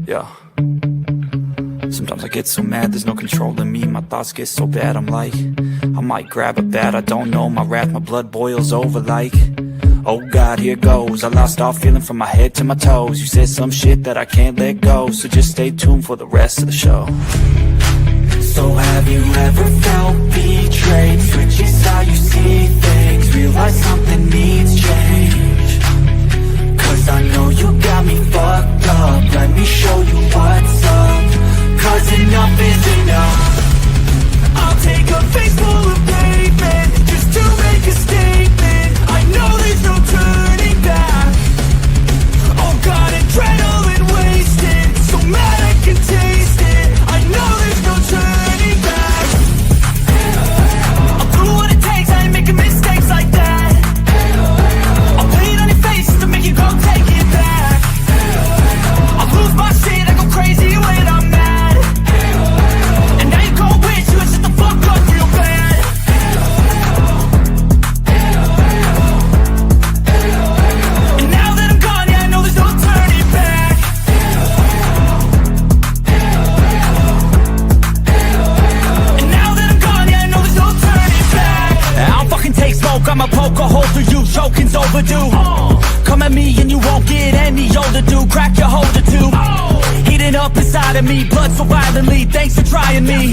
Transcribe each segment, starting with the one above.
Yeah. Sometimes I get so mad, there's no controlling me. My thoughts get so bad, I'm like, I might grab a bat, I don't know. My wrath, my blood boils over like, oh God, here goes. I lost all feeling from my head to my toes. You said some shit that I can't let go, so just stay tuned for the rest of the show. So have you ever felt betrayed? Switches how you see things, realize something needs change. Cause I know you got me fucked up, let me show you what's up. Cause enough is enough. I'll take a face full of pavement just to make a statement. I know there's no turning back. Oh God, adrenaline wasted, so mad I can taste it. I know there's no turning back. I'll do what it takes, I ain't making mistakes like that. I'll put it on your face to make you go take it back. I'll lose my shit, I go crazy when I'm mad. And now you go wish you would shut the fuck up real bad. And now that I'm gone, yeah, I know there's no turning back. And now that I'm gone, yeah, I know there's no turning back. I don't fucking take smoke, I'ma poke a hole through you, choking's overdue. Come at me and you won't get any older, dude. Crack your holder too. Heating up inside of me, blood so violently, thanks for trying me.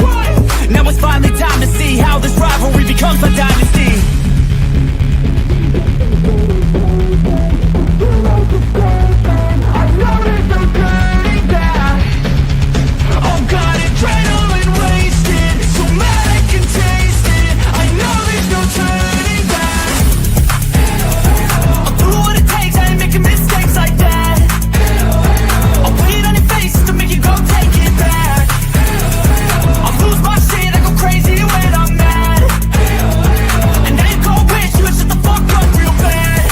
Now it's finally time to see how this rivalry becomes a dynasty. I know there's no turning back. Oh God, adrenaline wasted, so mad I can taste it. I know there's no turning back. I'll do what it takes, I ain't making mistakes like that. I'll put it on your face to make you go take it back. I'll lose my shit, I go crazy when I'm mad. And now you go wish you would shut the fuck up real bad.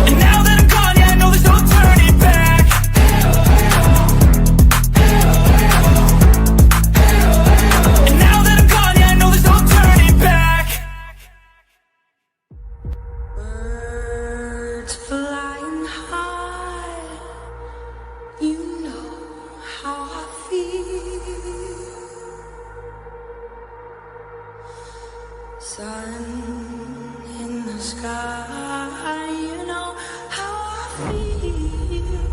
And now that I'm gone, yeah, I know there's no turning back. And now that I'm gone, yeah, I know there's no turning back. Birds flying high, you know how I feel. Sun in the sky, you know how I feel.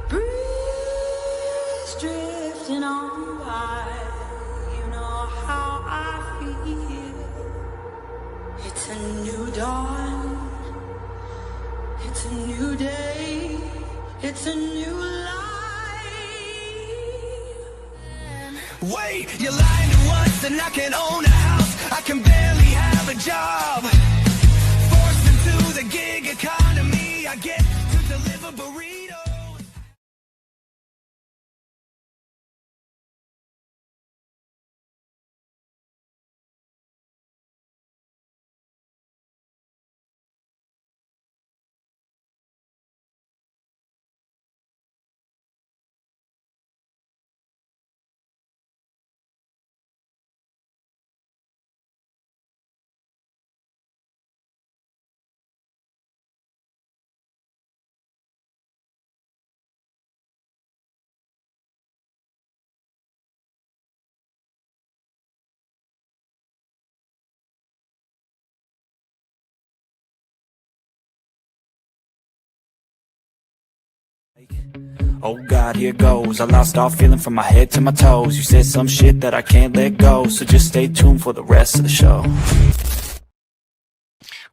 Breeze drifting on by, you know how I feel. It's a new dawn, it's a new day, it's a new life. Wait, you're lying to us and I can own a house. I can barely have a job. Forced into the gig economy, I get to deliver burritos. Oh God, here goes. I lost all feeling from my head to my toes. You said some shit that I can't let go, so just stay tuned for the rest of the show.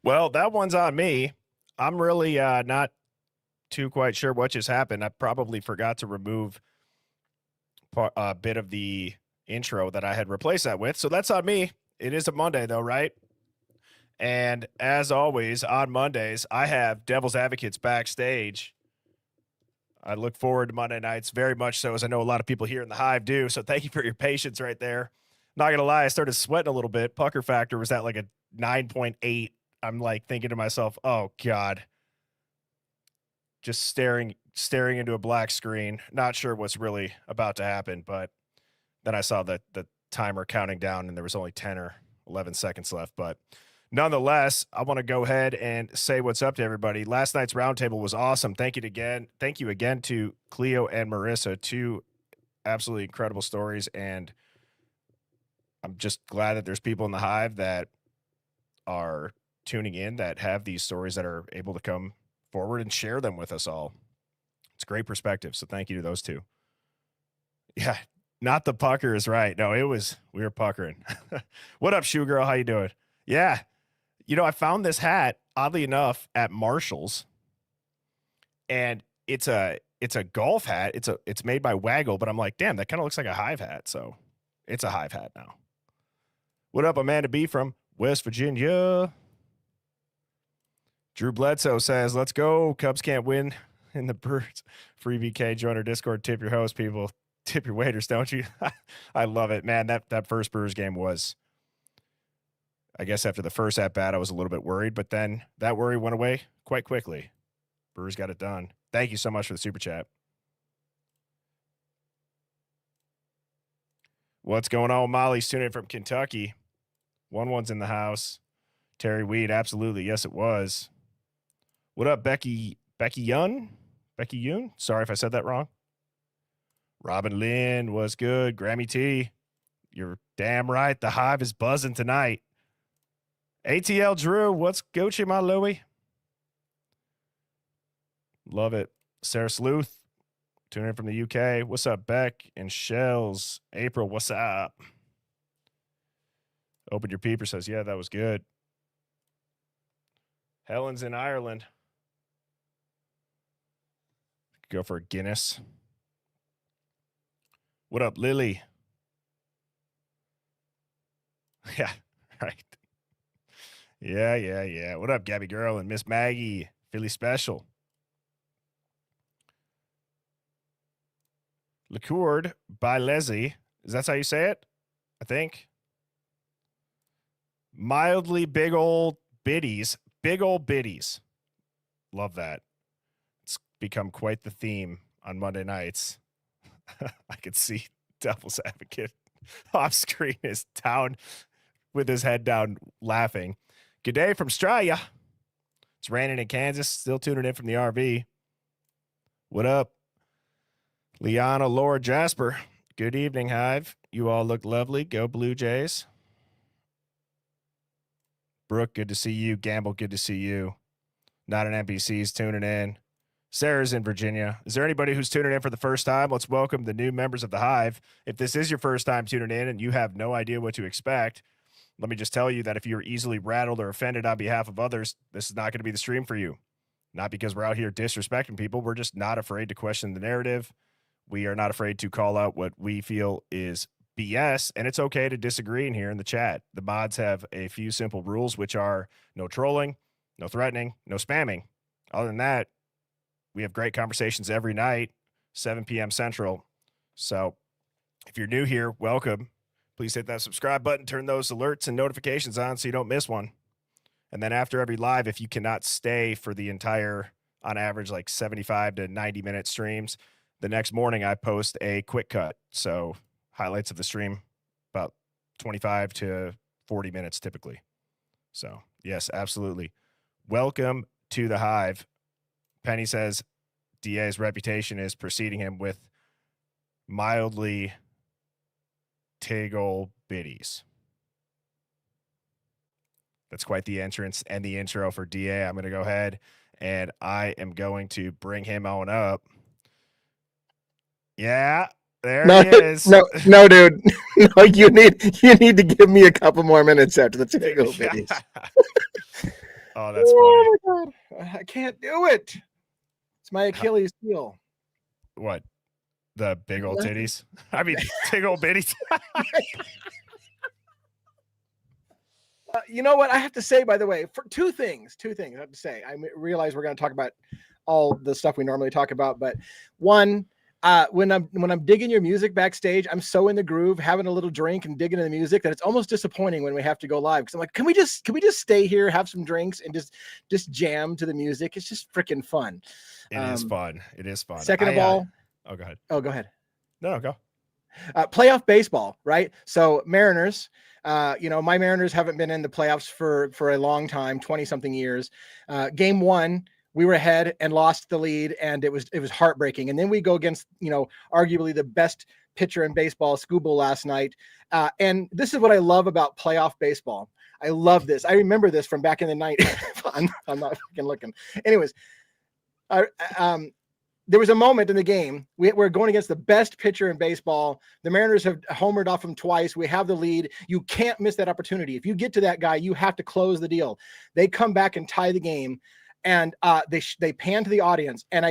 Well, that one's on me. I'm really not too quite sure what just happened. I probably forgot to remove a bit of the intro that I had replaced that with. So that's on me. It is a Monday though, right? And as always, on Mondays, I have Devil's Advocates backstage. I look forward to Monday nights very much so, as I know a lot of people here in the Hive do. So thank you for your patience right there. Not going to lie, I started sweating a little bit. Pucker factor was at like a 9.8. I'm like thinking to myself, oh God, just staring into a black screen. Not sure what's really about to happen, but then I saw the timer counting down, and there was only 10 or 11 seconds left. But nonetheless, I want to go ahead and say what's up to everybody. Last night's roundtable was awesome. Thank you again. Thank you again to Cleo and Marissa, two absolutely incredible stories. And I'm just glad that there's people in the Hive that are tuning in that have these stories that are able to come forward and share them with us all. It's great perspective. So thank you to those two. Yeah. Not the pucker is right. No, we were puckering. What up, Shoe Girl? How you doing? Yeah. You know, I found this hat, oddly enough, at Marshall's. And it's a golf hat. It's made by Waggle, but I'm like, damn, that kind of looks like a Hive hat. So it's a Hive hat now. What up, Amanda B from West Virginia? Drew Bledsoe says, let's go. Cubs can't win in the Birds. Free VK, join our Discord, tip your host, people. Tip your waiters, don't you? I love it, man. That first Brewers game was, I guess after the first at-bat, I was a little bit worried, but then that worry went away quite quickly. Brewers got it done. Thank you so much for the super chat. What's going on? Molly's tuning in from Kentucky. 1-1's in the house. Terry Weed, absolutely. Yes, it was. What up, Becky Young? Becky Yoon? Sorry if I said that wrong. Robin Lynn was good. Grammy T, you're damn right. The Hive is buzzing tonight. ATL Drew, what's Gucci, my Louie? Love it. Sarah Sleuth, tuning in from the UK. What's up, Beck and Shells? April, what's up? Open Your Peeper says, yeah, that was good. Helen's in Ireland. Go for a Guinness. What up, Lily? Yeah, right. Yeah. What up, Gabby Girl and Miss Maggie? Philly Special. Liqueured by Leslie. Is that how you say it? I think. Mildly big old biddies. Big old biddies. Love that. It's become quite the theme on Monday nights. I could see Devil's Advocate off screen is down with his head down laughing. Good day from Australia. It's raining in Kansas. Still tuning in from the RV. What up? Liana, Laura, Jasper. Good evening, Hive. You all look lovely. Go Blue Jays. Brooke, good to see you. Gamble, good to see you. Not an NPC's tuning in. Sarah's in Virginia. Is there anybody who's tuning in for the first time? Let's welcome the new members of the Hive. If this is your first time tuning in and you have no idea what to expect, let me just tell you that if you're easily rattled or offended on behalf of others, this is not going to be the stream for you. Not because we're out here disrespecting people. We're just not afraid to question the narrative. We are not afraid to call out what we feel is BS, and it's okay to disagree in here in the chat. The mods have a few simple rules, which are no trolling, no threatening, no spamming. Other than that, we have great conversations every night, 7 p.m. Central. So if you're new here, welcome. Please hit that subscribe button, turn those alerts and notifications on so you don't miss one. And then after every live, if you cannot stay for the entire, on average, like 75 to 90-minute streams, the next morning I post a quick cut. So highlights of the stream, about 25 to 40 minutes typically. So yes, absolutely. Welcome to the Hive. Penny says DA's reputation is preceding him with mildly Tiggle biddies. That's quite the entrance and the intro for DA. I'm going to go ahead and I am going to bring him on up. Yeah, there he is. No, dude. No, you need to give me a couple more minutes after the Tiggle biddies. Oh, that's funny. Oh my God. I can't do it. It's my Achilles heel. What? The big old titties? I mean, big old bitties. You know what I have to say, by the way, for two things I have to say. I realize we're going to talk about all the stuff we normally talk about, but one, when I'm digging your music backstage, I'm so in the groove, having a little drink and digging in the music that it's almost disappointing when we have to go live. Cause I'm like, can we just stay here, have some drinks and just jam to the music? It's just freaking fun. It is fun. It is fun. Second of all, oh, go ahead. Oh, go ahead. No, go. Playoff baseball, right? So Mariners, my Mariners haven't been in the playoffs for a long time, 20 something years. Game one, we were ahead and lost the lead, and it was heartbreaking. And then we go against, arguably the best pitcher in baseball, Scooble, last night. And this is what I love about playoff baseball. I love this. I remember this from back in the night. I'm not fucking looking. Anyways, there was a moment in the game. We're going against the best pitcher in baseball. The Mariners have homered off him twice. We have the lead. You can't miss that opportunity. If you get to that guy, you have to close the deal. They come back and tie the game, and they pan to the audience. And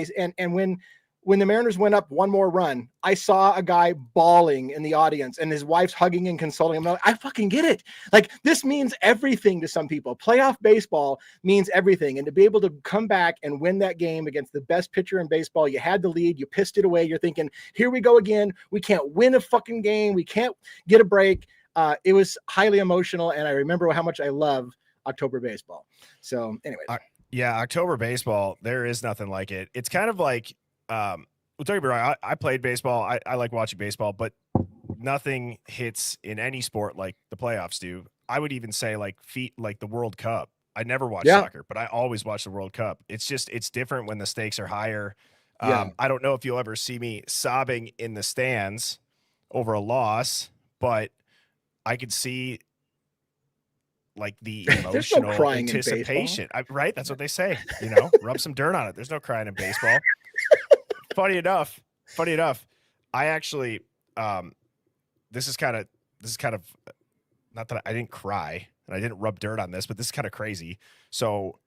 when the Mariners went up one more run, I saw a guy bawling in the audience, and his wife's hugging and consoling him. I fucking get it. Like, this means everything to some people. Playoff baseball means everything. And to be able to come back and win that game against the best pitcher in baseball, you had the lead, you pissed it away. You're thinking, here we go again. We can't win a fucking game. We can't get a break. It was highly emotional. And I remember how much I love October baseball. So anyways. Yeah. October baseball, there is nothing like it. It's kind of like, well, don't get me wrong, I played baseball. I like watching baseball, but nothing hits in any sport like the playoffs do. I would even say like the World Cup. I never watch soccer, but I always watch the World Cup. It's different when the stakes are higher. I don't know if you'll ever see me sobbing in the stands over a loss, but I could see like the emotional anticipation, right? That's what they say, rub some dirt on it. There's no crying in baseball. Funny enough, I actually, this is kind of not that I didn't cry and I didn't rub dirt on this, but this is kind of crazy. So,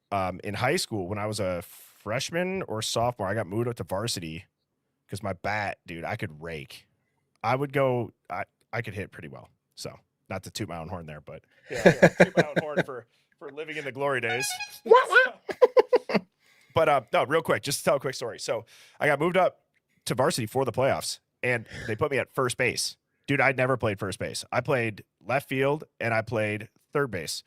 in high school, when I was a freshman or sophomore, I got moved up to varsity because my bat, dude, I could rake. I could hit pretty well. So, not to toot my own horn there, but yeah, toot my own horn for living in the glory days. But no, real quick, just to tell a quick story. So I got moved up to varsity for the playoffs, and they put me at first base. Dude, I'd never played first base. I played left field, and I played third base.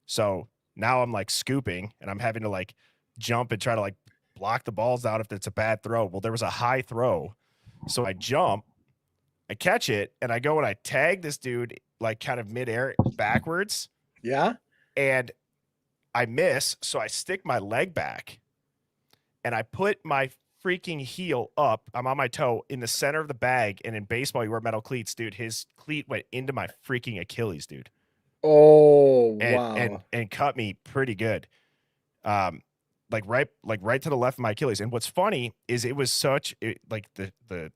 So now I'm like scooping, and I'm having to like jump and try to like block the balls out if it's a bad throw. Well, there was a high throw, so I jump, I catch it, and I go and I tag this dude like kind of midair backwards. Yeah. And I miss, so I stick my leg back and I put my freaking heel up. I'm on my toe in the center of the bag. And in baseball, you wear metal cleats, dude. His cleat went into my freaking Achilles, dude. Oh, wow. And cut me pretty good. Like right to the left of my Achilles. And what's funny is it was the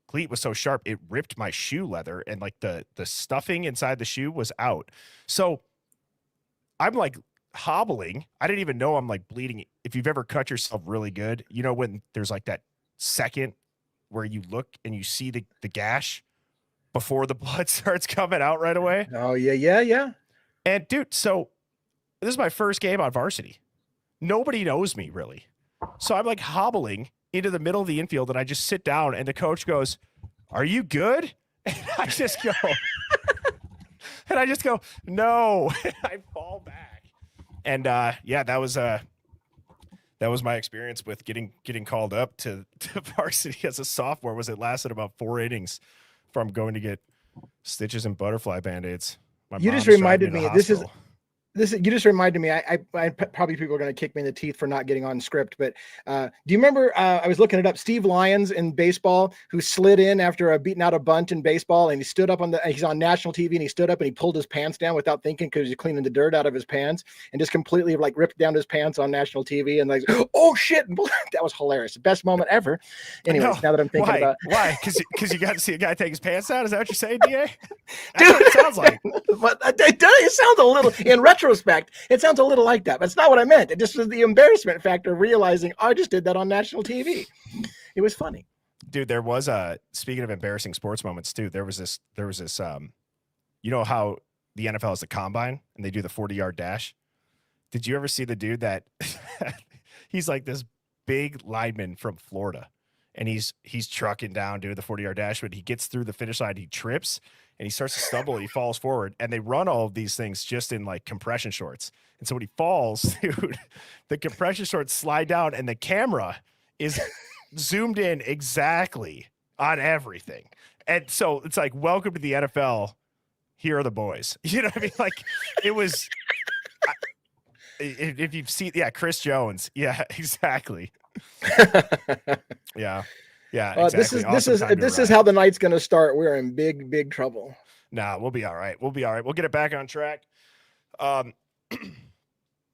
cleat was so sharp, it ripped my shoe leather, and like the stuffing inside the shoe was out. So I'm like hobbling. I didn't even know I'm like bleeding. If you've ever cut yourself really good, when there's like that second where you look and you see the gash before the blood starts coming out right away. Oh yeah. And dude, so this is my first game on varsity. Nobody knows me really. So I'm like hobbling into the middle of the infield, and I just sit down, and the coach goes, "Are you good?" And I just go, "No." And I fall back. And that was my experience with getting called up to varsity as a sophomore. Was it lasted about 4 innings from going to get stitches and butterfly band-aids. You just reminded me. You just reminded me. I probably people are going to kick me in the teeth for not getting on script, but do you remember? I was looking it up. Steve Lyons in baseball, who slid in after beating out a bunt in baseball, and he stood up he's on national TV, and he stood up and he pulled his pants down without thinking because he's cleaning the dirt out of his pants, and just completely like ripped down his pants on national TV, and like, oh shit, that was hilarious, the best moment ever. Anyways, now that I'm thinking about why, because you got to see a guy take his pants out. Is that what you're saying, DA? That's what it sounds like. But it sounds a little in retrospect, it sounds a little like that, but it's not what I meant. It just was the embarrassment factor of realizing I just did that on national TV. It was funny. Dude, there was speaking of embarrassing sports moments too, there was this you know how the NFL has the combine and they do the 40-yard dash? Did you ever see the dude that he's like this big lineman from Florida, and he's trucking down doing the 40-yard dash, but he gets through the finish line, he trips, and he starts to stumble, and he falls forward, and they run all of these things just in like compression shorts. And so when he falls, dude, the compression shorts slide down, and the camera is zoomed in exactly on everything. And so it's like, welcome to the NFL. Here are the boys. You know what I mean? Like, it was. If you've seen, Chris Jones. Yeah, exactly. Yeah. Exactly. This is how the night's going to start. We're in big trouble. Nah, we'll be all right. We'll get it back on track.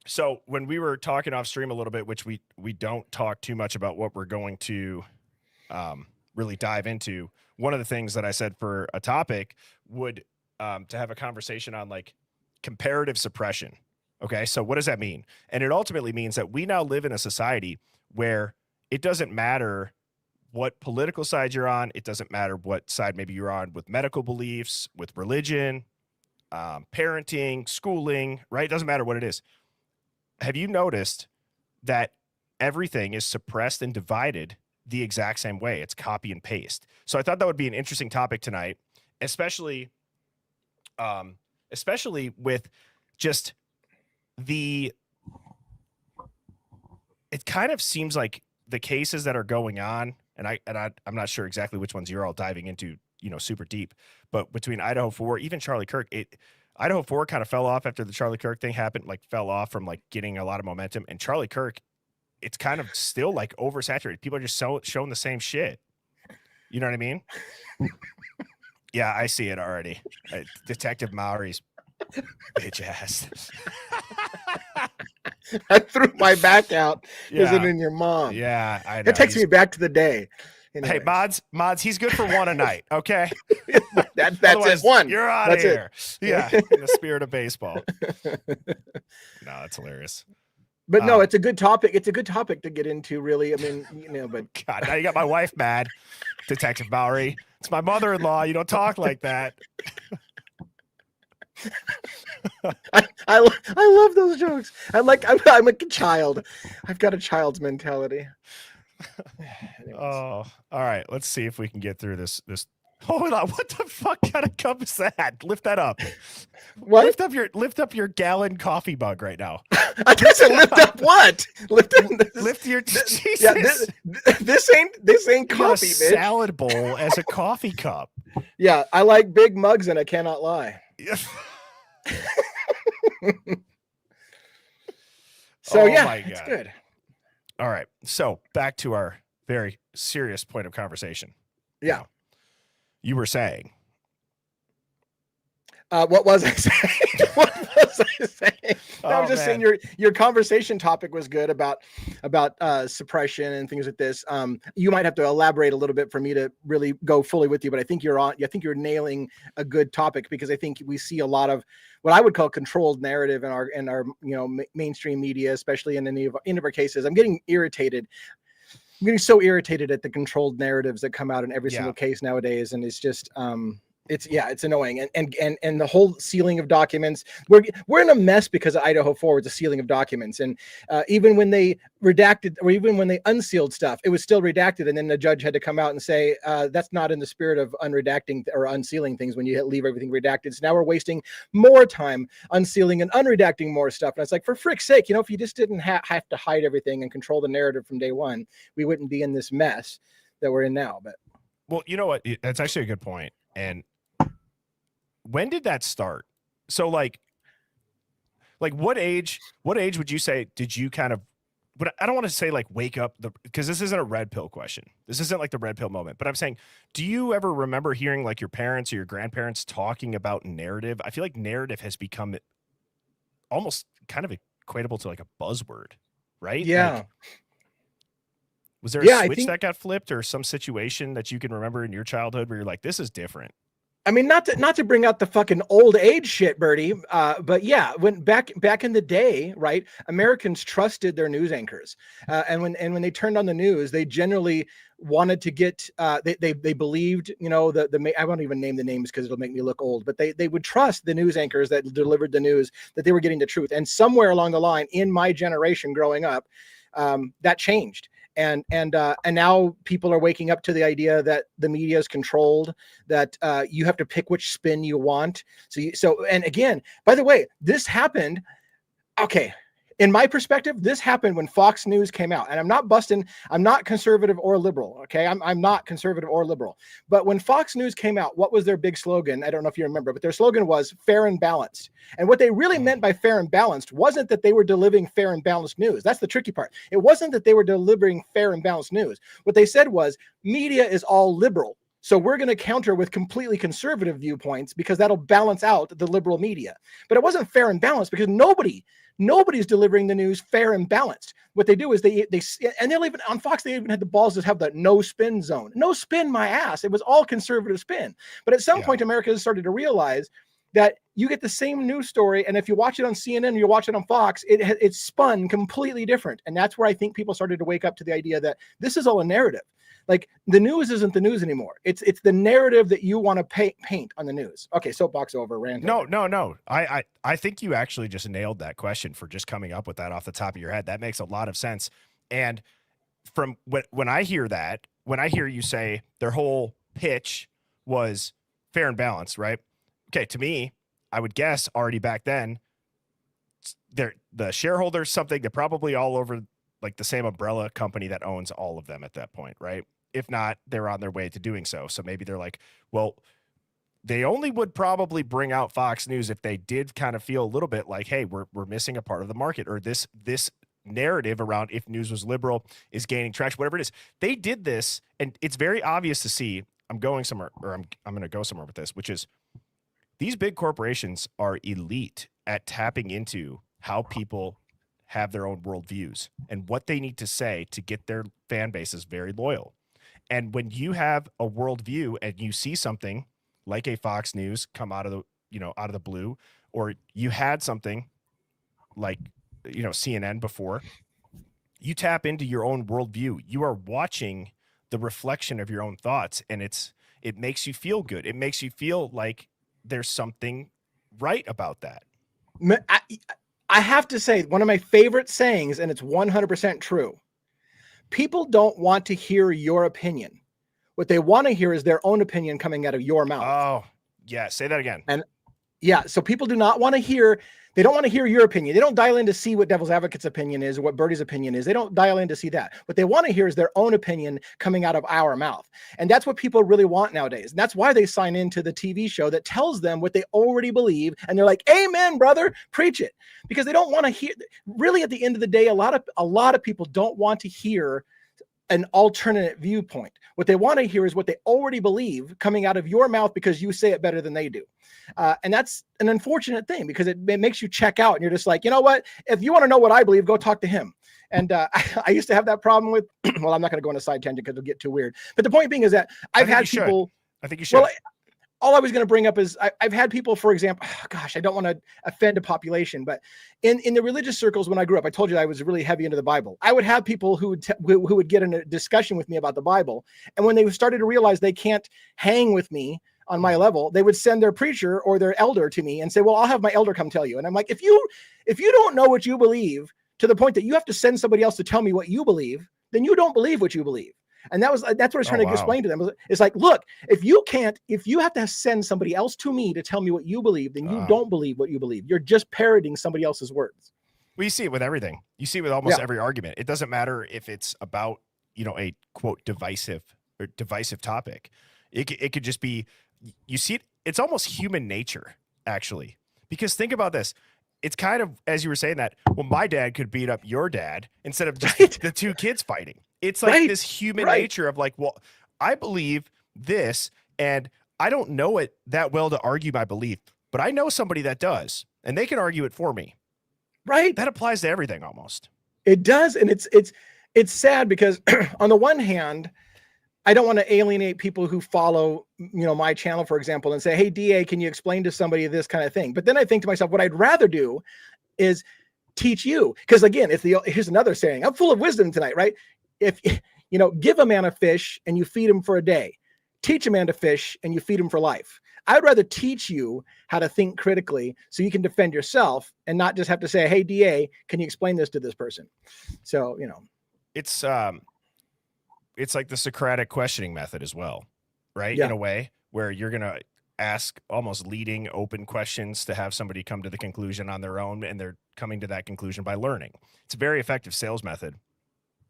So when we were talking off stream a little bit, which we don't talk too much about what we're going to really dive into. One of the things that I said for a topic would to have a conversation on like comparative suppression. Okay, so what does that mean? And it ultimately means that we now live in a society where it doesn't matter what political side you're on. It doesn't matter what side maybe you're on with medical beliefs, with religion, parenting, schooling, right? It doesn't matter what it is. Have you noticed that everything is suppressed and divided the exact same way? It's copy and paste. So I thought that would be an interesting topic tonight, especially with just it kind of seems like the cases that are going on, and I'm not sure exactly which ones you're all diving into, super deep, but between Idaho 4, even Charlie Kirk, Idaho 4 kind of fell off after the Charlie Kirk thing happened, like fell off from like getting a lot of momentum, and Charlie Kirk, it's kind of still like oversaturated. People are just showing the same shit. You know what I mean? Yeah, I see it already. Detective Maury's bitch ass. I threw my back out. Is it in your mom? Yeah, I know. It takes me back to the day. Anyways. Hey, mods, he's good for one a night. Okay, that's it. One. You're out of here. Yeah, in the spirit of baseball. No, that's hilarious. But no, it's a good topic. It's a good topic to get into, really. I mean, but God, now you got my wife mad, Detective Bowery. It's my mother-in-law. You don't talk like that. I love those jokes. I'm like a child. I've got a child's mentality. Oh, all right. Let's see if we can get through this. Hold on. What the fuck kind of cup is that? Lift that up. What? Lift up your gallon coffee mug right now. I guess lift up what? Lift your Jesus. Yeah, this ain't coffee, bitch. Salad bowl as a coffee cup. Yeah, I like big mugs and I cannot lie. So it's good. All right. So back to our very serious point of conversation. Yeah. You were saying. What was I saying? I was just saying your conversation topic was good about suppression and things like this. You might have to elaborate a little bit for me to really go fully with you, but I think you're nailing a good topic, because I think we see a lot of what I would call controlled narrative in our mainstream media, especially in any of our cases. I'm getting irritated. I'm getting so irritated at the controlled narratives that come out in every single case nowadays, and it's just it's annoying. And the whole sealing of documents, we're in a mess because of Idaho 4 with the sealing of documents. And even when they redacted, or even when they unsealed stuff, it was still redacted. And then the judge had to come out and say, that's not in the spirit of unredacting or unsealing things when you leave everything redacted. So now we're wasting more time unsealing and unredacting more stuff. And it's like, for frick's sake, if you just didn't have to hide everything and control the narrative from day one, we wouldn't be in this mess that we're in now. But well, you know what? That's actually a good point. And when did that start? So like what age would you say did you kind of, but I don't want to say like wake up because this isn't a red pill question. This isn't like the red pill moment, but I'm saying, do you ever remember hearing like your parents or your grandparents talking about narrative? I feel like narrative has become almost kind of equatable to like a buzzword, right? Yeah. Like, was there a switch that got flipped, or some situation that you can remember in your childhood where you're like, this is different? I mean, not to bring out the fucking old age shit, Birdie, but yeah, when back in the day, right, Americans trusted their news anchors, and when they turned on the news, they generally wanted to get they believed, I won't even name the names because it'll make me look old, but they would trust the news anchors that delivered the news, that they were getting the truth. And somewhere along the line in my generation growing up, that changed. And now people are waking up to the idea that the media is controlled, that you have to pick which spin you want. So and again, by the way, this happened. Okay, in my perspective, this happened when Fox News came out. And I'm not conservative or liberal. Okay. I'm not conservative or liberal. But when Fox News came out, what was their big slogan? I don't know if you remember, but their slogan was fair and balanced. And what they really meant by fair and balanced wasn't that they were delivering fair and balanced news. That's the tricky part. It wasn't that they were delivering fair and balanced news. What they said was media is all liberal. So we're going to counter with completely conservative viewpoints because that'll balance out the liberal media. But it wasn't fair and balanced because nobody's delivering the news fair and balanced. What they do is they'll even on Fox, they even had the balls to have the no spin zone. No spin my ass. It was all conservative spin. But at some point, America has started to realize that you get the same news story. And if you watch it on CNN or you watch it on Fox, it's spun completely different. And that's where I think people started to wake up to the idea that this is all a narrative. Like the news isn't the news anymore. It's the narrative that you want to paint on the news. Okay, soapbox over. Rand. No. I think you actually just nailed that question for just coming up with that off the top of your head. That makes a lot of sense. And from when I hear that, when I hear you say their whole pitch was fair and balanced, right? Okay, to me, I would guess already back then, the shareholders, something they're probably all over like the same umbrella company that owns all of them at that point, right? If not, they're on their way to doing so. So maybe they're like, well, they only would probably bring out Fox News if they did kind of feel a little bit like, hey, we're missing a part of the market, or this narrative around if news was liberal is gaining traction, whatever it is. They did this, and it's very obvious to see. I'm going somewhere, or I'm going to go somewhere with this, which is these big corporations are elite at tapping into how people have their own worldviews and what they need to say to get their fan bases very loyal. And when you have a worldview and you see something like a Fox News come out of the blue, or you had something like, CNN before, you tap into your own worldview. You are watching the reflection of your own thoughts, and it makes you feel good. It makes you feel like there's something right about that. I have to say, one of my favorite sayings, and it's 100% true. People don't want to hear your opinion. What they want to hear is their own opinion coming out of your mouth. Oh, yeah. Say that again. And yeah, so people do not want to hear, they don't want to hear your opinion. They don't dial in to see what Devil's Advocate's opinion is or what Birdie's opinion is. They don't dial in to see that. What they want to hear is their own opinion coming out of our mouth. And that's what people really want nowadays. And that's why they sign into the TV show that tells them what they already believe. And they're like, amen, brother, preach it. Because they don't want to hear, really at the end of the day, a lot of people don't want to hear an alternate viewpoint. What they want to hear is what they already believe coming out of your mouth because you say it better than they do. And that's an unfortunate thing because it makes you check out and you're just like, you know what? If you want to know what I believe, go talk to him. And I used to have that problem with, well, I'm not going to go on a side tangent because it'll get too weird. But the point being is that I've had people. I think you should. Well, all I was going to bring up is I've had people, for example, I don't want to offend a population, but in the religious circles when I grew up, I told you I was really heavy into the Bible. I would have people who would get in a discussion with me about the Bible. And when they started to realize they can't hang with me on my level, they would send their preacher or their elder to me and say, well, I'll have my elder come tell you. And I'm like, if you don't know what you believe to the point that you have to send somebody else to tell me what you believe, then you don't believe what you believe. And that's what I was trying to explain to them. It's like, look, if you have to send somebody else to me to tell me what you believe, then you don't believe what you believe. You're just parroting somebody else's words. Well, you see it with everything. You see it with almost every argument. It doesn't matter if it's about, a quote divisive topic. It could just be, you see it. It's almost human nature, actually, because think about this. It's kind of, as you were saying that, well, my dad could beat up your dad instead of just the two kids fighting. It's like this human nature of like, well, I believe this and I don't know it that well to argue my belief, but I know somebody that does, and they can argue it for me. Right. That applies to everything almost. It does. And it's sad because on the one hand, I don't want to alienate people who follow, my channel, for example, and say, hey, DA, can you explain to somebody this kind of thing? But then I think to myself, what I'd rather do is teach you. Because again, here's another saying, I'm full of wisdom tonight, right? If give a man a fish and you feed him for a day, teach a man to fish and you feed him for life. I'd rather teach you how to think critically so you can defend yourself and not just have to say, hey, DA, can you explain this to this person? So, it's like the Socratic questioning method as well, right? Yeah. In a way where you're going to ask almost leading open questions to have somebody come to the conclusion on their own, and they're coming to that conclusion by learning. It's a very effective sales method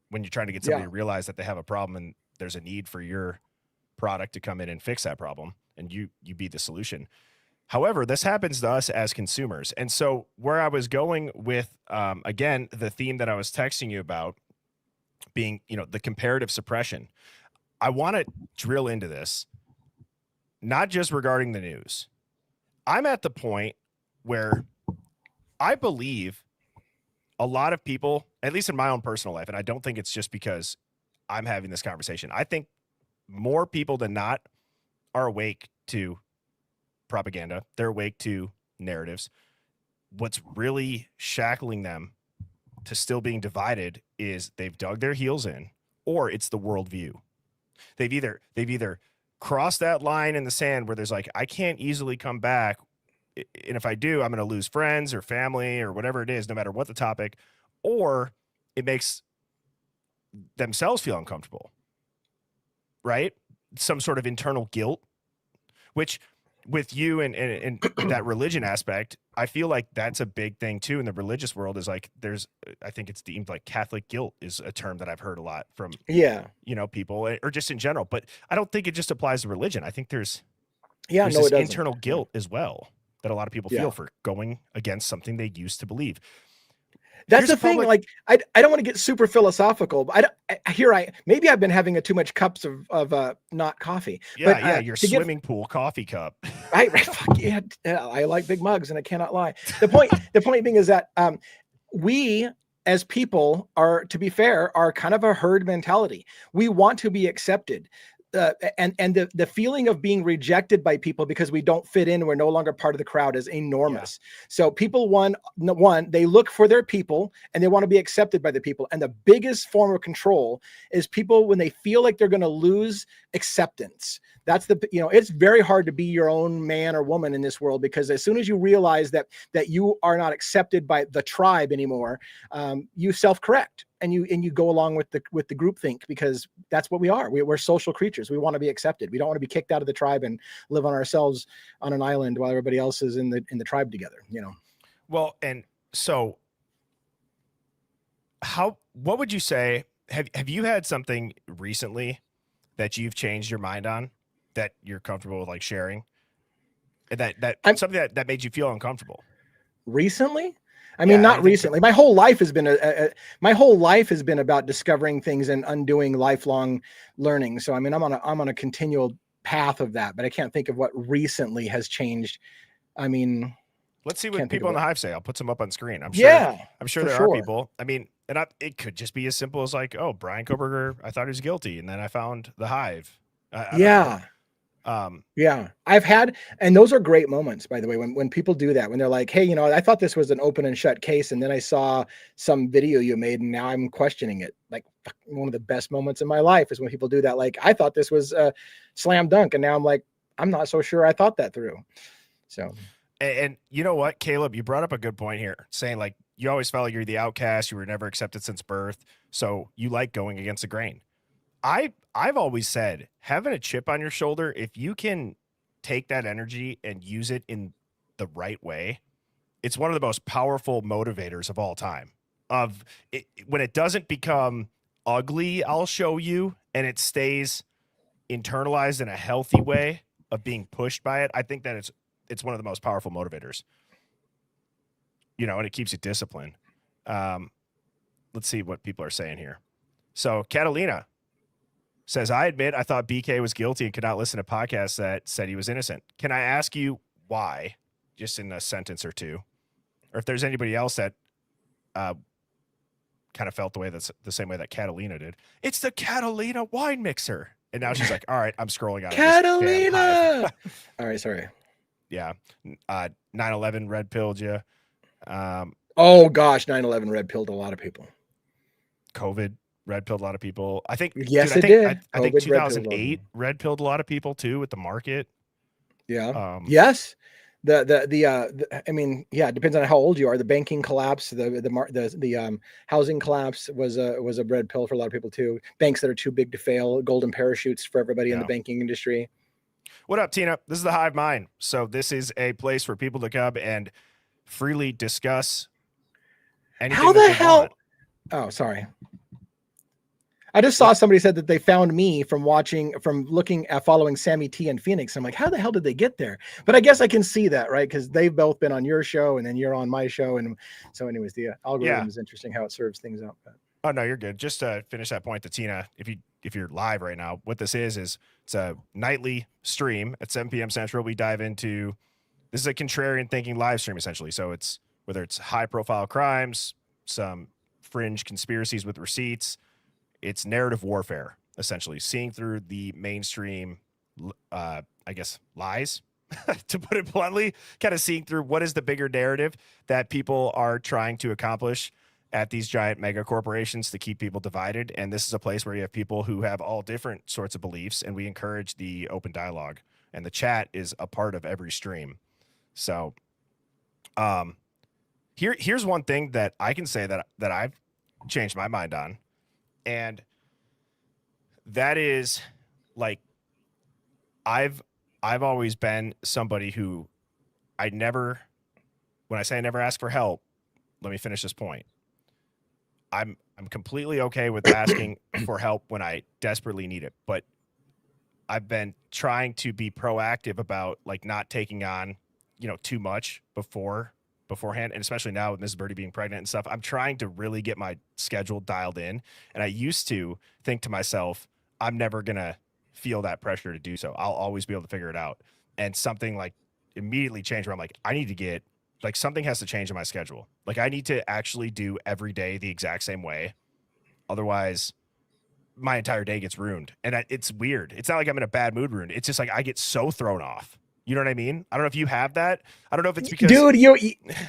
when you're trying to get somebody to realize that they have a problem and there's a need for your product to come in and fix that problem, and you be the solution. However, this happens to us as consumers. And so where I was going with, again, the theme that I was texting you about being, the comparative suppression, I want to drill into this, not just regarding the news. I'm at the point where I believe a lot of people, at least in my own personal life, and I don't think it's just because I'm having this conversation, I think more people than not are awake to propaganda. They're awake to narratives. What's really shackling them to still being divided is they've dug their heels in, or it's the worldview. They've either crossed that line in the sand where there's like, I can't easily come back, and if I do, I'm going to lose friends or family or whatever it is, no matter what the topic, or it makes themselves feel uncomfortable, right? Some sort of internal guilt, which with you and that religion aspect, I feel like that's a big thing too in the religious world. Is like I think it's deemed like Catholic guilt is a term that I've heard a lot from people, or just in general. But I don't think it just applies to religion. I think there's this internal guilt as well that a lot of people feel for going against something they used to believe. That's the thing. Like, I don't want to get super philosophical, but maybe I've been having too much cups of not coffee. Yeah, your swimming pool coffee cup. Right. Yeah, I like big mugs, and I cannot lie. The point being is that we as people are, to be fair, are kind of a herd mentality. We want to be accepted. And the feeling of being rejected by people because we don't fit in, we're no longer part of the crowd, is enormous. So people, one, they look for their people and they want to be accepted by the people. And the biggest form of control is people when they feel like they're going to lose acceptance. That's it's very hard to be your own man or woman in this world, because as soon as you realize that you are not accepted by the tribe anymore, you self-correct. And you go along with the groupthink, because that's what we are. We're social creatures. We want to be accepted. We don't want to be kicked out of the tribe and live on ourselves on an island while everybody else is in the tribe together. Well, and so what would you say? Have you had something recently that you've changed your mind on that you're comfortable with, like, sharing? Something that made you feel uncomfortable recently? I mean, not recently. So. My whole life has been about discovering things and undoing lifelong learning. So, I mean, I'm on a continual path of that, but I can't think of what recently has changed. I mean, let's see what people in the Hive say. I'll put some up on screen. I'm sure there are people. I mean, and it could just be as simple as like, oh, Brian Koberger, I thought he was guilty, and then I found the Hive. I've had, and those are great moments, by the way, when people do that, when they're like, hey, I thought this was an open and shut case, and then I saw some video you made and now I'm questioning it. Like, one of the best moments in my life is when people do that. Like, I thought this was a slam dunk, and now I'm like, I'm not so sure I thought that through. So, and you know what, Caleb, you brought up a good point here, saying like, you always felt like you're the outcast, you were never accepted since birth, so you like going against the grain. I've always said, having a chip on your shoulder, if you can take that energy and use it in the right way, it's one of the most powerful motivators of all time. When it doesn't become ugly, I'll show you, and it stays internalized in a healthy way of being pushed by it. I think that it's one of the most powerful motivators. And it keeps you disciplined. Let's see what people are saying here. So Catalina says, I admit I thought BK was guilty and could not listen to podcasts that said he was innocent. Can I ask you why, just in a sentence or two, or if there's anybody else that kind of felt the same way that Catalina did? It's the Catalina wine mixer. And now she's like, all right, I'm scrolling out. Catalina. All right, sorry. Yeah. 9/11 red pilled you. Oh gosh, 9/11 red pilled a lot of people. COVID red pilled a lot of people. I think. Yes, it did. I think 2008 red pilled a lot of people too with the market. Yeah. Yes. I mean, yeah, it depends on how old you are. The banking collapse, the housing collapse was a red pill for a lot of people too. Banks that are too big to fail, golden parachutes for everybody in the banking industry. What up, Tina? This is the Hive Mind. So this is a place for people to come and freely discuss anything How that the they hell? want. Oh, sorry. I just saw somebody said that they found me from looking at following Sammy T and Phoenix. I'm like, how the hell did they get there? But I guess I can see that, right? Because they've both been on your show and then you're on my show. And so anyways, the algorithm is interesting how it serves things out. But. Oh, no, you're good. Just to finish that point to Tina, if you're live right now, what this is it's a nightly stream at 7 p.m. Central. We dive into, this is a contrarian thinking live stream, essentially. So it's, whether it's high profile crimes, some fringe conspiracies with receipts, it's narrative warfare, essentially, seeing through the mainstream, I guess, lies, to put it bluntly, kind of seeing through what is the bigger narrative that people are trying to accomplish at these giant mega corporations to keep people divided. And this is a place where you have people who have all different sorts of beliefs, and we encourage the open dialogue. And the chat is a part of every stream. So here's one thing that I can say that I've changed my mind on. And that is, like, I've always been somebody who when I say I never ask for help, let me finish this point. I'm completely okay with asking for help when I desperately need it, but I've been trying to be proactive about, like, not taking on, too much beforehand, and especially now with Mrs. Birdie being pregnant and stuff, I'm trying to really get my schedule dialed in. And I used to think to myself, I'm never gonna feel that pressure to do so. I'll always be able to figure it out. And something, like, immediately changed where I'm like, I need to get, like, something has to change in my schedule. Like, I need to actually do every day the exact same way. Otherwise, my entire day gets ruined. And it's weird. It's not like I'm in a bad mood ruined. It's just like I get so thrown off. You know what I mean? I don't know if you have that. I don't know if it's because, dude,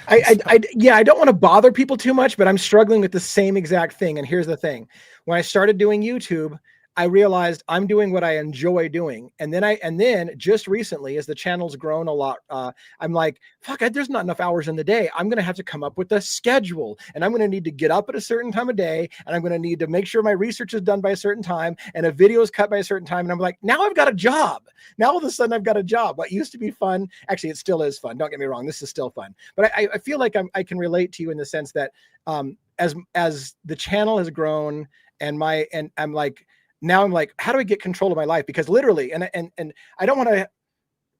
I don't want to bother people too much, but I'm struggling with the same exact thing. And here's the thing: when I started doing YouTube, I realized I'm doing what I enjoy doing. And then just recently, as the channel's grown a lot, I'm like, fuck, there's not enough hours in the day. I'm going to have to come up with a schedule, and I'm going to need to get up at a certain time of day. And I'm going to need to make sure my research is done by a certain time and a video is cut by a certain time. And I'm like, now I've got a job. Now all of a sudden I've got a job. What used to be fun, actually, it still is fun. Don't get me wrong. This is still fun. But I feel like I can relate to you in the sense that as the channel has grown and I'm like, now I'm like, how do I get control of my life? Because literally, and I don't want to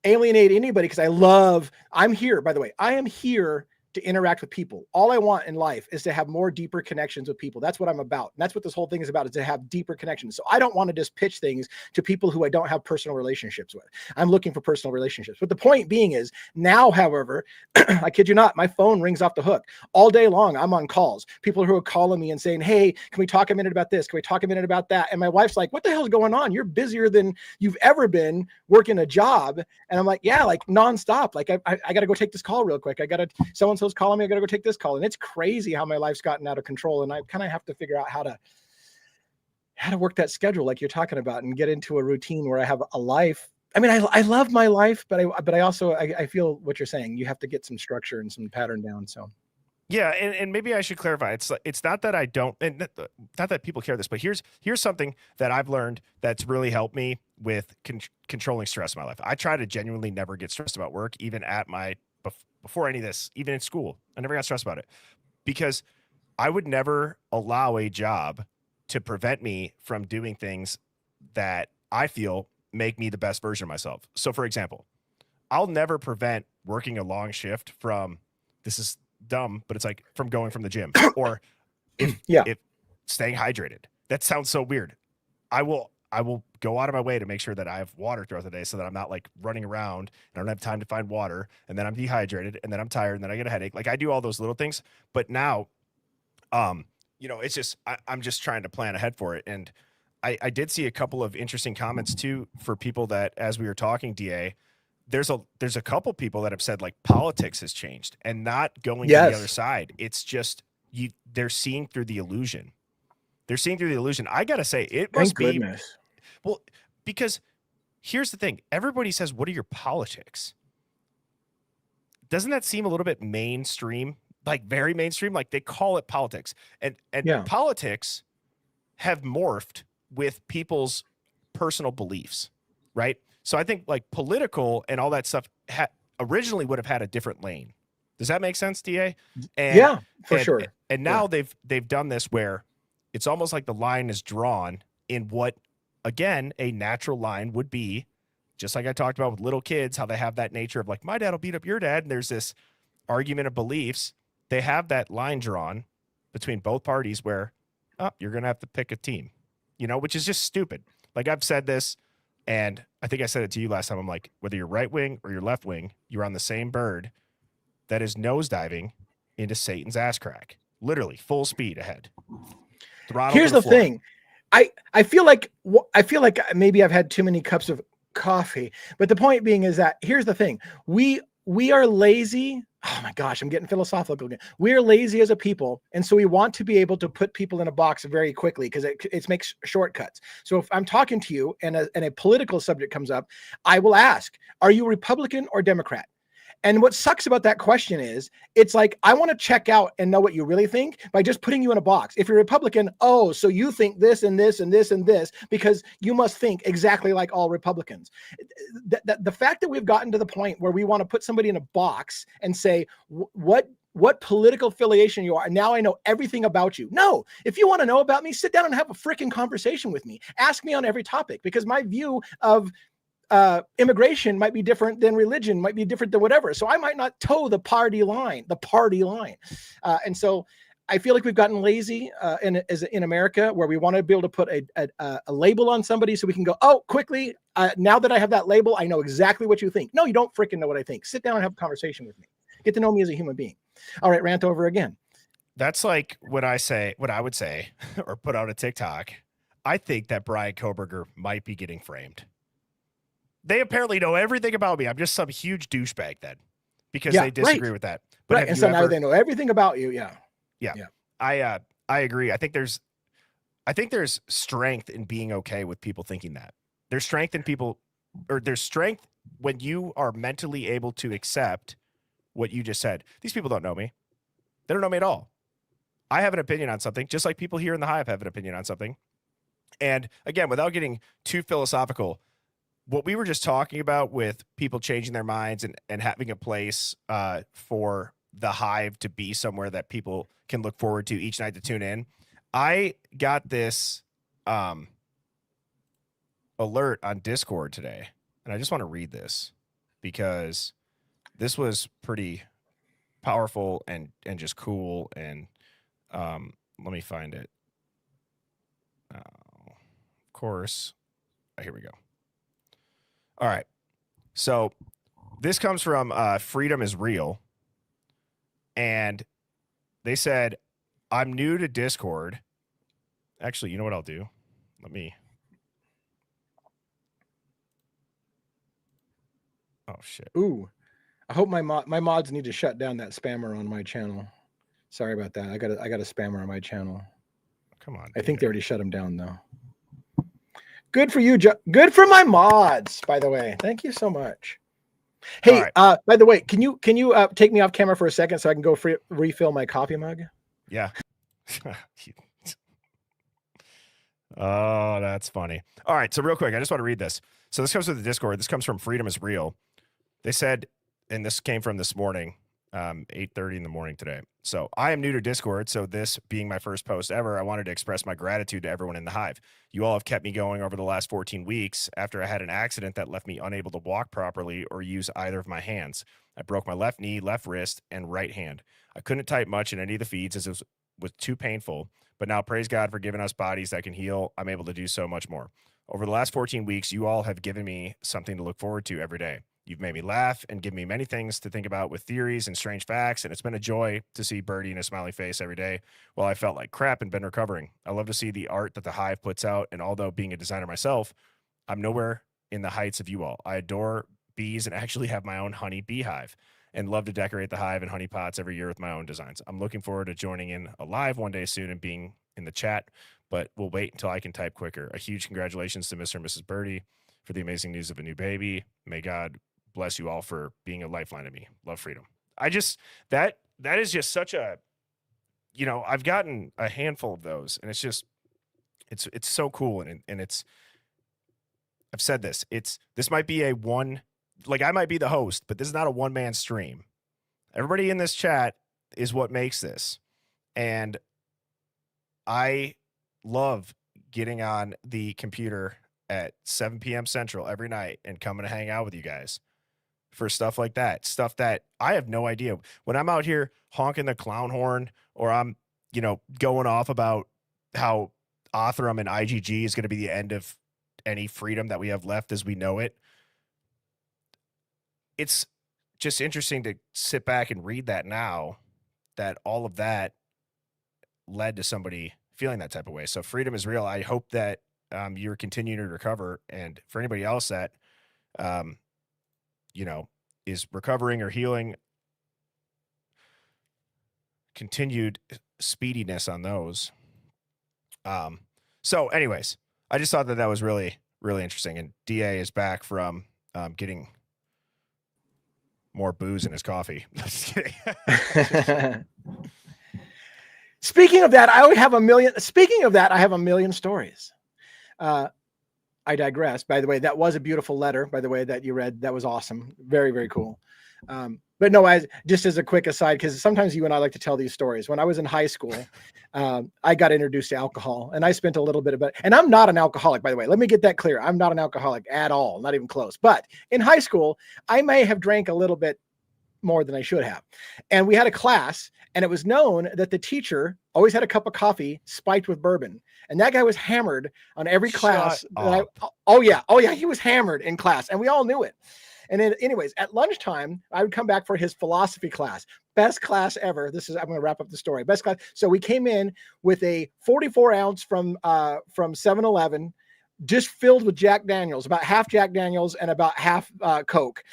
alienate anybody, because I'm here, by the way, I am here to interact with people. All I want in life is to have more deeper connections with people. That's what I'm about. And that's what this whole thing is about, is to have deeper connections. So I don't want to just pitch things to people who I don't have personal relationships with. I'm looking for personal relationships. But the point being is, now, however, I kid you not, my phone rings off the hook. All day long, I'm on calls. People who are calling me and saying, hey, can we talk a minute about this? Can we talk a minute about that? And my wife's like, what the hell's going on? You're busier than you've ever been working a job. And I'm like, yeah, like nonstop. Like I got to go take this call real quick. So-and-so's calling me. I got to go take this call. And it's crazy how my life's gotten out of control. And I kind of have to figure out how to work that schedule, like you're talking about, and get into a routine where I have a life. I mean, I love my life, but I also feel what you're saying. You have to get some structure and some pattern down. So. Yeah, and maybe I should clarify. It's not that I don't, and not that people care this, but here's something that I've learned that's really helped me with controlling stress in my life. I try to genuinely never get stressed about work, even at before any of this, even in school. I never got stressed about it, because I would never allow a job to prevent me from doing things that I feel make me the best version of myself. So, for example, I'll never prevent working a long shift from, this is dumb, but it's like, from going from the gym, or if staying hydrated. That sounds so weird. I will go out of my way to make sure that I have water throughout the day, so that I'm not like running around and I don't have time to find water, and then I'm dehydrated, and then I'm tired, and then I get a headache. Like, I do all those little things, but now, it's just, I'm just trying to plan ahead for it. And I did see a couple of interesting comments too, for people that, as we were talking, DA, there's a couple people that have said, like, politics has changed, and not going to the other side. It's just, they're seeing through the illusion. They're seeing through the illusion. I got to say, it must be, well, because here's the thing. Everybody says, what are your politics? Doesn't that seem a little bit mainstream? Like, very mainstream? Like, they call it politics. And politics have morphed with people's personal beliefs, right? So I think like political and all that stuff originally would have had a different lane. Does that make sense, DA? And, Yeah, for sure. And now they've done this where it's almost like the line is drawn in what, again, a natural line would be, just like I talked about with little kids, how they have that nature of like, my dad will beat up your dad. And there's this argument of beliefs. They have that line drawn between both parties where, oh, you're going to have to pick a team, you know, which is just stupid. Like I've said this, and I think I said it to you last time. I'm like, whether you're right wing or you're left wing, you're on the same bird that is nosediving into Satan's ass crack, literally full speed ahead. Here's the thing. I feel like maybe I've had too many cups of coffee, but the point being is that here's the thing. We are lazy. Oh my gosh, I'm getting philosophical again. We are lazy as a people, and so we want to be able to put people in a box very quickly because it makes shortcuts. So if I'm talking to you and a political subject comes up, I will ask, are you Republican or Democrat? And what sucks about that question is it's like, I want to check out and know what you really think by just putting you in a box. If you're Republican, oh, so you think this and this and this and this, because you must think exactly like all Republicans. The fact that we've gotten to the point where we want to put somebody in a box and say, what political affiliation you are. Now I know everything about you. No, if you want to know about me, sit down and have a freaking conversation with me. Ask me on every topic, because my view of immigration might be different than religion, might be different than whatever. So I might not toe the party line. And so I feel like we've gotten lazy in America, where we want to be able to put a label on somebody so we can go, oh, quickly. Now that I have that label, I know exactly what you think. No, you don't freaking know what I think. Sit down and have a conversation with me. Get to know me as a human being. All right, rant over again. That's like what I would say, or put out a TikTok. I think that Brian Koberger might be getting framed. They apparently know everything about me. I'm just some huge douchebag then, because they disagree with that. But right. And so now they know everything about you. Yeah. I agree. I think there's strength in being okay with people thinking that. There's strength in people, or there's strength when you are mentally able to accept what you just said. These people don't know me. They don't know me at all. I have an opinion on something, just like people here in the Hive have an opinion on something. And again, without getting too philosophical, what we were just talking about with people changing their minds and having a place for the Hive to be somewhere that people can look forward to each night to tune in. I got this alert on Discord today, and I just want to read this because this was pretty powerful and just cool. And let me find it. Of course. Here we go. All right. So this comes from Freedom is Real. And they said, I'm new to Discord. Actually, you know what I'll do? Let me. Oh, shit. Ooh. I hope my mods need to shut down that spammer on my channel. Sorry about that. I got a spammer on my channel. Come on. I think they already shut him down, though. Good for you, good for my mods, by the way. Thank you so much. Hey, right. By the way, can you take me off camera for a second so I can go refill my coffee mug? Yeah. Oh, that's funny. All right, so real quick, I just want to read this. So this comes from the Discord. This comes from Freedom is Real. They said, and this came from this morning, 8:30 in the morning today. So I am new to Discord, so this being my first post ever, I wanted to express my gratitude to everyone in the Hive. You all have kept me going over the last 14 weeks after I had an accident that left me unable to walk properly or use either of my hands. I broke my left knee, left wrist, and right hand. I couldn't type much in any of the feeds as it was too painful, but now praise God for giving us bodies that can heal. I'm able to do so much more. Over the last 14 weeks, you all have given me something to look forward to every day. You've made me laugh and given me many things to think about with theories and strange facts, and it's been a joy to see Birdie in a smiley face every day while I felt like crap and been recovering. I love to see the art that the Hive puts out, and although being a designer myself, I'm nowhere in the heights of you all. I adore bees and actually have my own honey beehive and love to decorate the Hive and honey pots every year with my own designs. I'm looking forward to joining in a live one day soon and being in the chat, but we'll wait until I can type quicker. A huge congratulations to Mr. and Mrs. Birdie for the amazing news of a new baby. May God bless you all for being a lifeline to me. Love, Freedom. I just, that is just such a, you know, I've gotten a handful of those, and it's just, it's so cool. And it's, I've said this. This might be I might be the host, but this is not a one-man stream. Everybody in this chat is what makes this. And I love getting on the computer at 7 p.m. Central every night and coming to hang out with you guys for stuff like that. Stuff that I have no idea. When I'm out here honking the clown horn, or I'm, going off about how Othram and IGG is going to be the end of any freedom that we have left as we know it. It's just interesting to sit back and read that now, that all of that led to somebody feeling that type of way. So freedom is real. I hope that you're continuing to recover. And for anybody else that, is recovering or healing, continued speediness on those. So anyways, I just thought that was really, really interesting. And DA is back from getting more booze in his coffee. Just kidding. Speaking of that, I have a million stories. I digress. By the way, that was a beautiful letter, by the way, that you read. That was awesome. Very, very cool. But no, just as a quick aside, because sometimes you and I like to tell these stories. When I was in high school, I got introduced to alcohol, and I spent a little bit of it. And I'm not an alcoholic, by the way. Let me get that clear. I'm not an alcoholic at all, not even close. But in high school, I may have drank a little bit more than I should have. And we had a class, and it was known that the teacher always had a cup of coffee spiked with bourbon. And that guy was hammered on every class. Oh yeah. He was hammered in class, and we all knew it. And then anyways, at lunchtime, I would come back for his philosophy class. Best class ever. I'm going to wrap up the story. Best class. So we came in with a 44 ounce from 7-Eleven, just filled with Jack Daniels, about half Jack Daniels and about half Coke.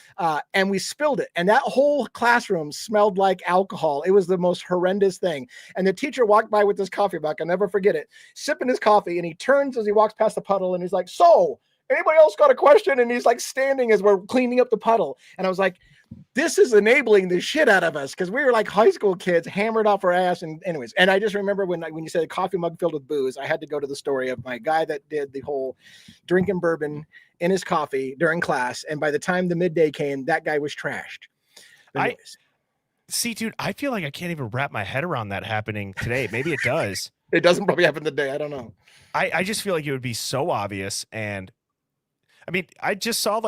And we spilled it. And that whole classroom smelled like alcohol. It was the most horrendous thing. And the teacher walked by with this coffee mug. I'll never forget it. Sipping his coffee. And he turns as he walks past the puddle, and he's like, "So, anybody else got a question?" And he's like standing as we're cleaning up the puddle. And I was like, this is enabling the shit out of us, because we were like high school kids hammered off our ass. And anyways, and I just remember when you said a coffee mug filled with booze, I had to go to the story of my guy that did the whole drinking bourbon in his coffee during class. And by the time the midday came, that guy was trashed. See, dude, I feel like I can't even wrap my head around that happening today. Maybe it does. It doesn't probably happen today. I don't know. I just feel like it would be so obvious. And I mean, I just saw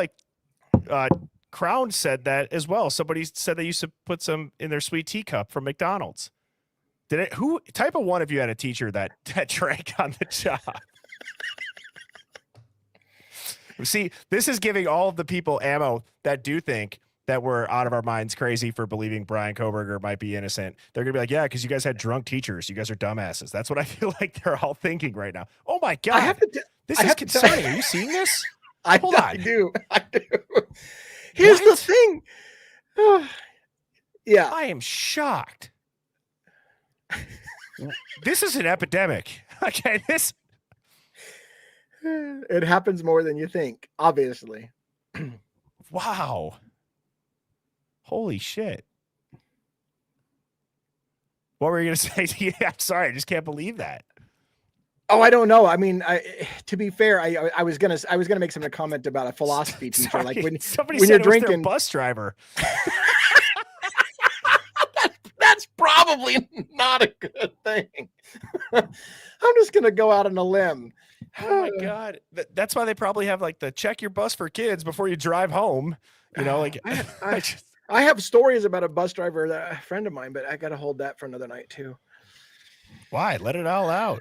Crown said that as well. Somebody said they used to put some in their sweet teacup from McDonald's. Who type of one of you had a teacher that drank on the job? See, this is giving all of the people ammo that do think that we're out of our minds crazy for believing Brian Koberger might be innocent. They're going to be like, yeah, because you guys had drunk teachers. You guys are dumbasses. That's what I feel like they're all thinking right now. Oh my God. This is concerning. Are you seeing this? I do. Here's the thing. Yeah. I am shocked. This is an epidemic. Okay. It happens more than you think, obviously. Wow. Holy shit. What were you going to say? Yeah, I'm sorry. I just can't believe that. Oh, I don't know. I mean, to be fair, I was gonna make some comment about a philosophy teacher. Sorry, like when somebody when said you're it was their drinking, bus driver. that's probably not a good thing. I'm just gonna go out on a limb. Oh my God. That's why they probably have like the check your bus for kids before you drive home. I have stories about a bus driver, a friend of mine, but I got to hold that for another night too. Why? Let it all out.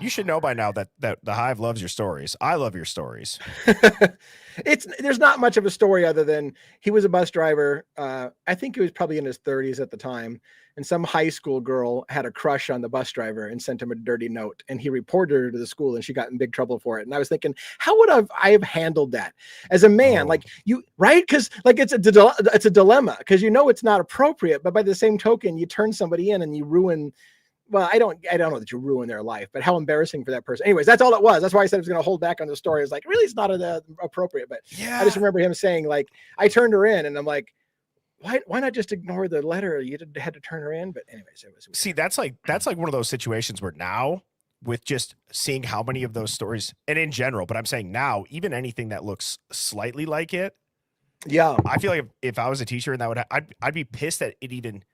You should know by now that the Hive loves your stories. I love your stories. There's not much of a story other than he was a bus driver. I think he was probably in his 30s at the time. And some high school girl had a crush on the bus driver and sent him a dirty note. And he reported her to the school, and she got in big trouble for it. And I was thinking, how would I have handled that as a man? Like right? Because like it's a dilemma, because it's not appropriate. But by the same token, you turn somebody in and you ruin. Well, I don't know that you ruin their life, but how embarrassing for that person. Anyways, that's all it was. That's why I said I was going to hold back on the story. It's like, really, it's not appropriate. But yeah. I just remember him saying, like, I turned her in, and I'm like, why not just ignore the letter? You had to turn her in. But anyways, it was weird. See, that's like one of those situations where now with just seeing how many of those stories, and in general, but I'm saying now, even anything that looks slightly like it, Yeah. I feel like if I was a teacher and that would, I'd be pissed that it even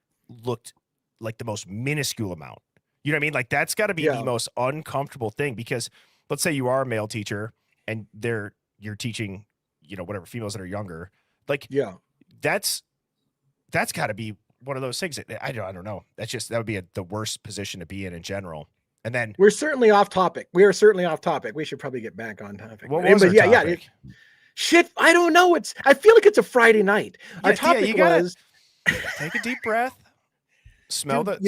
looked like the most minuscule amount. You know what I mean? Like that's got to be the most uncomfortable thing, because let's say you are a male teacher and you're teaching, you know, whatever, females that are younger. Like, that's got to be one of those things. I don't know. That would be the worst position to be in general. And then we're certainly off topic. We are certainly off topic. We should probably get back on topic. What was our topic? Shit, I don't know. I feel like it's a Friday night. Our topic was take a deep breath. Smell the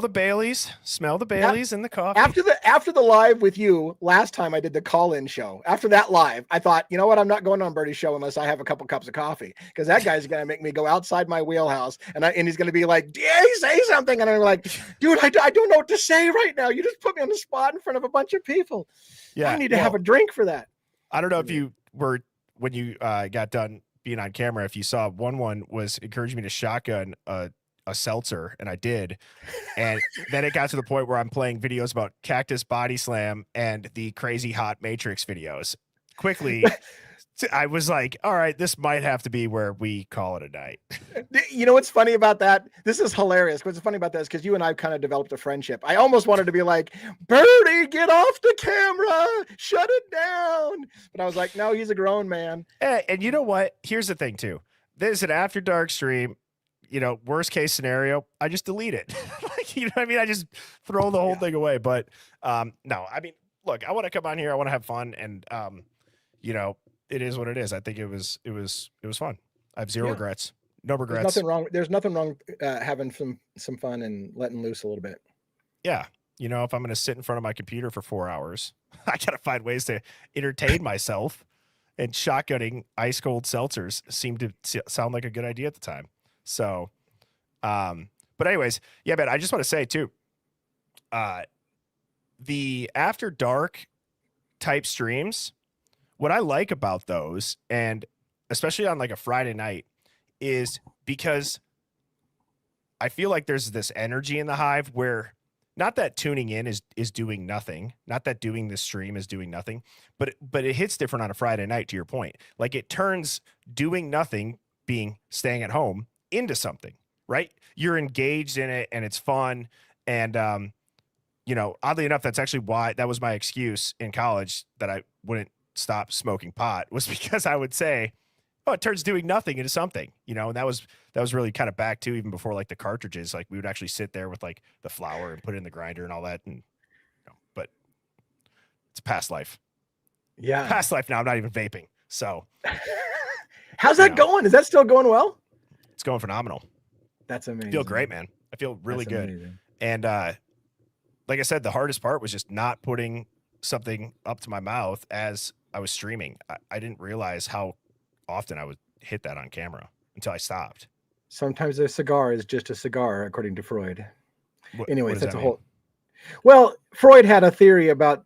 Baileys. Smell the Baileys in the coffee. After the live with you last time I did the call-in show. After that live, I thought, you know what? I'm not going on Birdie's show unless I have a couple cups of coffee, because that guy's gonna make me go outside my wheelhouse, and he's gonna be like, "Yeah, say something," and I'm like, "Dude, I don't know what to say right now. You just put me on the spot in front of a bunch of people. Yeah, I need to have a drink for that." I don't know if you were, when you got done being on camera, if you saw one was encouraging me to shotgun a seltzer, and I did, and then it got to the point where I'm playing videos about Cactus Body Slam and the Crazy Hot Matrix videos. Quickly, I was like, all right, this might have to be where we call it a night. You know what's funny about that? This is hilarious. What's funny about that is because you and I kind of developed a friendship. I almost wanted to be like, Birdie, get off the camera, shut it down. But I was like, no, he's a grown man. And you know what? Here's the thing too. This is an after dark stream. You know, worst case scenario, I just delete it. Like, you know what I mean? I just throw the whole thing away. But no, I mean, look, I want to come on here. I want to have fun. And, you know, it is what it is. I think it was fun. I have zero regrets. No regrets. There's nothing wrong having some fun and letting loose a little bit. Yeah. You know, if I'm going to sit in front of my computer for 4 hours, I got to find ways to entertain myself, and shotgunning ice cold seltzers seemed to sound like a good idea at the time. So, but anyways, yeah, man, I just want to say too, the after dark type streams, what I like about those, and especially on like a Friday night, is because I feel like there's this energy in the Hive where, not that tuning in is doing nothing, not that doing this stream is doing nothing, but it hits different on a Friday night, to your point. Like, it turns doing nothing, being staying at home, into something, right? You're engaged in it and it's fun. And, you know, oddly enough, that's actually why that was my excuse in college that I wouldn't stop smoking pot, was because I would say, oh, it turns doing nothing into something, you know, and that was really kind of back to even before like the cartridges. Like, we would actually sit there with like the flour and put it in the grinder and all that. And, you know, but it's past life. Yeah. Past life now. I'm not even vaping. So how's that going? Is that still going well? It's going phenomenal. That's amazing. I feel great, man. I feel really good. Amazing. And like I said, the hardest part was just not putting something up to my mouth as I was streaming. I didn't realize how often I would hit that on camera until I stopped. Sometimes a cigar is just a cigar, according to Freud. Anyways, that's a mean? whole. Well, Freud had a theory about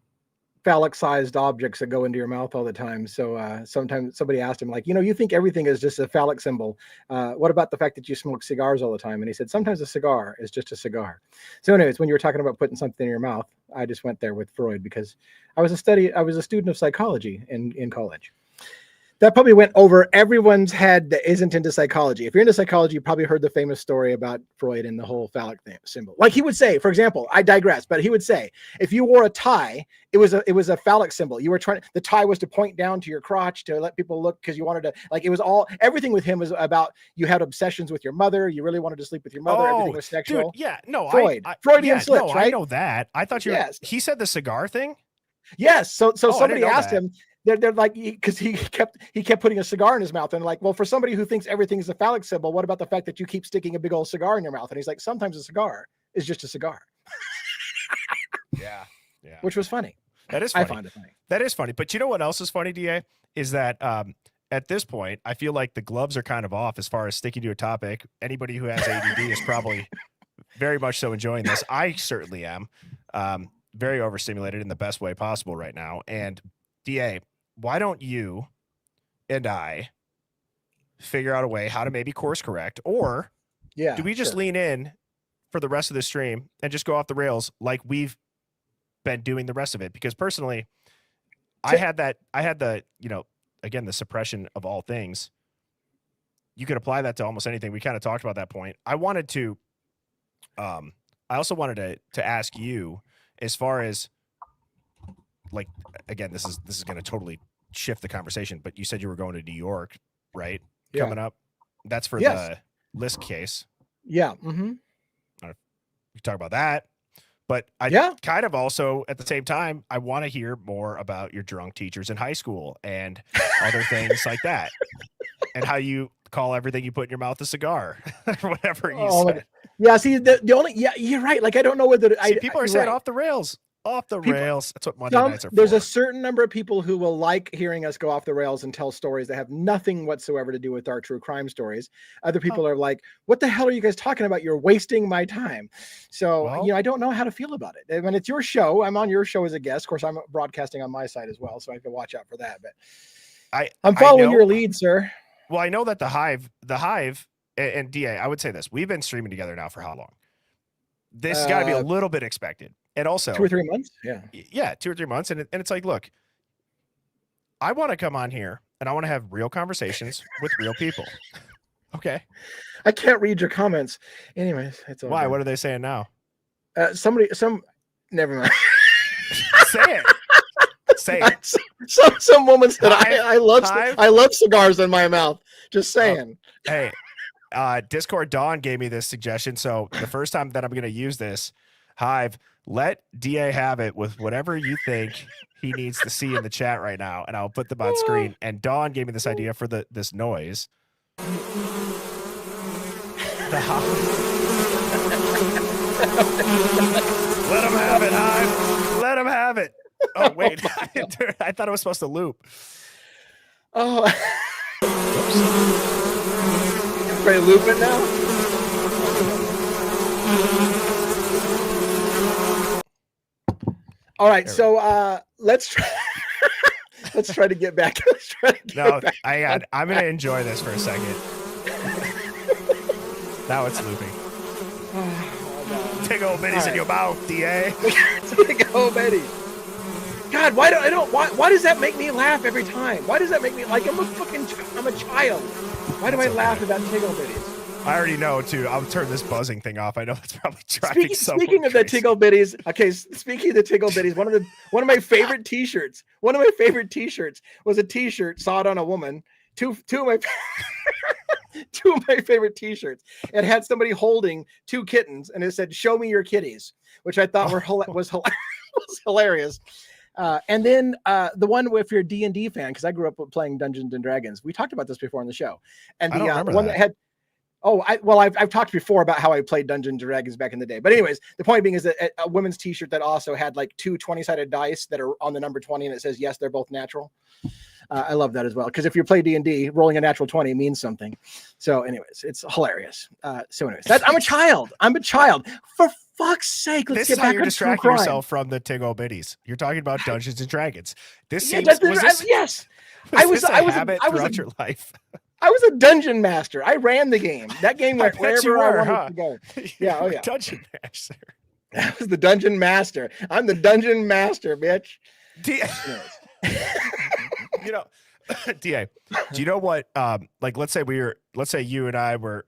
phallic-sized objects that go into your mouth all the time. So sometimes somebody asked him, like, you know, you think everything is just a phallic symbol. What about the fact that you smoke cigars all the time? And he said, sometimes a cigar is just a cigar. So anyways, when you were talking about putting something in your mouth, I just went there with Freud, because I was a student of psychology in college. That probably went over everyone's head that isn't into psychology. If you're into psychology, you probably heard the famous story about Freud and the whole phallic symbol. Like, he would say, for example, I digress, but he would say, if you wore a tie, it was a phallic symbol. You were the tie was to point down to your crotch to let people look, because you wanted to, like, it was everything with him was about, you had obsessions with your mother. You really wanted to sleep with your mother. Everything was sexual. Dude, yeah, no, Freudian slips, right? I know that. I thought he said the cigar thing. Yes. So somebody asked him, they're like, because he kept putting a cigar in his mouth, and like, well, for somebody who thinks everything is a phallic symbol, what about the fact that you keep sticking a big old cigar in your mouth? And he's like, sometimes a cigar is just a cigar. Yeah. Which was funny. That is funny. I find it funny. That is funny. But you know what else is funny, DA? Is that at this point, I feel like the gloves are kind of off as far as sticking to a topic. Anybody who has ADD is probably very much so enjoying this. I certainly am. Very overstimulated in the best way possible right now. And DA, why don't you and I figure out a way how to maybe course correct, or do we just lean in for the rest of the stream and just go off the rails like we've been doing the rest of it. Because personally, I had the, again, the suppression of all things. You could apply that to almost anything. We kind of talked about that point. I wanted to, I also wanted to ask you, as far as, like, again, this is going to totally shift the conversation, but you said you were going to New York, right? Yeah. Coming up. That's for the Lisk case. Yeah. Mm-hmm. We talk about that. But I kind of also, at the same time, I want to hear more about your drunk teachers in high school and other things like that. And how you call everything you put in your mouth a cigar or whatever you said. Yeah, see, the only, you're right. Like, I don't know whether people are saying off the rails. Off the rails. That's what Monday nights are for. There's a certain number of people who will like hearing us go off the rails and tell stories that have nothing whatsoever to do with our true crime stories. Other people are like, what the hell are you guys talking about? You're wasting my time. So, I don't know how to feel about it. When it's your show, I'm on your show as a guest. Of course, I'm broadcasting on my side as well, so I have to watch out for that. But I'm following your lead, sir. Well, I know that the Hive and DA, I would say this. We've been streaming together now for how long? This has got to be a little bit expected. And also 2 or 3 months. Yeah. 2 or 3 months. And it's like, look, I want to come on here and I want to have real conversations with real people. Okay. I can't read your comments. Anyways, it's all why? good. What are they saying now? Never mind. Say it. Say it. Some woman said, I love cigars in my mouth. Just saying. Hey, Discord Dawn gave me this suggestion. So the first time that I'm going to use this, Hive, let DA have it with whatever you think he needs to see in the chat right now, and I'll put them on screen. And Dawn gave me this idea for this noise. Let him have it, Hive. Let him have it. Oh, wait. I thought it was supposed to loop. Oh. Everybody loop it now? All right, so let's try. Let's try to get back. I'm going to enjoy this for a second. Now it's looping. Take old bitties in your mouth, DA. Take old Betty. God, why does that make me laugh every time? Why does that make me like I'm a child? Why do I laugh about Tiggle Bitties? I already know too. I'll turn this buzzing thing off. I know it's probably driving Speaking of the Tiggle Bitties, okay. Speaking of the Tiggle Bitties, one of my favorite T-shirts. One of my favorite T-shirts was a T-shirt. Saw it on a woman. Two of my favorite T-shirts. It had somebody holding 2 kittens, and it said, "Show me your kitties," which I thought was hilarious. And then the one if you're a D&D fan, because I grew up playing Dungeons and Dragons. We talked about this before on the show. And the one that had. I've talked before about how I played Dungeons and Dragons back in the day. But anyways, the point being is that a women's T-shirt that also had like 2 20-sided dice that are on the number 20, and it says, yes, they're both natural. I love that as well. Because if you play D&D, rolling a natural 20 means something. So anyways, it's hilarious. I'm a child. For fuck's sake, let's get back on true crime. This is how you're distracting yourself from the Tiggle Bitties. You're talking about Dungeons and Dragons. Yes. I was throughout your life. I was a dungeon master. I ran the game. That game went wherever I wanted to go. Yeah, oh yeah. Dungeon master. I was the dungeon master. I'm the dungeon master, bitch. DA, do you know what? Let's say you and I were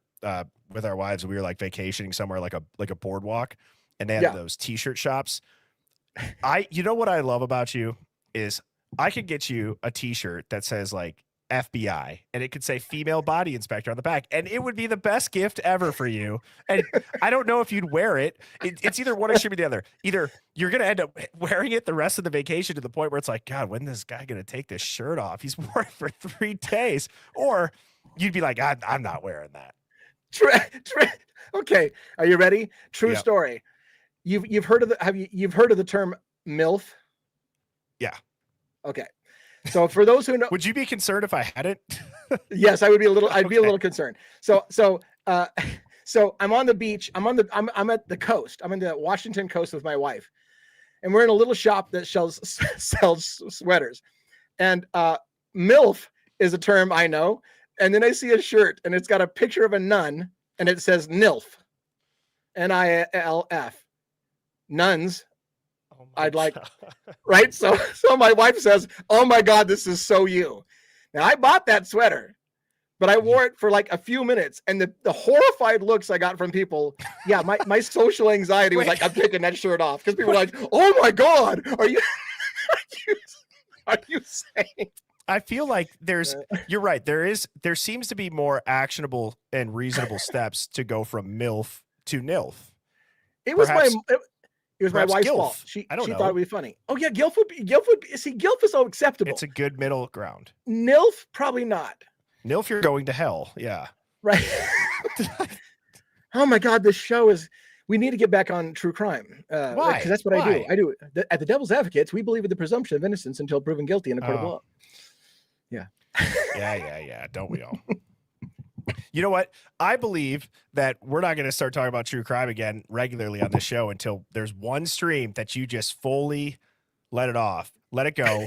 with our wives, and we were like vacationing somewhere like a boardwalk, and they had those T-shirt shops. You know what I love about you is I could get you a T-shirt that says like FBI, and it could say female body inspector on the back, and it would be the best gift ever for you. And I don't know if you'd wear it. It's either one extreme or the other. Either you're going to end up wearing it the rest of the vacation to the point where it's like, God, when is this guy going to take this shirt off? He's worn it for 3 days. Or you'd be like, I'm not wearing that. Okay. Are you ready? True story. You've heard of you've heard of the term MILF? Yeah. Okay. So for those who know, would you be concerned if I hadn't? Yes, I would be a little. I'd be a little concerned. So I'm on the beach. I'm at the coast. I'm in the Washington coast with my wife, and we're in a little shop that sells sweaters. And MILF is a term I know. And then I see a shirt, and it's got a picture of a nun, and it says NILF, NILF, nuns. I'd like, right? So my wife says, "Oh my God, this is so you." Now I bought that sweater, but I wore it for like a few minutes, and the horrified looks I got from people. Yeah, my social anxiety was like, I'm taking that shirt off, because people were like, "Oh my God, are you saying?" I feel like you're right. There seems to be more actionable and reasonable steps to go from MILF to NILF. It was Perhaps- it was my perhaps wife's Gilf. fault. She I don't thought know. it would be funny. Oh yeah, Gilf would be Gilf is so acceptable. It's a good middle ground. NILF, probably not. NILF, you're going to hell. Yeah. Right. Oh my God, this show is. We need to get back on true crime. Why? Because that's what I do. At the Devil's Advocates, we believe in the presumption of innocence until proven guilty in a court of law. Yeah. Yeah. Don't we all? You know what? I believe that we're not going to start talking about true crime again regularly on this show until there's one stream that you just fully let it off, let it go.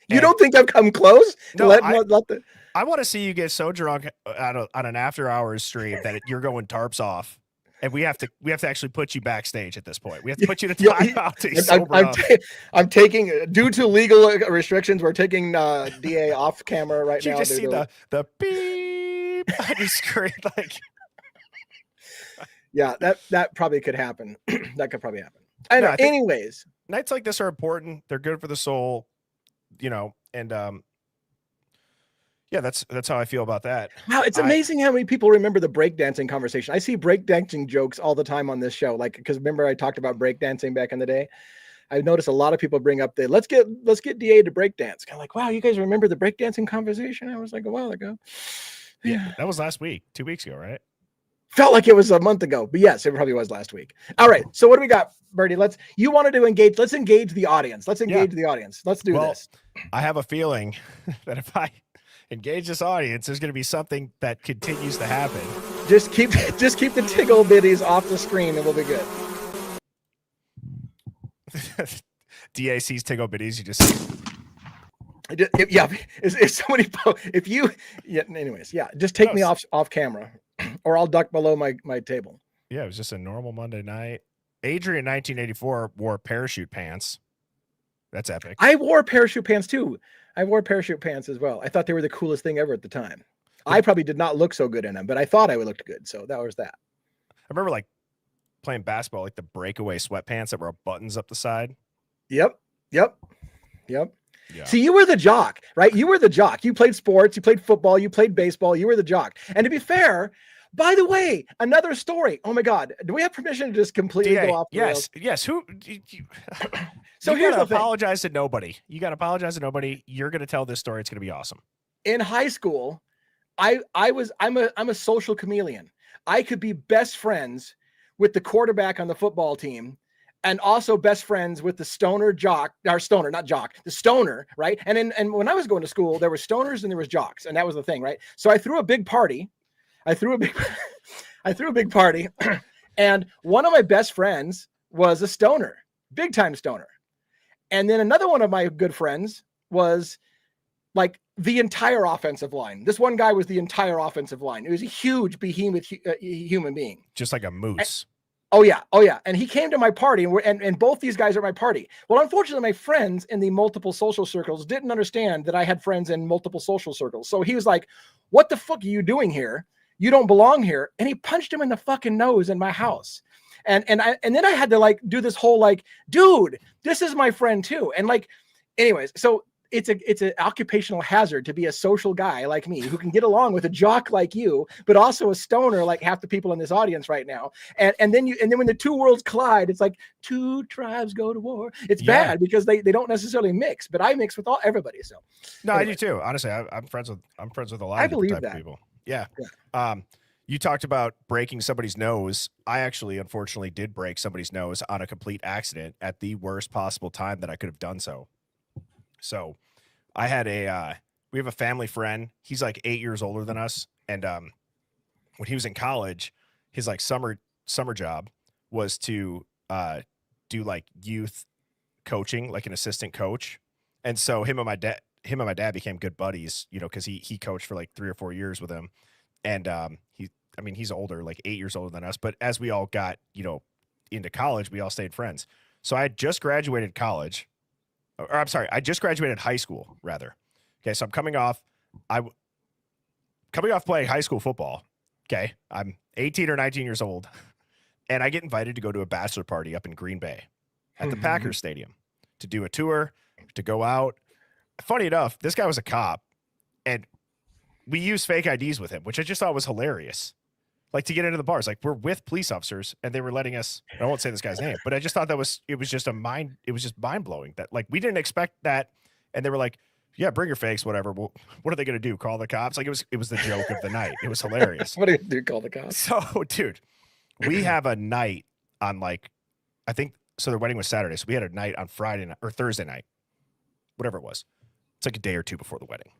You don't think I've come close? No, To I want to see you get so drunk on an after hours stream that you're going tarps off. And we have to actually put you backstage at this point. We have to put you to timeout to sober up. I'm taking, due to legal restrictions, we're taking DA off camera right now. You just see the beep on your screen, like. Yeah, that probably could happen. That could probably happen. Anyways, nights like this are important. They're good for the soul, and yeah, that's how I feel about that. Wow, it's amazing how many people remember the breakdancing conversation. I see breakdancing jokes all the time on this show. Like, because remember I talked about breakdancing back in the day. I noticed a lot of people bring up let's get DA to breakdance. Kind of like, wow, you guys remember the breakdancing conversation? I was like, a while ago. Yeah, that was last week, 2 weeks ago, right? Felt like it was a month ago, but yes, it probably was last week. All right, so what do we got, Birdie? You wanted to engage. Let's engage the audience. Let's engage the audience. Let's do this. I have a feeling that if I engage this audience, there's going to be something that continues to happen. Just keep the tickle bitties off the screen and we'll be good. DAC's tickle bitties, you just just take me off camera or I'll duck below my table. Yeah, it was just a normal Monday night. Adrian 1984 wore parachute pants. That's epic. I wore parachute pants too. I wore parachute pants as well. I thought they were the coolest thing ever at the time. I probably did not look so good in them, but I thought I looked good. So that was that. I remember like playing basketball, like the breakaway sweatpants that were buttons up the side. Yep. Yeah. See, you were the jock, right? You were the jock. You played sports, you played football, you played baseball. You were the jock. And to be fair, by the way, another story. Oh my God. Do we have permission to just completely go off the rails? Yes. Who? So here's the thing. Apologize to nobody. You got to apologize to nobody. You're going to tell this story. It's going to be awesome. In high school, I'm a social chameleon. I could be best friends with the quarterback on the football team and also best friends with the stoner, right? And when I was going to school, there were stoners and there was jocks, and that was the thing, right? So I threw a big party. I threw a big party, and one of my best friends was a stoner, big time stoner. And then another one of my good friends was like the entire offensive line. This one guy was the entire offensive line. It was a huge behemoth human being. Just like a moose. Oh yeah. And he came to my party, and both these guys are at my party. Well, unfortunately, my friends in the multiple social circles didn't understand that I had friends in multiple social circles. So he was like, "What the fuck are you doing here? You don't belong here." And he punched him in the fucking nose in my house. And then I had to like do this whole like, dude, this is my friend too. And like, anyways, so it's an occupational hazard to be a social guy like me who can get along with a jock like you, but also a stoner like half the people in this audience right now. And then when the two worlds collide, it's like two tribes go to war. It's bad because they don't necessarily mix, but I mix with everybody. So no, anyway. I do too. Honestly, I'm friends with a lot of different type of people. Yeah. You talked about breaking somebody's nose. I actually, unfortunately, did break somebody's nose on a complete accident at the worst possible time that I could have done so. So I had we have a family friend. He's like 8 years older than us. And when he was in college, his like summer job was to do like youth coaching, like an assistant coach. And so him and my dad became good buddies, because he coached for like 3 or 4 years with him. And he's older, like 8 years older than us. But as we all got, into college, we all stayed friends. So I had just graduated college, or I'm sorry, I just graduated high school rather. Okay, so I'm coming off playing high school football. Okay, I'm 18 or 19 years old, and I get invited to go to a bachelor party up in Green Bay at the Packers Stadium to do a tour, to go out. Funny enough, this guy was a cop, and we used fake IDs with him, which I just thought was hilarious. Like, to get into the bars, like, we're with police officers, and they were letting us. I won't say this guy's name, but I just thought it was just mind blowing that, like, we didn't expect that, and they were like, yeah, bring your fakes, whatever. Well, what are they going to do? Call the cops? Like, it was the joke of the night. It was hilarious. What do you do? Call the cops? So, dude, we have a night on, like, I think, so their wedding was Saturday. So we had a night on Friday night, or Thursday night, whatever it was. It's like a day or two before the wedding.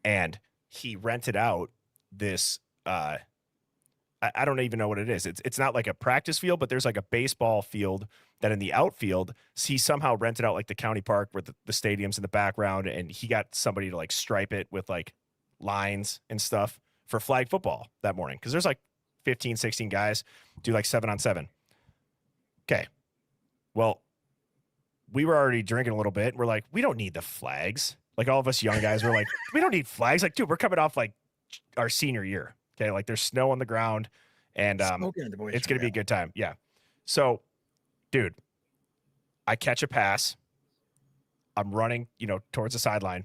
And he rented out this, I don't even know what it is. It's not like a practice field, but there's like a baseball field that in the outfield, he somehow rented out like the county park where the stadium's in the background, and he got somebody to like stripe it with like lines and stuff for flag football that morning. Cause there's like 15, 16 guys do like 7-on-7. Okay. Well, we were already drinking a little bit. We're like, we don't need the flags. Like, all of us young guys were like, we don't need flags. Like, dude, we're coming off like our senior year. Okay. Like, there's snow on the ground, and it's going to be a good time. Yeah. So, dude, I catch a pass. I'm running, towards the sideline,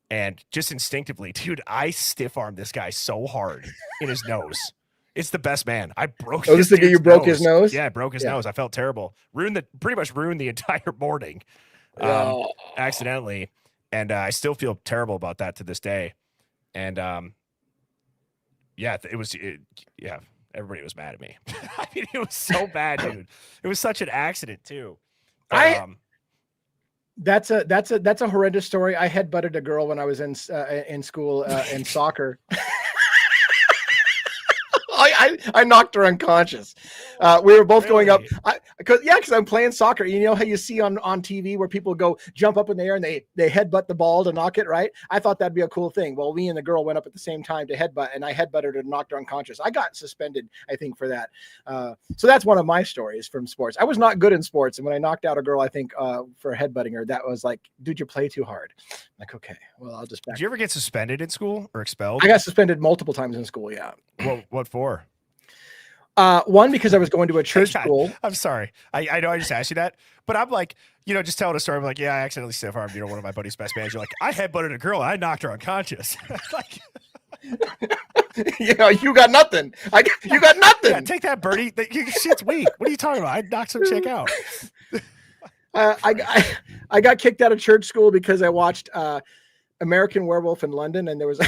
and just instinctively, dude, I stiff armed this guy so hard in his nose. It's the best, man. I broke. Oh, this thing you broke his nose? Yeah, I broke his nose. I felt terrible. Pretty much ruined the entire morning, accidentally, and I still feel terrible about that to this day. And yeah, everybody was mad at me. I mean, it was so bad, dude. It was such an accident too. That's a horrendous story. I headbutted a girl when I was in school in soccer. I knocked her unconscious. We were both going up because I'm playing soccer. You know how you see on TV where people go jump up in the air and they headbutt the ball to knock it, right? I thought that'd be a cool thing. Well, me and the girl went up at the same time to headbutt, and I headbutted her and knocked her unconscious. I got suspended, I think, for that. So that's one of my stories from sports. I was not good in sports, and when I knocked out a girl, I think for headbutting her, that was like, dude, you play too hard. I'm like, okay, well, I'll just back. Did you ever get suspended in school or expelled? I got suspended multiple times in school. Yeah. What for? One, because I was going to a church school. I'm sorry. I know I just asked you that, but I'm like, just telling a story. I'm like, yeah, I accidentally stiff armed, one of my buddy's best bands. You're like, I headbutted a girl and I knocked her unconscious. Like, you got nothing. You got nothing. Yeah, take that, Birdie. Shit's weak. What are you talking about? I knocked some chick out. I got kicked out of church school because I watched American Werewolf in London, and there was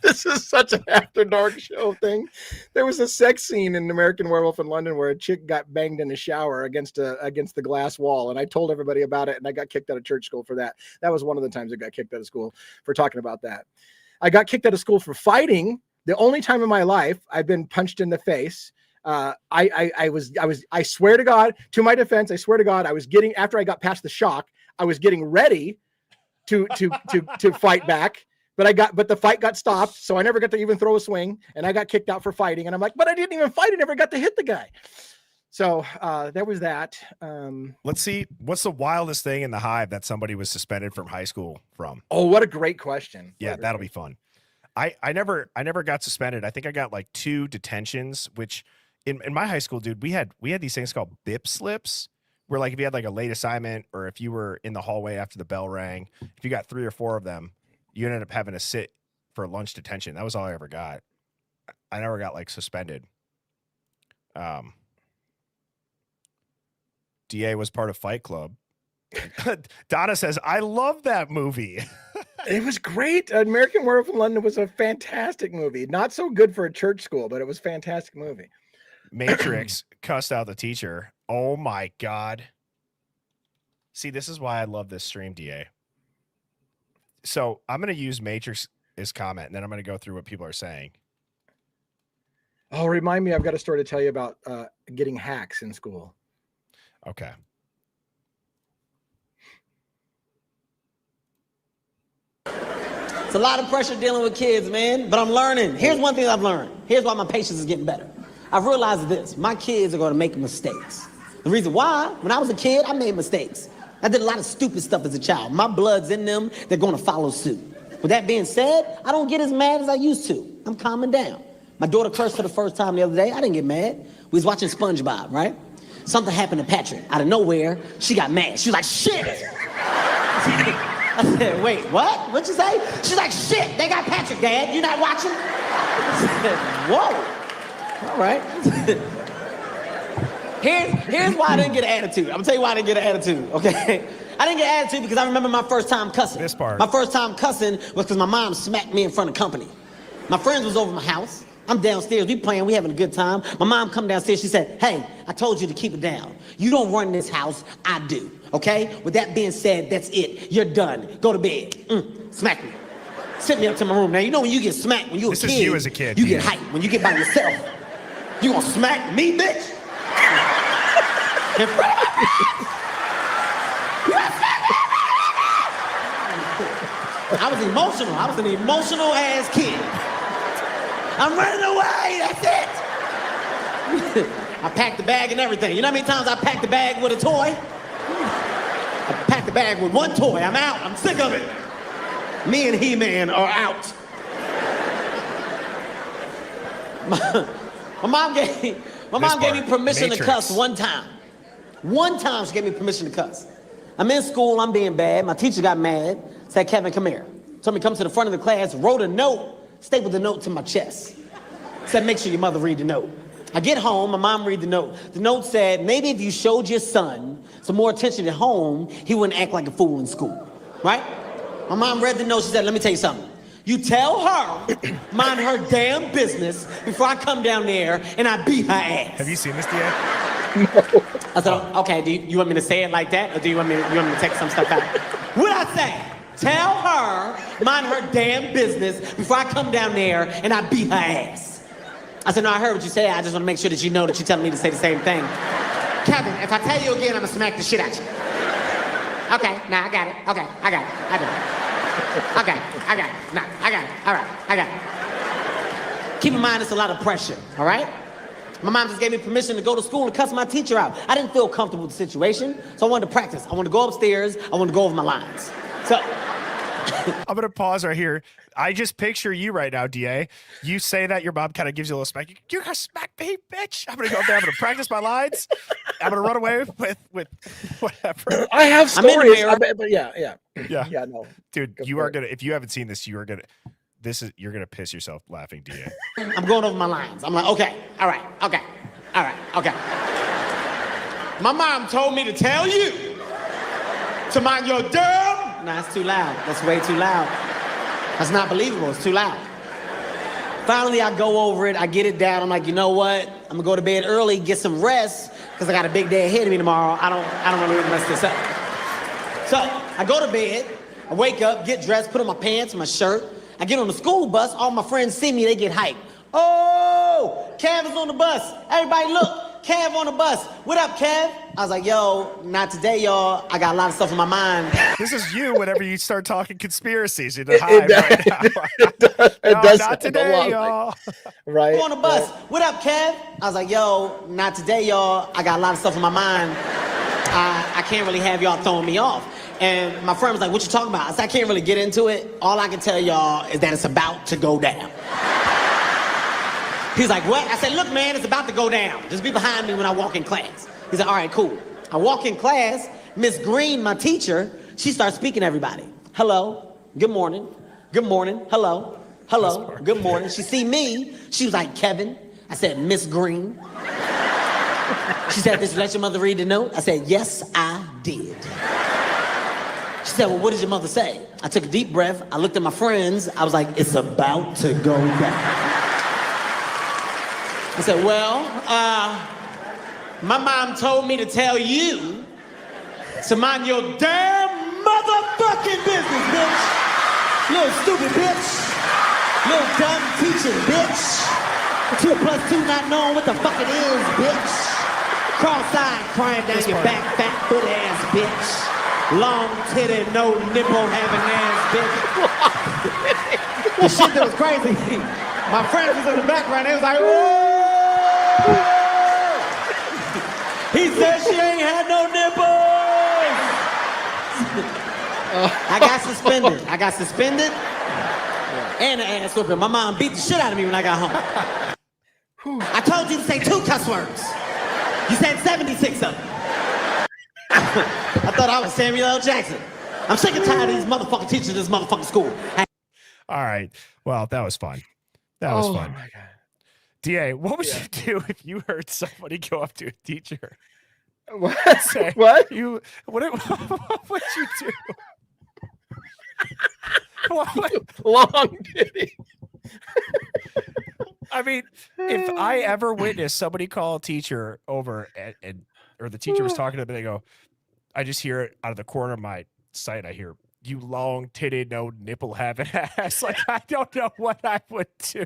this is such an after dark show thing. There was a sex scene in American Werewolf in London where a chick got banged in a shower against the glass wall, and I told everybody about it, and I got kicked out of church school for that. That was one of the times I got kicked out of school for talking about that. I got kicked out of school for fighting. The only time in my life I've been punched in the face. I swear to God, to my defense, I swear to God, I was getting, after I got past the shock, I was getting ready to fight back. But the fight got stopped, so I never got to even throw a swing, and I got kicked out for fighting. And I'm like, but I didn't even fight. I never got to hit the guy. So there was that. Let's see. What's the wildest thing in the Hive that somebody was suspended from high school from? Oh, what a great question. Yeah, that'll be fun. I never got suspended. I think I got like 2 detentions, which in my high school, dude, we had these things called BIP slips, where like if you had like a late assignment, or if you were in the hallway after the bell rang, if you got 3 or 4 of them, you ended up having to sit for lunch detention. That was all I ever got. I never got like suspended. DA was part of Fight Club. Donna says, I love that movie. It was great. American Werewolf in London was a fantastic movie. Not so good for a church school, but it was a fantastic movie. Matrix cussed out the teacher. Oh my God. See, this is why I love this stream, DA. So I'm going to use Matrix's comment, and then I'm going to go through what people are saying. Oh, remind me, I've got a story to tell you about getting hacks in school. Okay. It's a lot of pressure dealing with kids, man, but I'm learning. Here's one thing I've learned. Here's why my patience is getting better. I've realized this. My kids are going to make mistakes. The reason why, when I was a kid, I made mistakes. I did a lot of stupid stuff as a child. My blood's in them, they're gonna follow suit. With that being said, I don't get as mad as I used to. I'm calming down. My daughter cursed for the first time the other day. I didn't get mad. We was watching SpongeBob, right? Something happened to Patrick. Out of nowhere, she got mad. She was like, shit! I said, wait, what? What'd you say? She's like, shit, they got Patrick, Dad. You not watching? I said, whoa. All right. Here's why I didn't get an attitude. I'm gonna tell you why I didn't get an attitude, okay? I didn't get an attitude because I remember my first time cussing. This part. My first time cussing was because my mom smacked me in front of company. My friends was over my house. I'm downstairs, we playing, we having a good time. My mom come downstairs, she said, hey, I told you to keep it down. You don't run this house, I do, okay? With that being said, that's it. You're done. Go to bed. Smack me. Send me up to my room. Now, you know when you get smacked when you're a kid. This is you as a kid. You get hyped. When you get by yourself, you gonna smack me, bitch? In front of my I was emotional. I was an emotional ass kid. I'm running away, that's it. I packed the bag and everything. You know how many times I packed the bag with a toy? I packed the bag with one toy. I'm out. I'm sick of it. Me and He-Man are out. My mom gave me permission to cuss one time. One time she gave me permission to cuss. I'm in school, I'm being bad. My teacher got mad, said, Kevin, come here. Told me come to the front of the class, wrote a note, stapled the note to my chest. Said, make sure your mother read the note. I get home, my mom read the note. The note said, maybe if you showed your son some more attention at home, he wouldn't act like a fool in school, right? My mom read the note, she said, let me tell you something. You tell her, mind her damn business before I come down there and I beat her ass. Have you seen this, DA? No. I said, okay, do you want me to say it like that? Or do you want me to take some stuff out? What I say? Tell her, mind her damn business before I come down there and I beat her ass. I said, no, I heard what you said. I just want to make sure that you know that you're telling me to say the same thing. Kevin, if I tell you again, I'm going to smack the shit out you. Okay, nah, I got it. Okay, I got it. I do. Okay, I got it. Nah, I got it. All right, I got it. Keep in mind, it's a lot of pressure, all right? My mom just gave me permission to go to school and cuss my teacher out. I didn't feel comfortable with the situation, so I wanted to practice. I wanted to go upstairs. I wanted to go over my lines. So I'm going to pause right here. I just picture you right now, DA. You say that, your mom kind of gives you a little smack. You're going to smack me, bitch. I'm going to go up there. I'm going to practice my lines. I'm going to run away with whatever. I have stories. But yeah. Yeah, no. Dude, you are going to, if you haven't seen this, you're going to piss yourself laughing, DA. I'm going over my lines. I'm like, okay, all right, okay, all right, okay. My mom told me to tell you to mind your damn. Nah, it's too loud. That's way too loud. That's not believable. It's too loud. Finally, I go over it. I get it down. I'm like, you know what? I'm gonna go to bed early, get some rest, because I got a big day ahead of me tomorrow. I don't want to mess this up. So I go to bed. I wake up, get dressed, put on my pants, my shirt. I get on the school bus. All my friends see me. They get hyped. Oh, Kev is on the bus. Everybody look. Kev on the bus. What up, Kev? I was like, yo, not today, y'all. I got a lot of stuff on my mind. This is you whenever you start talking conspiracies in the Hive right now. It does not today, y'all. Right. On the bus. Right. What up, Kev? I was like, yo, not today, y'all. I got a lot of stuff on my mind. I can't really have y'all throwing me off. And my friend was like, what you talking about? I said, I can't really get into it. All I can tell y'all is that it's about to go down. He's like, what? I said, look, man, it's about to go down. Just be behind me when I walk in class. He said, all right, cool. I walk in class, Miss Green, my teacher, she starts speaking to everybody. Hello, good morning, hello, good morning. She see me, she was like, Kevin. I said, Miss Green. She said, did you let your mother read the note? I said, yes, I did. She said, well, what did your mother say? I took a deep breath, I looked at my friends, I was like, it's about to go down. I said, well, my mom told me to tell you to mind your damn motherfucking business, bitch. Little stupid bitch. Little dumb teaching bitch. 2 + 2 not knowing what the fuck it is, bitch. Cross-eyed crying down your back, fat foot ass bitch. Long titty, no nipple having ass bitch. The shit that was crazy. My friends was in the background, they was like, whoa! He said she I got suspended. And an ass whooping. My mom beat the shit out of me when I got home. I told you to say 2 cuss words. You said 76 of them. I thought I was Samuel L. Jackson. I'm sick and tired of these motherfucking teachers in this motherfucking school. All right. Well, that was fun. That was fun. My God. DA, what would you do if you heard somebody go up to a teacher? What? Say, What? What would you do? What? Long titty. I mean, if I ever witnessed somebody call a teacher over or the teacher was talking to them, and they go, I just hear it out of the corner of my sight. I hear, you long titted, no nipple having ass. Like, I don't know what I would do.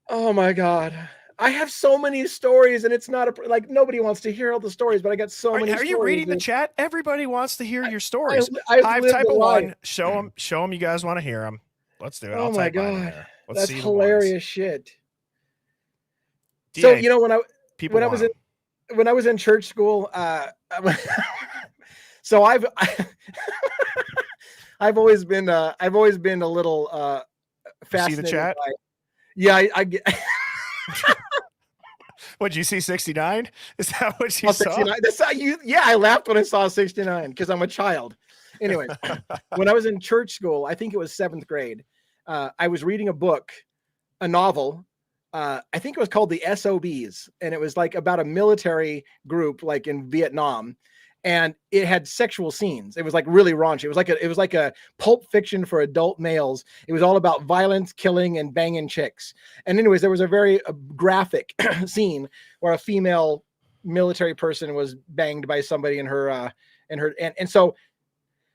Oh my God. I have so many stories, and it's not like nobody wants to hear all the stories, but I got so many. Are you reading the chat? Everybody wants to hear your stories. I've Hive, lived type a of life. one. Show them you guys want to hear them. Let's do it. Oh I'll my type mine in God. there. Let's That's see the hilarious ones. shit. DA, So, you know, when I was in church school, so I've always been a little fascinated. See the chat? Yeah, I get. What'd you see? 69? Is that what you saw? 69. That's how I laughed when I saw 69 because I'm a child. Anyway, when I was in church school, I think it was 7th grade. I was reading a novel. I think it was called The SOBs, and it was like about a military group, like in Vietnam, and it had sexual scenes. It was like really raunchy. It was like a pulp fiction for adult males. It was all about violence, killing, and banging chicks. And anyways, there was a very graphic scene where a female military person was banged by somebody in her and so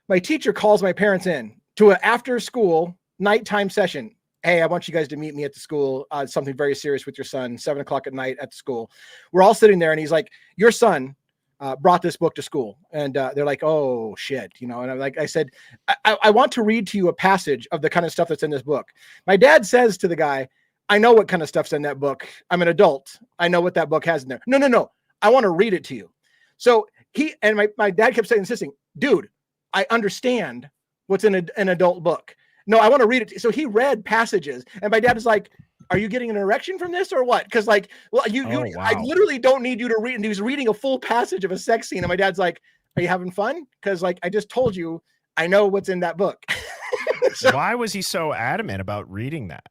my teacher calls my parents in to an after school nighttime session. Hey, I want you guys to meet me at the school. Something very serious with your son, 7 o'clock at night at the school. We're all sitting there, and he's like, your son brought this book to school. And they're like, oh shit. You know, and I said, I want to read to you a passage of the kind of stuff that's in this book. My dad says to the guy, I know what kind of stuff's in that book. I'm an adult. I know what that book has in there. No. I want to read it to you. So my dad kept insisting, dude, I understand what's in an adult book. No, I want to read it. So he read passages, and my dad was like, are you getting an erection from this or what? Because like, well, wow. I literally don't need you to read. And he was reading a full passage of a sex scene. And my dad's like, are you having fun? Because like, I just told you, I know what's in that book. So, why was he so adamant about reading that?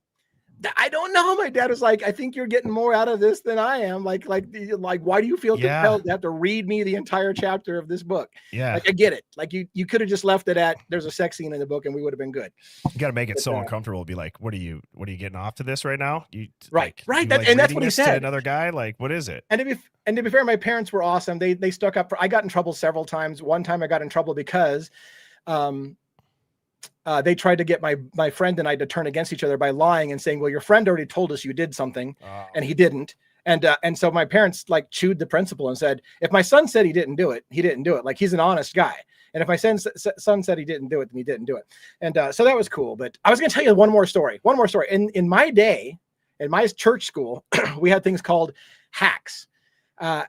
I don't know. My dad was like, I think you're getting more out of this than I am. Like, why do you feel compelled to have to read me the entire chapter of this book? Yeah. Like, I get it. Like you could have just left it at, there's a sex scene in the book and we would have been good. You got to make it so uncomfortable. Be like, what are you getting off to this right now? Right. And that's what he said. To another guy. Like, what is it? And to be fair, my parents were awesome. They stuck up I got in trouble several times. One time I got in trouble because, they tried to get my friend and I to turn against each other by lying and saying, well, your friend already told us you did something and he didn't. And so my parents like chewed the principal and said, if my son said he didn't do it, he didn't do it. Like, he's an honest guy. And if my son said he didn't do it, then he didn't do it. And so that was cool. But I was going to tell you one more story. In my day, in my church school, we had things called hacks.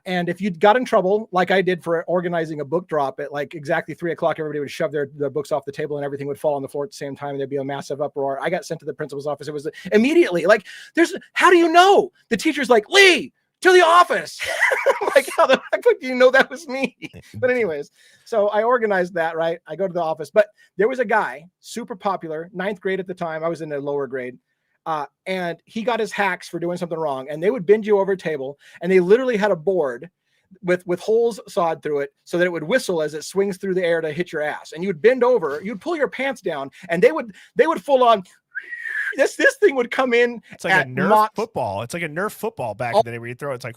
And if you got in trouble, like I did for organizing a book drop at like exactly 3 o'clock, everybody would shove their books off the table and everything would fall on the floor at the same time. And there'd be a massive uproar. I got sent to the principal's office. It was immediately like, how do you know? The teacher's like, Lee, to the office. Like, how the heck do you know that was me? But anyways, so I organized that, right? I go to the office, but there was a guy, super popular, 9th grade at the time. I was in a lower grade. And he got his hacks for doing something wrong, and they would bend you over a table, and they literally had a board with holes sawed through it so that it would whistle as it swings through the air to hit your ass. And you'd bend over, you'd pull your pants down, and they would full on. This thing would come in. It's like a Nerf football. It's like a Nerf football back in the day where you throw. It's like,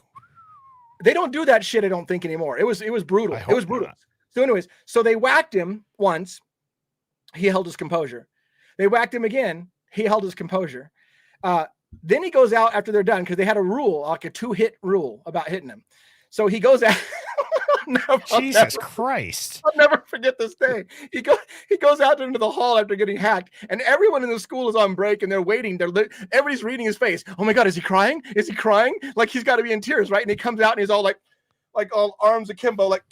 they don't do that shit, I don't think, anymore. It was brutal. It was brutal. So anyways, so they whacked him once. He held his composure. They whacked him again. He held his composure. Then he goes out after they're done because they had a rule, like a 2-hit rule about hitting him. So he goes out. Jesus Christ. I'll never forget this day. He goes out into the hall after getting hacked, and everyone in the school is on break and they're waiting. Everybody's reading his face. Oh my God, is he crying? Is he crying? Like, he's got to be in tears, right? And he comes out and he's all like like all arms akimbo, like,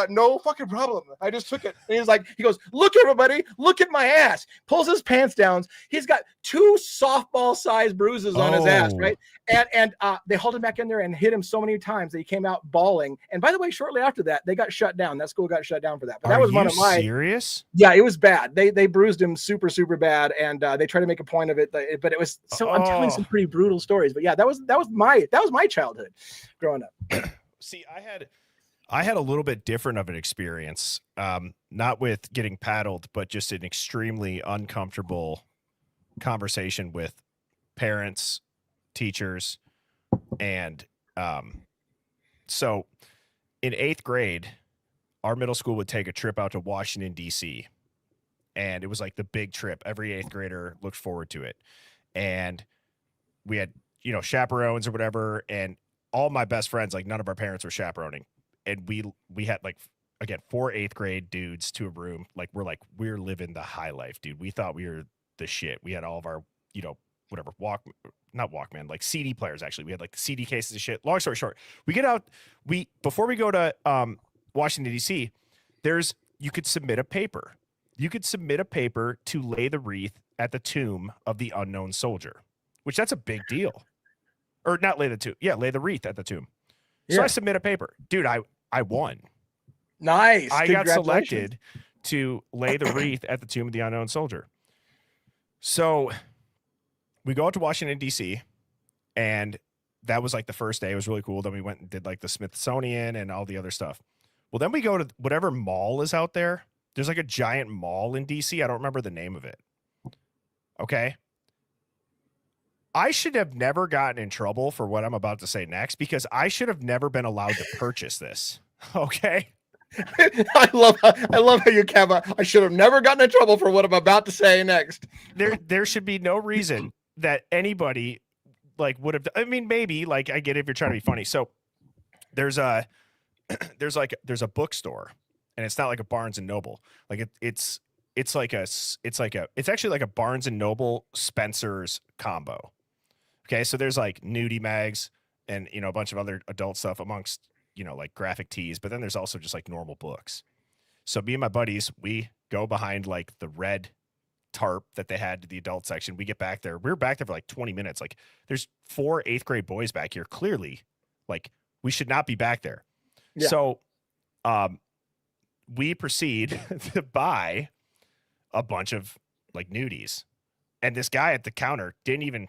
no fucking problem. I just took it. And he's like, he goes, look, everybody, look at my ass. Pulls his pants down. He's got 2 softball-sized bruises on his ass, right? And they hauled him back in there and hit him so many times that he came out bawling. And by the way, shortly after that, they got shut down. That school got shut down for that. But that was one of my. Serious? Yeah, it was bad. They bruised him super, super bad, and they tried to make a point of it. But it was so. I'm telling some pretty brutal stories. But yeah, that was my childhood growing up. See, I had a little bit different of an experience, not with getting paddled, but just an extremely uncomfortable conversation with parents, teachers, and so in 8th grade, our middle school would take a trip out to Washington, D.C., and it was like the big trip. Every 8th grader looked forward to it, and we had, chaperones or whatever, and all my best friends, like none of our parents were chaperoning. And we had like, again, 4 8th grade dudes to a room. Like, we're living the high life, dude. We thought we were the shit. We had all of our, whatever, not Walkman, like CD players, actually. We had like CD cases of shit. Long story short, we get out, before we go to Washington, D.C., you could submit a paper. You could submit a paper to lay the wreath at the tomb of the unknown soldier, which that's a big deal. Or not lay the wreath at the tomb. So I submit a paper. Dude, I won. Nice. I got selected to lay the wreath at the tomb of the unknown soldier. So we go out to Washington, D.C., and that was like the first day. It was really cool. Then we went and did like the Smithsonian and all the other stuff. Well, then we go to whatever mall is out there. There's like a giant mall in D.C. I don't remember the name of it. Okay. I should have never gotten in trouble for what I'm about to say next, because I should have never been allowed to purchase this. Okay. I love how you have I should have never gotten in trouble for what I'm about to say next. There should be no reason that anybody like would have. I mean, maybe like I get it if you're trying to be funny. So there's a bookstore, and it's not like a Barnes and Noble. Like it's actually like a Barnes and Noble Spencer's combo. Okay, so there's like nudie mags and a bunch of other adult stuff amongst like graphic tees, but then there's also just like normal books. So me and my buddies, we go behind like the red tarp that they had to the adult section. We get back there. We were back there for like 20 minutes. Like there's 4 8th grade boys back here. Clearly, like we should not be back there. Yeah. So we proceed to buy a bunch of like nudies, and this guy at the counter didn't even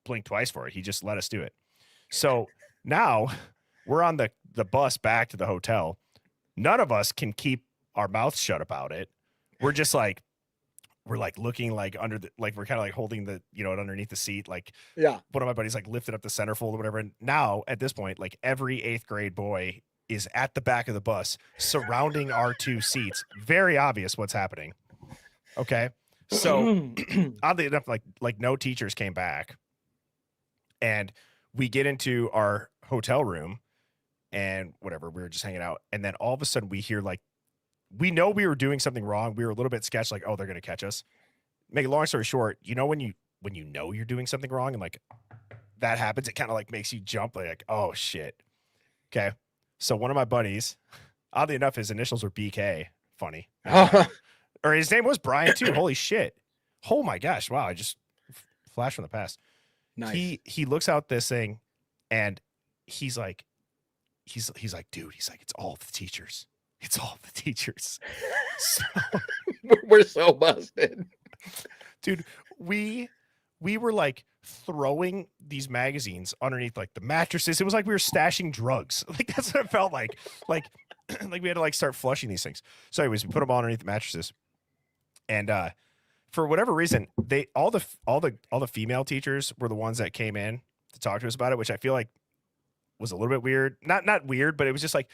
blink twice for it. He just let us do it. So now we're on the bus back to the hotel. None of us can keep our mouths shut about it. We're just like, we're like looking like under the, like we're kind of like holding the, it underneath the seat. Like, yeah, one of my buddies like lifted up the centerfold or whatever. And now at this point, like every 8th grade boy is at the back of the bus surrounding our 2 seats. Very obvious what's happening. Okay. So oddly enough, like no teachers came back, and we get into our hotel room and whatever, we were just hanging out. And then all of a sudden we hear like, we know we were doing something wrong. We were a little bit sketched, like, oh, they're going to catch us. Make a long story short, when you know you're doing something wrong and like that happens, it kind of like makes you jump like, oh shit. Okay. So one of my buddies, oddly enough, his initials were BK. Funny. Or his name was Brian too. Holy shit. Oh my gosh. Wow. I just flashed from the past. Nice. He looks out this thing, and he's like, dude, he's like, it's all the teachers. It's all the teachers. So, we're so busted. Dude, we were like throwing these magazines underneath like the mattresses. It was like we were stashing drugs. Like that's what it felt like. Like we had to like start flushing these things. So anyways, we put them all underneath the mattresses. And for whatever reason, all the female teachers were the ones that came in to talk to us about it, which I feel like was a little bit weird. Not weird, but it was just like,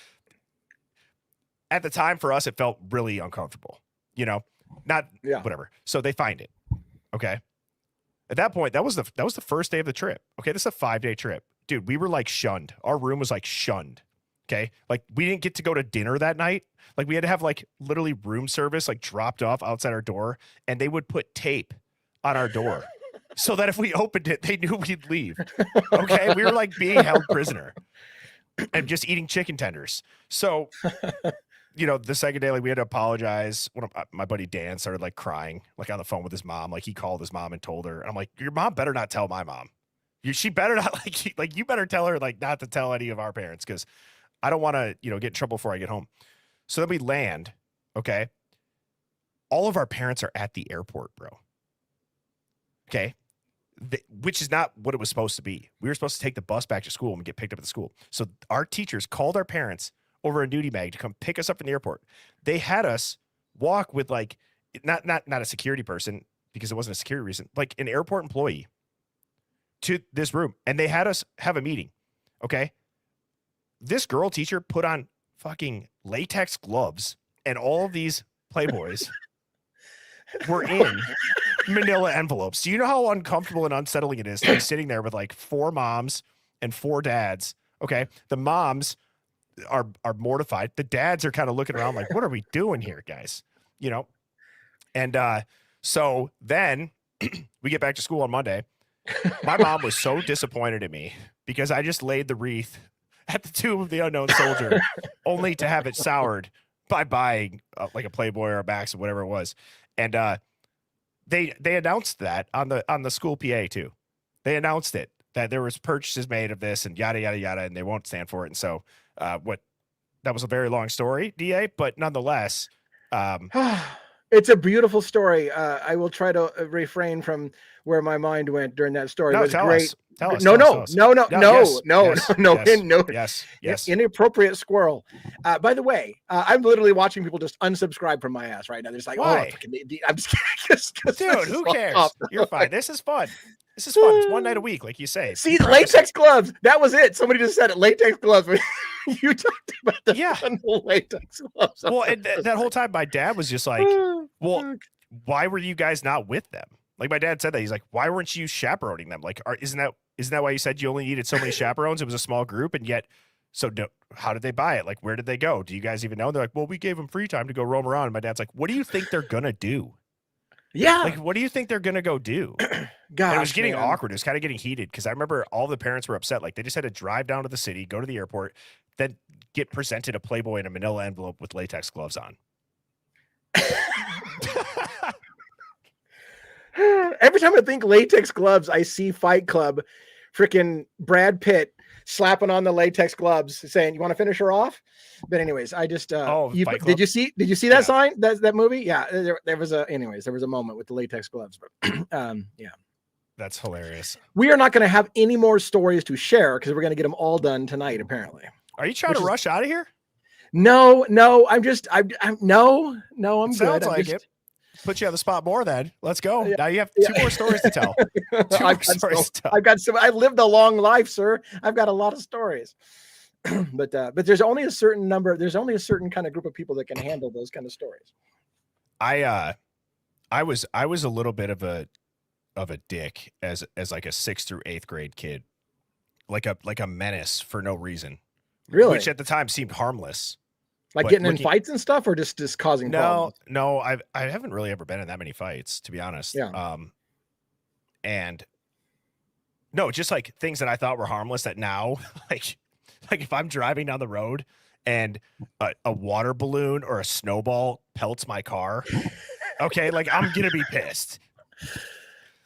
at the time for us, it felt really uncomfortable, whatever. So they find it. Okay. At that point, that was the first day of the trip. Okay. This is a 5-day trip, dude. We were like shunned. Our room was like shunned. Okay. Like we didn't get to go to dinner that night. Like we had to have like literally room service, like dropped off outside our door, and they would put tape on our door so that if we opened it, they knew we'd leave. Okay. We were like being held prisoner. and just eating chicken tenders. So, the second day, like we had to apologize. One of my buddy Dan started like crying, like on the phone with his mom. Like he called his mom and told her, and I'm like, your mom better not tell my mom. She better not you better tell her like not to tell any of our parents because I don't want to, get in trouble before I get home. So then we land. Okay. All of our parents are at the airport, bro. Okay. Which is not what it was supposed to be. We were supposed to take the bus back to school and get picked up at the school. So our teachers called our parents over a nudie mag to come pick us up from the airport. They had us walk with like, not a security person because it wasn't a security reason, like an airport employee to this room. And they had us have a meeting. Okay. This girl teacher put on fucking latex gloves and all of these Playboys were in manila envelopes. Do you know how uncomfortable and unsettling it is to be sitting there with like 4 moms and 4 dads? Okay. The moms are mortified. The dads are kind of looking around like, what are we doing here, guys? And so then we get back to school on Monday. My mom was so disappointed in me because I just laid the wreath at the tomb of the unknown soldier only to have it soured by buying like a Playboy or a Max or whatever it was. And they announced that on the school PA too. They announced it that there was purchases made of this and yada, yada, yada, and they won't stand for it. And so that was a very long story, DA, but nonetheless, it's a beautiful story. I will try to refrain from where my mind went during that story. No, it was tell great. us. Tell us. No. Yes. Inappropriate squirrel. By the way, I'm literally watching people just unsubscribe from my ass right now. They're just like, why? I'm just kidding. Dude, who cares? You're fine. This is fun. This is fun. It's one night a week, like you say. See, latex gloves. That was it. Somebody just said it. Latex gloves. You talked about the latex gloves. Well, and that whole time, my dad was just like, well, why were you guys not with them? Like my dad said that. He's like, why weren't you chaperoning them? Like, isn't that why you said you only needed so many chaperones? It was a small group. And yet, how did they buy it? Like, where did they go? Do you guys even know? And they're like, well, we gave them free time to go roam around. And my dad's like, what do you think they're going to do? Yeah. Like, what do you think they're going to go do? God, it was getting awkward. It was kind of getting heated because I remember all the parents were upset. Like, they just had to drive down to the city, go to the airport, then get presented a Playboy in a manila envelope with latex gloves on. Every time I think latex gloves, I see Fight Club, freaking Brad Pitt slapping on the latex gloves, saying, "You want to finish her off?" But anyways, I just did you see that sign? That movie? Yeah, there was a moment with the latex gloves, but yeah, that's hilarious. We are not going to have any more stories to share because we're going to get them all done tonight. Apparently, are you trying to rush out of here? No, I'm good. Sounds like it. Put you on the spot more then. Let's go. Yeah. Now you have 2 more stories to tell. I lived a long life, sir. I've got a lot of stories. but there's only a certain kind of group of people that can handle those kind of stories. I was a little bit of a dick as like a 6th through 8th grade kid. Like a menace for no reason. Really? Which at the time seemed harmless. Like getting in fights and stuff, or just causing problems? No, I haven't really ever been in that many fights, to be honest. Yeah. And no, just like things that I thought were harmless that now, like if I'm driving down the road and a water balloon or a snowball pelts my car, okay, like I'm gonna be pissed.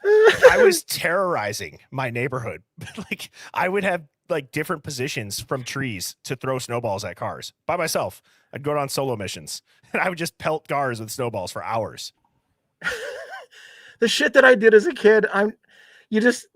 I was terrorizing my neighborhood. Like I would have like different positions from trees to throw snowballs at cars by myself. I'd go on solo missions and I would just pelt cars with snowballs for hours. The shit that I did as a kid, you just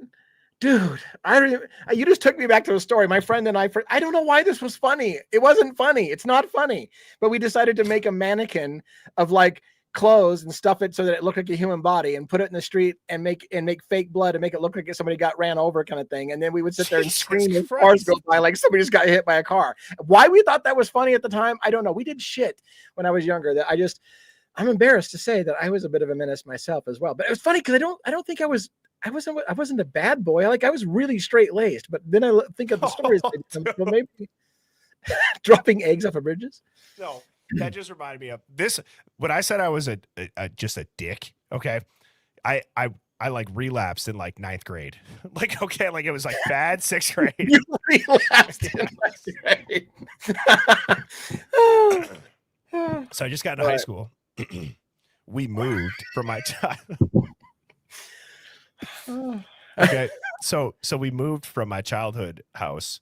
took me back to a story. My friend and I don't know why this was funny. It wasn't funny. It's not funny, but we decided to make a mannequin of like clothes and stuff it so that it looked like a human body and put it in the street and make fake blood and make it look like somebody got ran over kind of thing. And then we would sit there and scream as cars go by like somebody just got hit by a car. Why we thought that was funny at the time, I don't know. We did shit when I was younger that I'm embarrassed to say that I was a bit of a menace myself as well. But it was funny because I don't think I wasn't a bad boy. Like I was really straight laced, but then I think of the stories. So maybe dropping eggs off of bridges. No. That just reminded me of this. When I said I was just a dick, okay, I I like relapsed in like 9th grade. Like, okay, like it was like bad 6th grade. You relapsed in ninth grade. So I just got into high school. We moved from my child. Okay. So we moved from my childhood house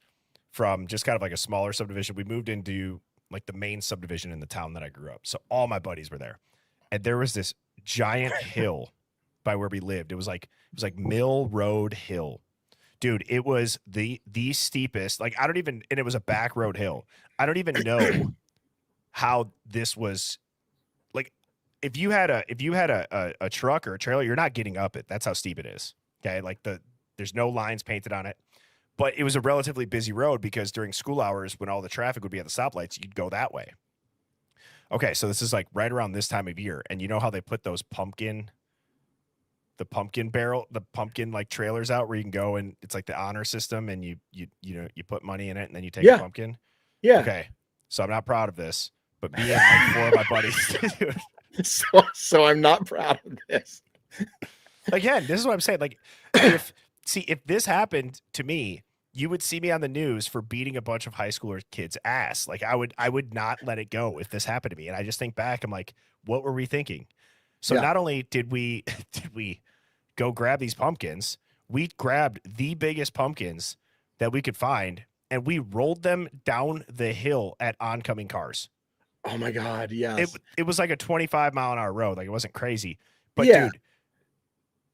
from just kind of like a smaller subdivision. We moved into like the main subdivision in the town that I grew up. So all my buddies were there. And there was this giant hill by where we lived. It was like Mill Road Hill. Dude, it was the steepest. Like I don't even, and it was a back road hill. I don't even know how this was. Like if you had a truck or a trailer, you're not getting up it. That's how steep it is. Okay. Like there's no lines painted on it, but it was a relatively busy road because during school hours when all the traffic would be at the stoplights, you'd go that way. Okay. So this is like right around this time of year. And you know how they put those pumpkin like trailers out where you can go and it's like the honor system and you put money in it and then you take a pumpkin. Yeah. Okay. So I'm not proud of this, but me and like 4 of my buddies, dude. So I'm not proud of this. Again, this is what I'm saying. Like, if this happened to me, you would see me on the news for beating a bunch of high schooler kids' ass. Like, I would not let it go if this happened to me. And I just think back, I'm like, what were we thinking? So not only did we go grab these pumpkins, we grabbed the biggest pumpkins that we could find, and we rolled them down the hill at oncoming cars. Oh my God, yes. It was like a 25-mile-an-hour road. Like, it wasn't crazy. But dude,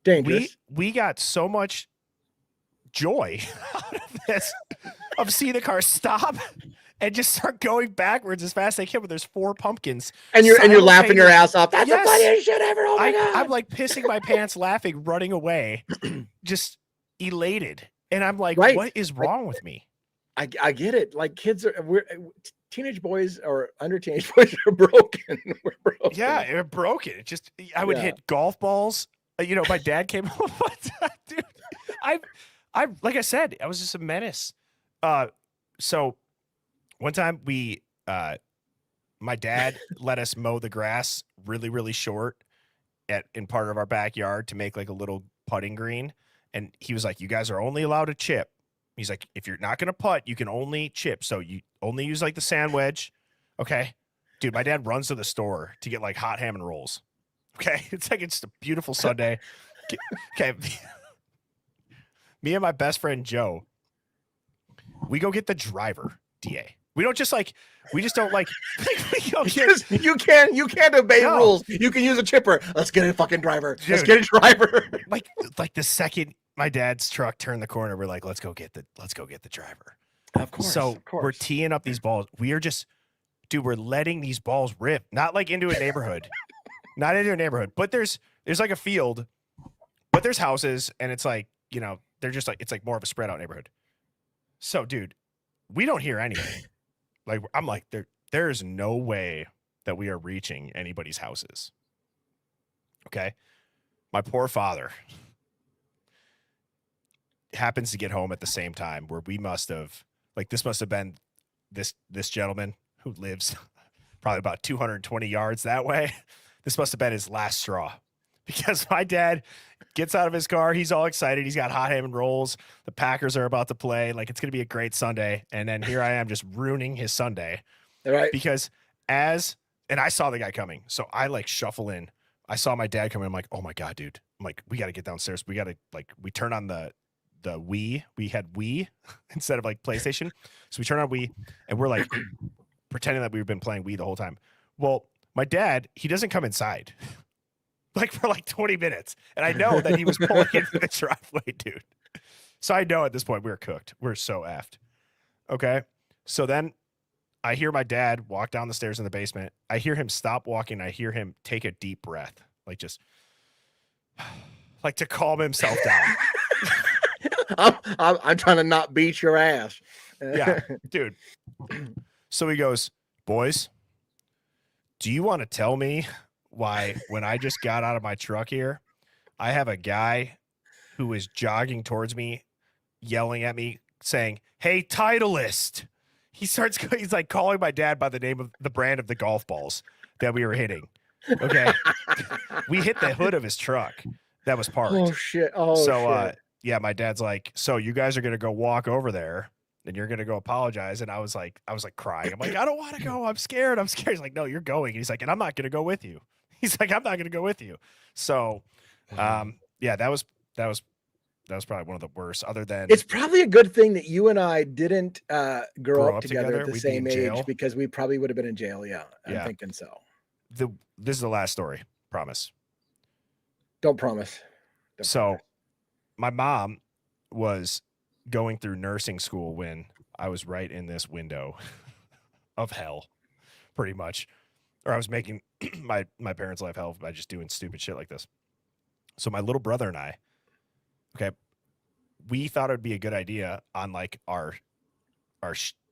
dangerous. We got so much joy out of this, of seeing the car stop and just start going backwards as fast as they can. But there's 4 pumpkins, and you're laughing your ass off. That's the funniest shit ever. Oh my God! I'm like pissing my pants, laughing, running away, just elated. And I'm like, what is wrong with me? I get it. Like teenage boys or under teenage boys are broken. We're broken. Yeah, we're broken. It just I would hit golf balls. My dad came home one time, dude. I like I said, I was just a menace. So one time my dad let us mow the grass really, really short in part of our backyard to make like a little putting green. And he was like, you guys are only allowed to chip. He's like, if you're not going to putt, you can only chip. So you only use like the sand wedge. Okay. Dude, my dad runs to the store to get like hot ham and rolls. Okay. It's a beautiful Sunday. Okay. Me and my best friend, Joe, we go get the driver, DA. We don't just like, we just don't like, we go get, you can't obey rules. You can use a chipper. Let's get a fucking driver. Dude, let's get a driver. like the second my dad's truck turned the corner, we're like, let's go get the driver. Of course. So we're teeing up these balls. We are just, dude, we're letting these balls rip, not like into a neighborhood, but there's like a field, but there's houses and it's like, they're just like, it's like more of a spread out neighborhood. So dude, we don't hear anything. Like, I'm like, there's no way that we are reaching anybody's houses. Okay. My poor father happens to get home at the same time where we must have, like, this must have been this gentleman who lives probably about 220 yards that way. This must have been his last straw, because my dad gets out of his car. He's all excited. He's got hot ham and rolls. The Packers are about to play. Like, it's going to be a great Sunday. And then here I am just ruining his Sunday. Right. Because and I saw the guy coming. So I like shuffle in. I saw my dad coming. I'm like, oh my God, dude. I'm like, we got to get downstairs. We got to we turn on the Wii. We had Wii instead of like PlayStation. So we turn on Wii and we're like pretending that we've been playing Wii the whole time. Well, my dad, he doesn't come inside like for like 20 minutes. And I know that he was pulling into the driveway, dude. So I know at this point we're cooked. We're so effed. Okay. So then I hear my dad walk down the stairs in the basement. I hear him stop walking. I hear him take a deep breath, like just like to calm himself down. I'm trying to not beat your ass. Yeah, dude. So he goes, boys, do you want to tell me why when I just got out of my truck here, I have a guy who is jogging towards me, yelling at me, saying, hey, Titleist. He's like calling my dad by the name of the brand of the golf balls that we were hitting. Okay. We hit the hood of his truck. that was parked. Oh shit! Oh So shit! yeah, my dad's like, so you guys are gonna go walk over there and you're gonna go apologize. And I was like crying. I'm like, I don't want to go. I'm scared. He's like, no, you're going. And he's like, and I'm not gonna go with you. He's like, I'm not gonna go with you. So yeah, that was probably one of the worst. Other than It's probably a good thing that you and I didn't grow up up together together. at the We'd be same in age, jail. because we probably would have been in jail. Yeah, Yeah. I'm thinking so. This is the last story. Promise. Don't promise. Don't So promise. my mom was going through nursing school when I was right in this window of hell, pretty much. Or I was making my parents' life hell by just doing stupid shit like this. So my little brother and I, okay, we thought it would be a good idea on like our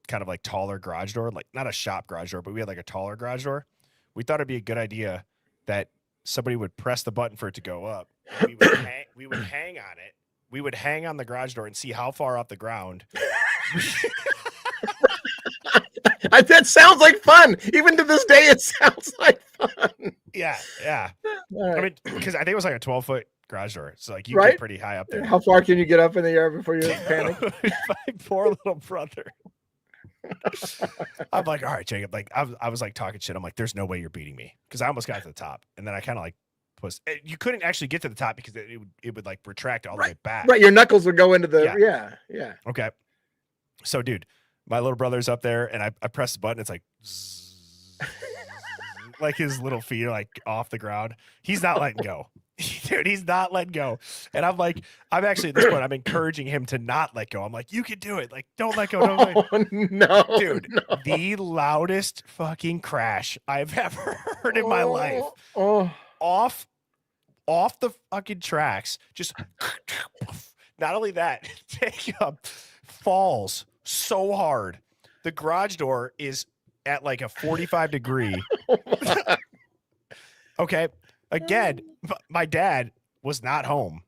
kind of like taller garage door, like not a shop garage door, but we had like a taller garage door. We thought it'd be a good idea that somebody would press the button for it to go up. We would hang on it. We would hang on the garage door and see how far off the ground. That sounds like fun. Even to this day, it sounds like fun. Yeah. All right. I mean, because I think it was like a 12-foot garage door. So like you Right? get pretty high up there. How far can you get up in the air before you panic? My poor little brother. I'm like, all right, Jacob. Like I was like talking shit. I'm like, there's no way you're beating me, because I almost got to the top, and then I kind of like you couldn't actually get to the top because it would like retract all the way back. Right, your knuckles would go into the yeah. Okay. So, dude, my little brother's up there, and I press the button. It's like, zzz, like his little feet are like off the ground. He's not letting go. Dude, he's not letting go. And I'm like, I'm actually at this point, I'm encouraging him to not let go. I'm like, you can do it. Like, don't let go. Don't let go. Oh, no, Dude, the loudest fucking crash I've ever heard in my life. Oh, Off the fucking tracks. Just not only that, Jacob falls so hard. The garage door is at like a 45 degree. Okay. Again, my dad was not home.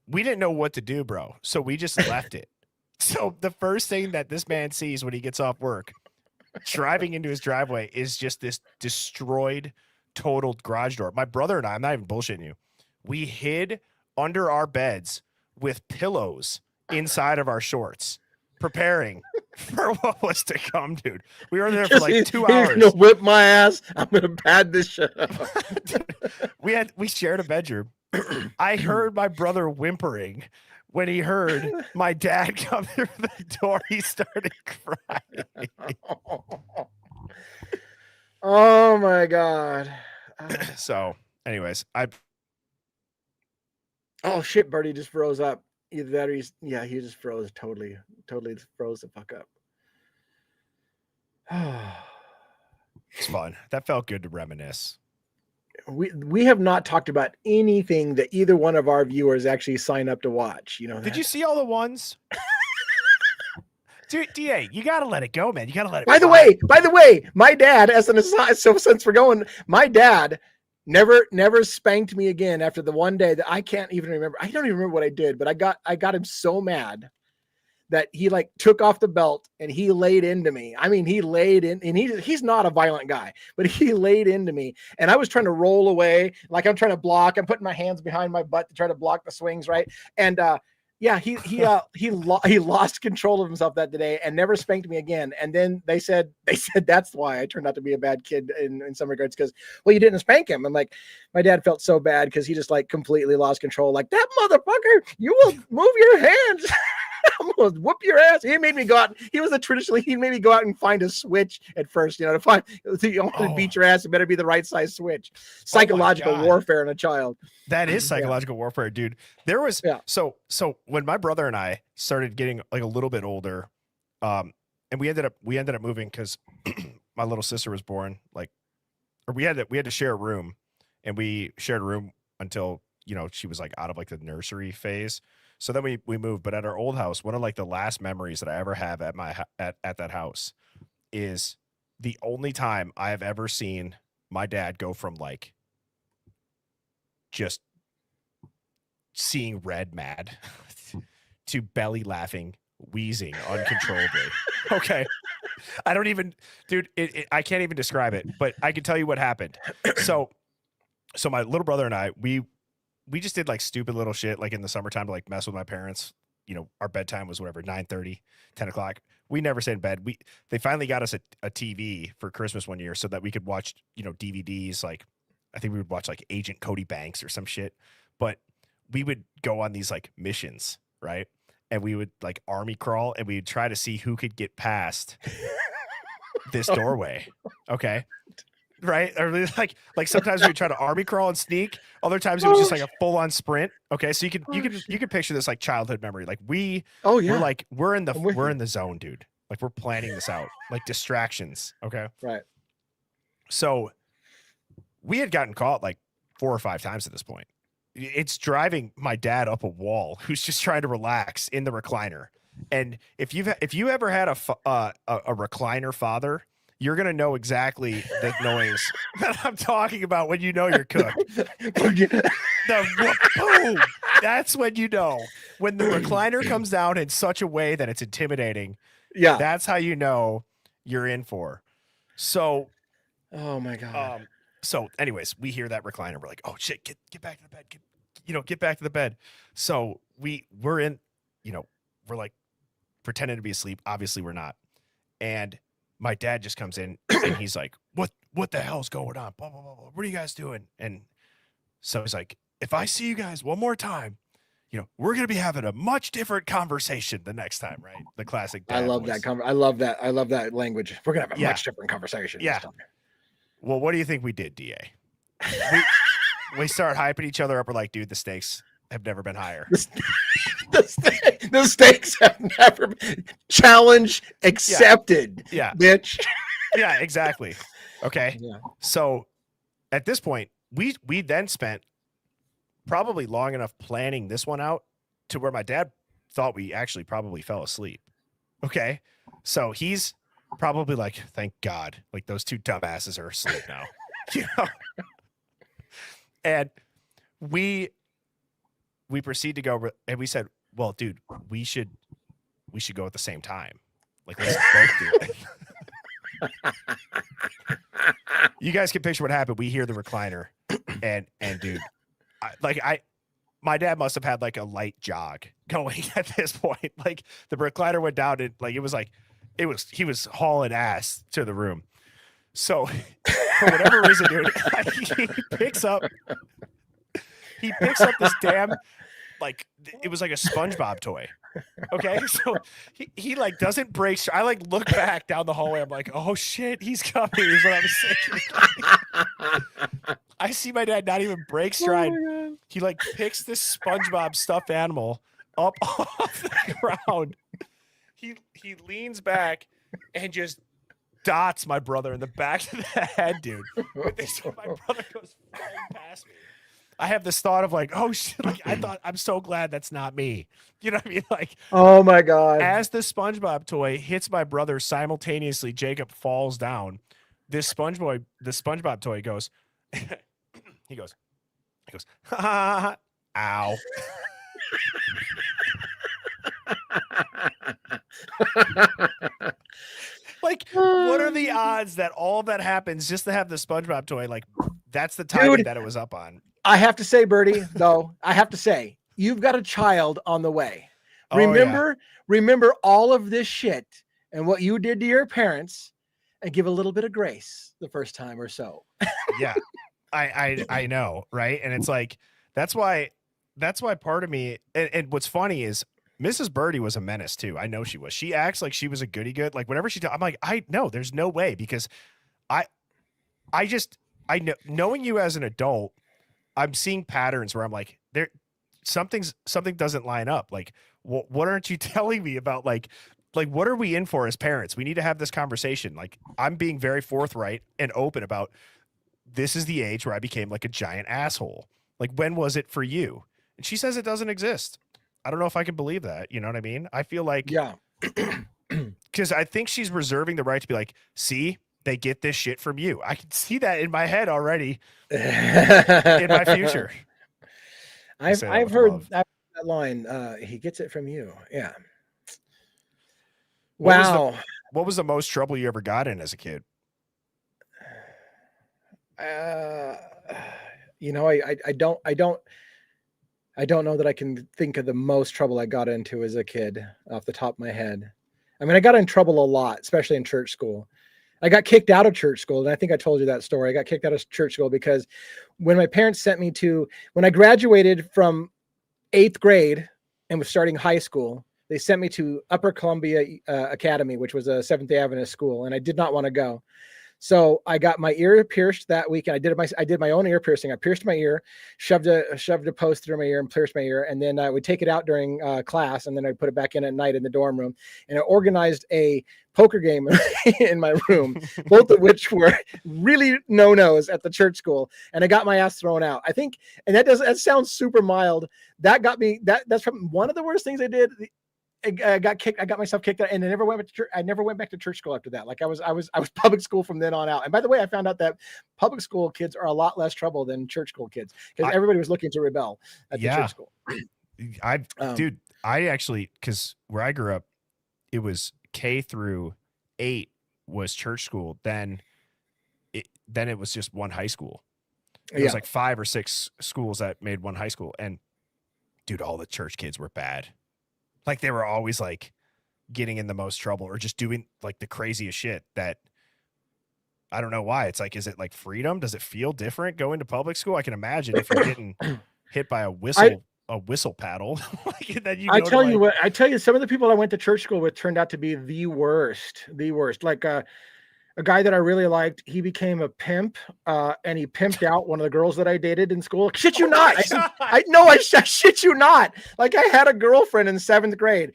We didn't know what to do, bro. So we just left it. So the first thing that this man sees when he gets off work, driving into his driveway, is just this destroyed, totaled garage door. My brother and I, I'm not even bullshitting you, we hid under our beds with pillows inside of our shorts, preparing for what was to come, dude. We were there for like 2 hours. He's gonna whip my ass. I'm gonna pad this shit up. We shared a bedroom. I heard my brother whimpering. When he heard my dad come through the door, he started crying. Oh my god. So, anyways, Oh shit, Birdie just froze up. Either that or he just froze totally froze the fuck up. it's fun. That felt good to reminisce. We have not talked about anything that either one of our viewers actually sign up to watch. You know, Did you see all the ones? Dude, DA, you gotta let it go, man. You gotta let it. By the way, my dad, as an aside, so since we're going, my dad never spanked me again after the one day that I can't even remember. I don't even remember what I did, but I got him so mad that he like took off the belt and he laid into me. I mean, he laid in, and he's not a violent guy, but he laid into me, and I was trying to roll away, like I'm trying to block. I'm putting my hands behind my butt to try to block the swings, right? And yeah, he lost control of himself that day and never spanked me again. And then they said that's why I turned out to be a bad kid in some regards, because, well, you didn't spank him. I'm like, my dad felt so bad because he just like completely lost control. Like, that motherfucker, you will move your hands. I'm gonna whoop your ass. He made me go out. He made me go out and find a switch at first. You know, to find, if you want to beat your ass, it better be the right size switch. Psychological warfare in a child. That is psychological warfare, dude. There was so when my brother and I started getting like a little bit older, and we ended up moving because my little sister was born. Like, or we had to share a room, and we shared a room until, you know, she was like out of like the nursery phase. So then we moved. But at our old house, one of like the last memories that I ever have at that house is the only time I have ever seen my dad go from like just seeing red mad to belly laughing, wheezing uncontrollably. Okay. I don't even, dude, I can't even describe it, but I can tell you what happened. So my little brother and I, we we just did like stupid little shit like in the summertime to like mess with my parents. You know, our bedtime was whatever, 9:30, 10 o'clock. We never stayed in bed. They finally got us a TV for Christmas one year so that we could watch, you know, DVDs. Like, I think we would watch like Agent Cody Banks or some shit. But we would go on these like missions, right? And we would like army crawl and we'd try to see who could get past this doorway. Okay. Right. Or like sometimes we would try to army crawl and sneak. Other times it was just like a full on sprint. Okay. So you could picture this like childhood memory. Like we're in the zone, dude. Like we're planning this out, like distractions. Okay. Right. So we had gotten caught like 4 or 5 times at this point. It's driving my dad up a wall who's just trying to relax in the recliner. And if you ever had a recliner father, you're going to know exactly the noise that I'm talking about when you know you're cooked. Boom. That's when you know. When the recliner comes down in such a way that it's intimidating. Yeah. That's how you know you're in for. So. Oh, my God. So anyways, we hear that recliner. We're like, oh, shit, get back to the bed. Get back to the bed. So we're in, we're like pretending to be asleep. Obviously, we're not. And my dad just comes in and he's like, what the hell's going on? Blah, blah, blah, blah. What are you guys doing? And so he's like, if I see you guys one more time, we're going to be having a much different conversation the next time, right? The classic dad I love voice. that. I love that language. We're going to have a much different conversation. Yeah. This time. Well, what do you think we did, DA? We start hyping each other up. We're like, dude, the stakes have never been higher. The stakes have never been. Challenge accepted. Yeah. Bitch. Yeah, exactly. Okay. Yeah. So at this point, we then spent probably long enough planning this one out to where my dad thought we actually probably fell asleep. Okay. So he's probably like, thank God, like those two dumbasses are asleep now. And we proceed to go and we said, well, dude, we should go at the same time. Like, let's both do it. You guys can picture what happened. We hear the recliner and dude, my dad must have had like a light jog going at this point. Like the recliner went down and like, he was hauling ass to the room. So for whatever reason, dude, he picks up this damn, like, it was like a SpongeBob toy. Okay. So he like doesn't break. I like look back down the hallway. I'm like, oh shit, he's coming. Is what I was thinking. I see my dad not even break stride. Oh, he like picks this SpongeBob stuffed animal up off the ground. He leans back and just dots my brother in the back of the head, dude. My brother goes flying past me. I have this thought of like, oh shit, like I'm so glad that's not me. You know what I mean? Like, oh my God. As the SpongeBob toy hits my brother simultaneously, Jacob falls down. The SpongeBob toy goes, he goes, ha, ow. Like, what are the odds that all that happens just to have the SpongeBob toy? Like, that's the timing that it was up on. I have to say, Birdie, though, you've got a child on the way. Oh, Remember all of this shit and what you did to your parents, and give a little bit of grace the first time or so. Yeah, I know, right? And it's like that's why part of me. And what's funny is Mrs. Birdie was a menace too. I know she was. She acts like she was a goody good. Like whenever I'm like, I know there's no way, because I know, knowing you as an adult, I'm seeing patterns where I'm like, something doesn't line up. Like, what aren't you telling me about? Like what are we in for as parents? We need to have this conversation. Like, I'm being very forthright and open about this is the age where I became like a giant asshole. Like, when was it for you? And she says it doesn't exist. I don't know if I can believe that. You know what I mean? I feel like, yeah, because I think she's reserving the right to be like, see, they get this shit from you. I can see that in my head already in my future. I've heard that line. He gets it from you. Yeah. Wow. What was the most trouble you ever got in as a kid? I don't I don't know that I can think of the most trouble I got into as a kid off the top of my head. I mean, I got in trouble a lot, especially in church school. I got kicked out of church school. And I think I told you that story. I got kicked out of church school because when my parents sent me when I graduated from 8th grade and was starting high school, they sent me to Upper Columbia Academy, which was a Seventh-day Adventist school. And I did not want to go. So I got my ear pierced that weekend. I did my own ear piercing. I pierced my ear, shoved a post through my ear and pierced my ear. And then I would take it out during class. And then I'd put it back in at night in the dorm room. And I organized a poker game in my room, both of which were really no-nos at the church school. And I got my ass thrown out. I think, and that sounds super mild. That got me, that's from one of the worst things I did. I got kicked. I got myself kicked out, and I never went back to church. I never went back to church school after that. Like I was public school from then on out. And by the way, I found out that public school kids are a lot less trouble than church school kids because everybody was looking to rebel at the church school. I actually, because where I grew up, it was K through 8 was church school. Then it was just one high school. It was like 5 or 6 schools that made one high school, and dude, all the church kids were bad. Like they were always like getting in the most trouble or just doing like the craziest shit that I don't know why. It's like, is it like freedom? Does it feel different going to public school? I can imagine if you're getting hit by a whistle paddle. Like, that I tell you, some of the people I went to church school with turned out to be the worst. Like a guy that I really liked, he became a pimp, and he pimped out one of the girls that I dated in school. Shit you not. I shit you not. Like I had a girlfriend in 7th grade.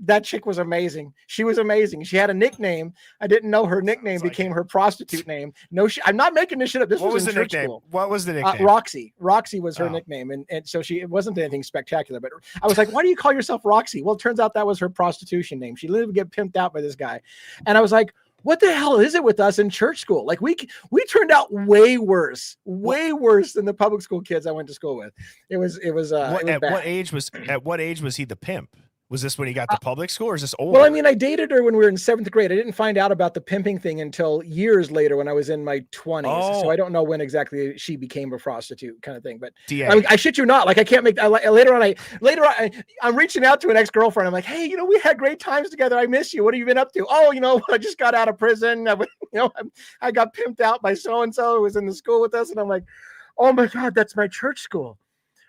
That chick was amazing. She was amazing. She had a nickname. I didn't know her nickname became her prostitute name. No, I'm not making this shit up. This was in church school. What was the nickname? Roxy. Roxy was her nickname. And so it wasn't anything spectacular, but I was like, why do you call yourself Roxy? Well, it turns out that was her prostitution name. She literally would get pimped out by this guy. And I was like, what the hell is it with us in church school? Like we turned out way worse than the public school kids I went to school with. It was at what age was he the pimp? Was this when he got to public school or is this older? Well, I mean, I dated her when we were in 7th grade. I didn't find out about the pimping thing until years later when I was in my 20s. Oh. So I don't know when exactly she became a prostitute kind of thing. But I mean, I shit you not. Like I can't make later on. I'm reaching out to an ex-girlfriend. I'm like, hey, we had great times together. I miss you. What have you been up to? Oh, I just got out of prison. I got pimped out by so-and-so who was in the school with us. And I'm like, oh my God, that's my church school.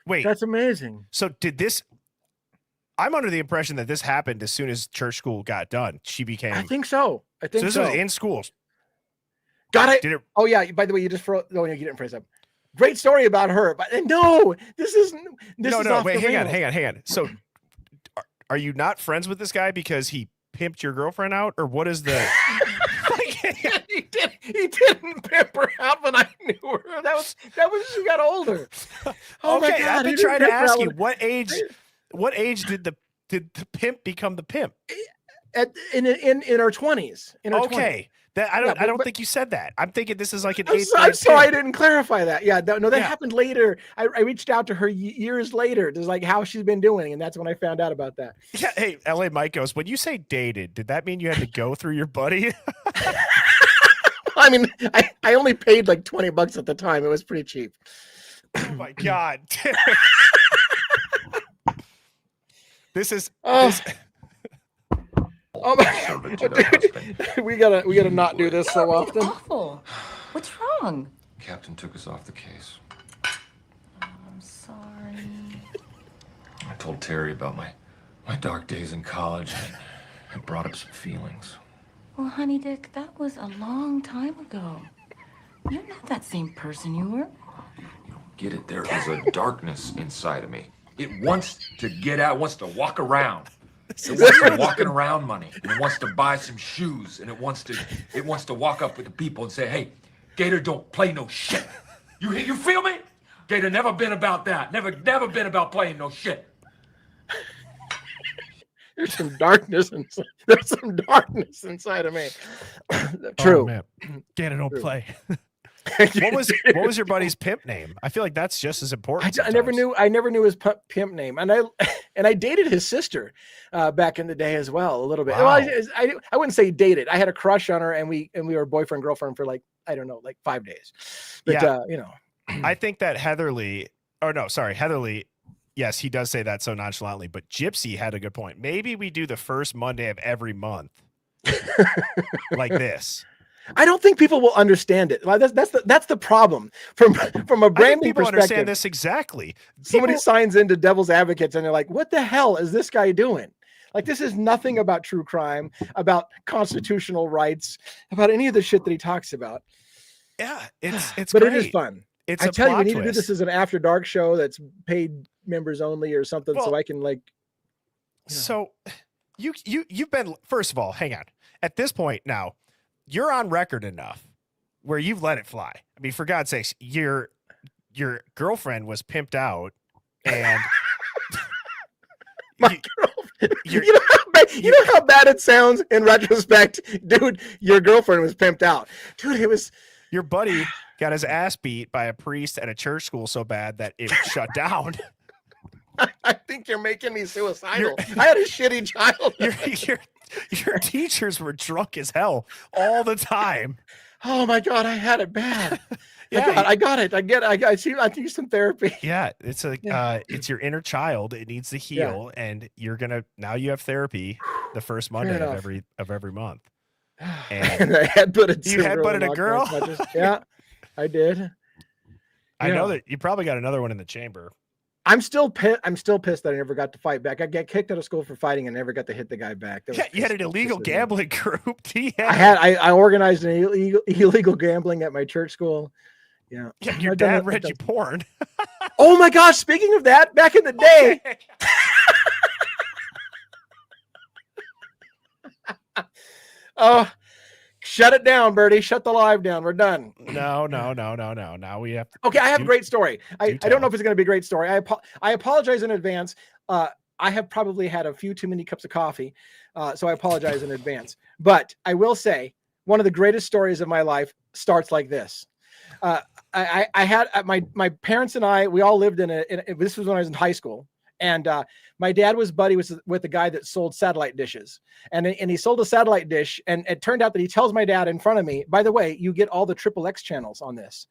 Wait, that's amazing. So did this, I'm under the impression that this happened as soon as church school got done. She became. I think so. So this was in schools. Got it. Oh yeah. By the way, you didn't phrase up. Great story about her, but no, this isn't. Wait, hang on. So, are you not friends with this guy because he pimped your girlfriend out, or what is the? He didn't pimp her out when I knew her. That was she got older. Oh okay, my God, I've been trying to ask you what age did the pimp become the pimp? In our 20s. Okay. I don't think you said that. I'm thinking this is like an 8th. I'm sorry I didn't clarify that. Yeah, that happened later. I reached out to her years later. There's like how she's been doing, and that's when I found out about that. Yeah. Hey, LA Mike goes, when you say dated, did that mean you had to go through your buddy? I mean, I only paid like $20 at the time. It was pretty cheap. Oh my God. This is. Oh my God. We gotta not do this so often. Awful. What's wrong? Captain took us off the case. Oh, I'm sorry. I told Terry about my dark days in college. It brought up some feelings. Well, honey Dick, that was a long time ago. You're not that same person you were. You don't get it. There is a darkness inside of me. It wants to get out, wants to walk around. It wants some walking around money. And it wants to buy some shoes. And it wants to walk up with the people and say, hey, Gator don't play no shit. You feel me? Gator never been about that. Never been about playing no shit. There's some darkness inside. There's some darkness inside of me. True. Oh, man. Gator don't play. What was your buddy's pimp name? I feel like that's just as important. I never knew his pimp name, and I dated his sister back in the day as well a little bit. Wow. Well, I wouldn't say dated. I had a crush on her, and we were boyfriend girlfriend for like I don't know, like 5 days. But yeah. I think that Heatherly yes, he does say that so nonchalantly, but Gypsy had a good point. Maybe we do the first Monday of every month like this. I don't think people will understand it. Like that's the problem from a I think branding people perspective. understand this exactly. Somebody People- signs into Devil's Advocates and they're like, "What the hell is this guy doing?" Like, this is nothing about true crime, about constitutional rights, about any of the shit that he talks about. Yeah, it's but great. it is fun. It's I a tell you, we plot need to do twist. this as an after dark show that's paid members only or something, so Well, I can like. So you've been, first of all, hang on. At this point now, you're on record enough where you've let it fly. I mean, for God's sakes, your girlfriend was pimped out, and My girlfriend. You know how bad it sounds in retrospect, dude. Your girlfriend was pimped out, dude. It was your buddy got his ass beat by a priest at a church school so bad that it shut down. I think you're making me suicidal. I had a shitty childhood. Your teachers were drunk as hell all the time. Oh my God, I had it bad. Yeah, I got it. I get it. I need some therapy. Yeah, it's it's your inner child. It needs to heal, and you have therapy the first Monday of every month. And I headbutted. You headbutted a girl? Yeah, I did. I know that you probably got another one in the chamber. I'm still pissed that I never got to fight back. I got kicked out of school for fighting and never got to hit the guy back. Yeah, you had an illegal gambling group. I organized an illegal gambling at my church school. Yeah. Your dad read you porn. Oh my gosh! Speaking of that, back in the day. Oh, shut it down, Birdie. Shut the live down. We're done. No. Now we have to. Okay, I have a great story. I don't know if it's going to be a great story. I apologize in advance. I have probably had a few too many cups of coffee, so I apologize in advance. But I will say one of the greatest stories of my life starts like this. I had my parents and we all lived in this was when I was in high school. And my dad was buddy with the guy that sold satellite dishes, and he sold a satellite dish. And it turned out that he tells my dad in front of me, by the way, you get all the XXX channels on this.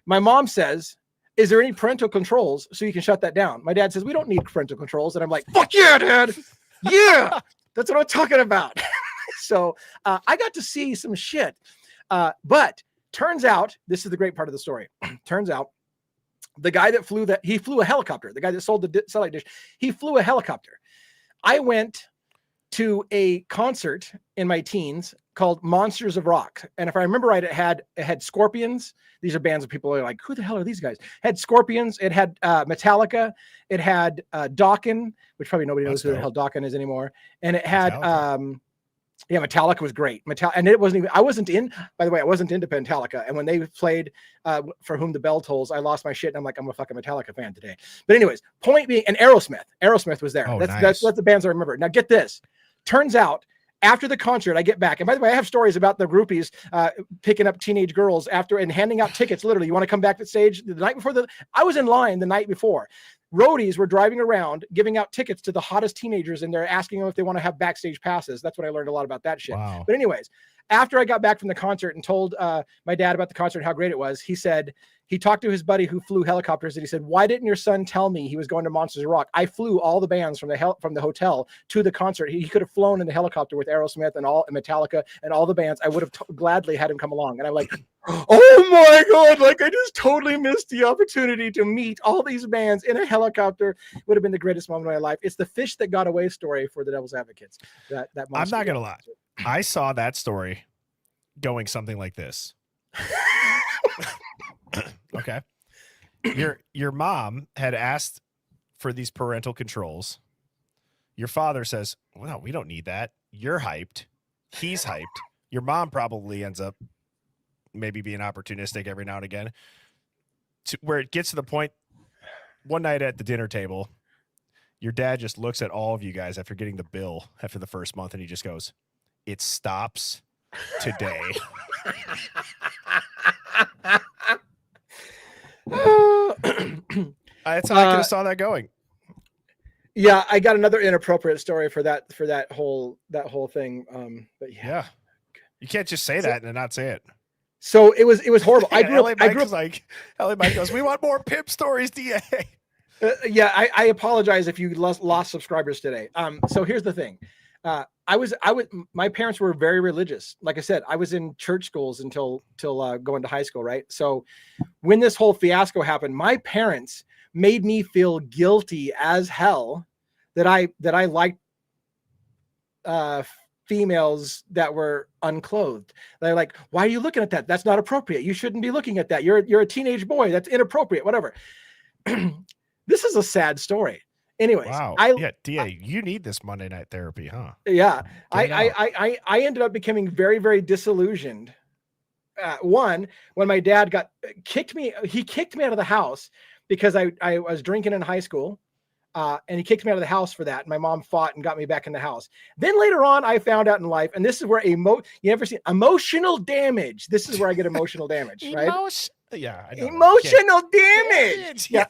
My mom says, is there any parental controls so you can shut that down? My dad says, we don't need parental controls. And I'm like, fuck yeah, Dad. Yeah, that's what I'm talking about. So I got to see some shit. But turns out, this is the great part of the story. Turns out, the guy that flew a helicopter. The guy that sold the satellite dish, he flew a helicopter. I went to a concert in my teens called Monsters of Rock, and if I remember right, it had Scorpions. These are bands of people who are like, who the hell are these guys? It had Scorpions. It had Metallica. It had Dokken, which probably nobody knows who the hell Dokken is anymore. And it had Metallica was great. And it wasn't even, I wasn't into Metallica. And when they played For Whom the Bell Tolls, I lost my shit. And I'm like, I'm a fucking Metallica fan today. But anyways, point being, and Aerosmith was there. Oh, that's the bands I remember. Now get this. Turns out after the concert, I get back. And by the way, I have stories about the groupies picking up teenage girls after and handing out tickets. Literally, you want to come back to stage the night before I was in line the night before. Roadies were driving around giving out tickets to the hottest teenagers, and they're asking them if they want to have backstage passes. That's what I learned a lot about that shit. Wow. But anyways, after I got back from the concert and told my dad about the concert and how great it was, he said he talked to his buddy who flew helicopters, and he said, why didn't your son tell me he was going to Monsters of Rock? I flew all the bands from the hotel to the concert. He could have flown in the helicopter with Aerosmith and Metallica and all the bands. I would have gladly had him come along. And I'm like, oh my God, like I just totally missed the opportunity to meet all these bands in a helicopter. Would have been the greatest moment of my life. It's the fish that got away story for the Devil's Advocates. That I'm not going to lie. I saw that story going something like this. Okay. Your mom had asked for these parental controls. Your father says, well, no, we don't need that. You're hyped. He's hyped. Your mom probably ends up maybe being opportunistic every now and again, where it gets to the point one night at the dinner table, your dad just looks at all of you guys after getting the bill after the first month, and he just goes, it stops today. That's how I could have saw that going. Yeah, I got another inappropriate story for that whole thing. But yeah, you can't just say that and not say it. So it was horrible. I grew up LA Mike goes, we want more Pimp stories, DA. Yeah, I apologize if you lost subscribers today. So here's the thing. My parents were very religious. Like I said, I was in church schools until going to high school, right? So when this whole fiasco happened, my parents made me feel guilty as hell that I liked females that were unclothed. They're like, why are you looking at that? That's not appropriate. You shouldn't be looking at that. You're a teenage boy. That's inappropriate. Whatever. This is a sad story. Anyways, Wow. DA, you need this Monday night therapy, huh? Yeah. I ended up becoming very, very disillusioned. One, when my dad kicked me out of the house because I was drinking in high school. And he kicked me out of the house for that. And my mom fought and got me back in the house. Then later on, I found out in life, and this is where you ever see emotional damage. This is where I get emotional damage, right? Yeah. I know Emotional damage. Yeah.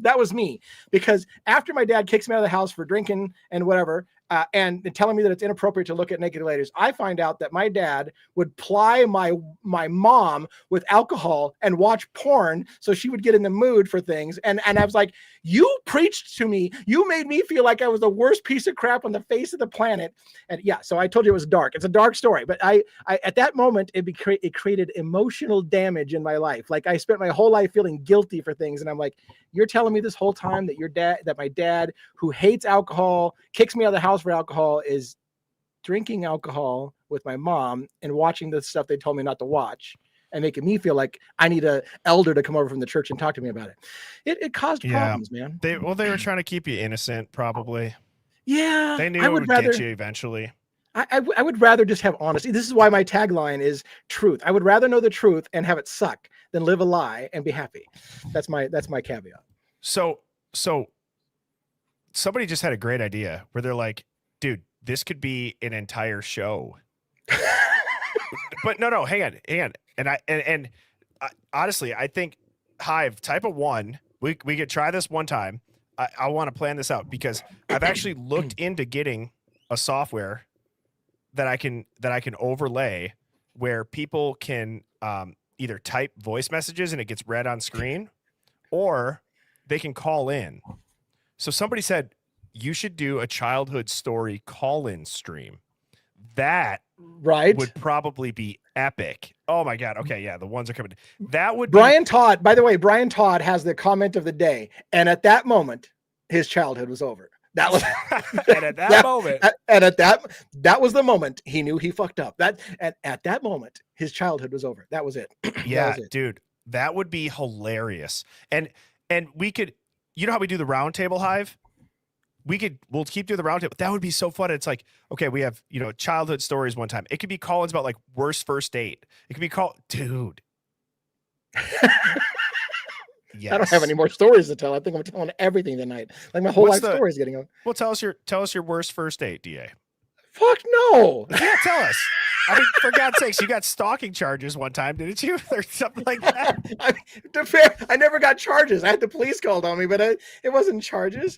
That was me, because after my dad kicks me out of the house for drinking and whatever, and telling me that it's inappropriate to look at naked ladies, I find out that my dad would ply my mom with alcohol and watch porn so she would get in the mood for things. And I was like, you preached to me. You made me feel like I was the worst piece of crap on the face of the planet. And yeah, so I told you it was dark. It's a dark story, but I at that moment it created emotional damage in my life. Like I spent my whole life feeling guilty for things, and I'm like, you're telling me this whole time that my dad, who hates alcohol, kicks me out of the house for alcohol, is drinking alcohol with my mom and watching the stuff they told me not to watch, and making me feel like I need an elder to come over from the church and talk to me about it. It caused problems, man. They were trying to keep you innocent, probably. Yeah. They knew it would get you eventually. I would rather just have honesty. This is why my tagline is truth. I would rather know the truth and have it suck than live a lie and be happy. That's my caveat. So somebody just had a great idea where they're like, dude, this could be an entire show. But no, hang on. And honestly, I think Hive type of 1, we could try this one time. I want to plan this out because I've actually looked into getting a software that I can overlay where people can either type voice messages and it gets read on screen, or they can call in. So somebody said you should do a childhood story call-in stream. That would probably be epic. Oh my God. Okay. Yeah. The ones are coming. That would Brian Todd, by the way, Brian Todd has the comment of the day. And at that moment, his childhood was over. That was and at that moment. And at that was the moment he knew he fucked up. At that moment, his childhood was over. That was it. Yeah, was it. Dude, that would be hilarious. And we could, you know how we do the round table, Hive? We'll keep doing the round table. That would be so fun. It's like, okay, we have, childhood stories one time. It could be call-ins about like worst first date. It could be dude. Yes. I don't have any more stories to tell. I think I'm telling everything tonight. Like my whole life story is getting over. Well, tell us your worst first date, DA. Fuck no. Yeah, tell us. I mean, for God's sakes, you got stalking charges one time, didn't you? Or something like that. I never got charges. I had the police called on me, but it wasn't charges.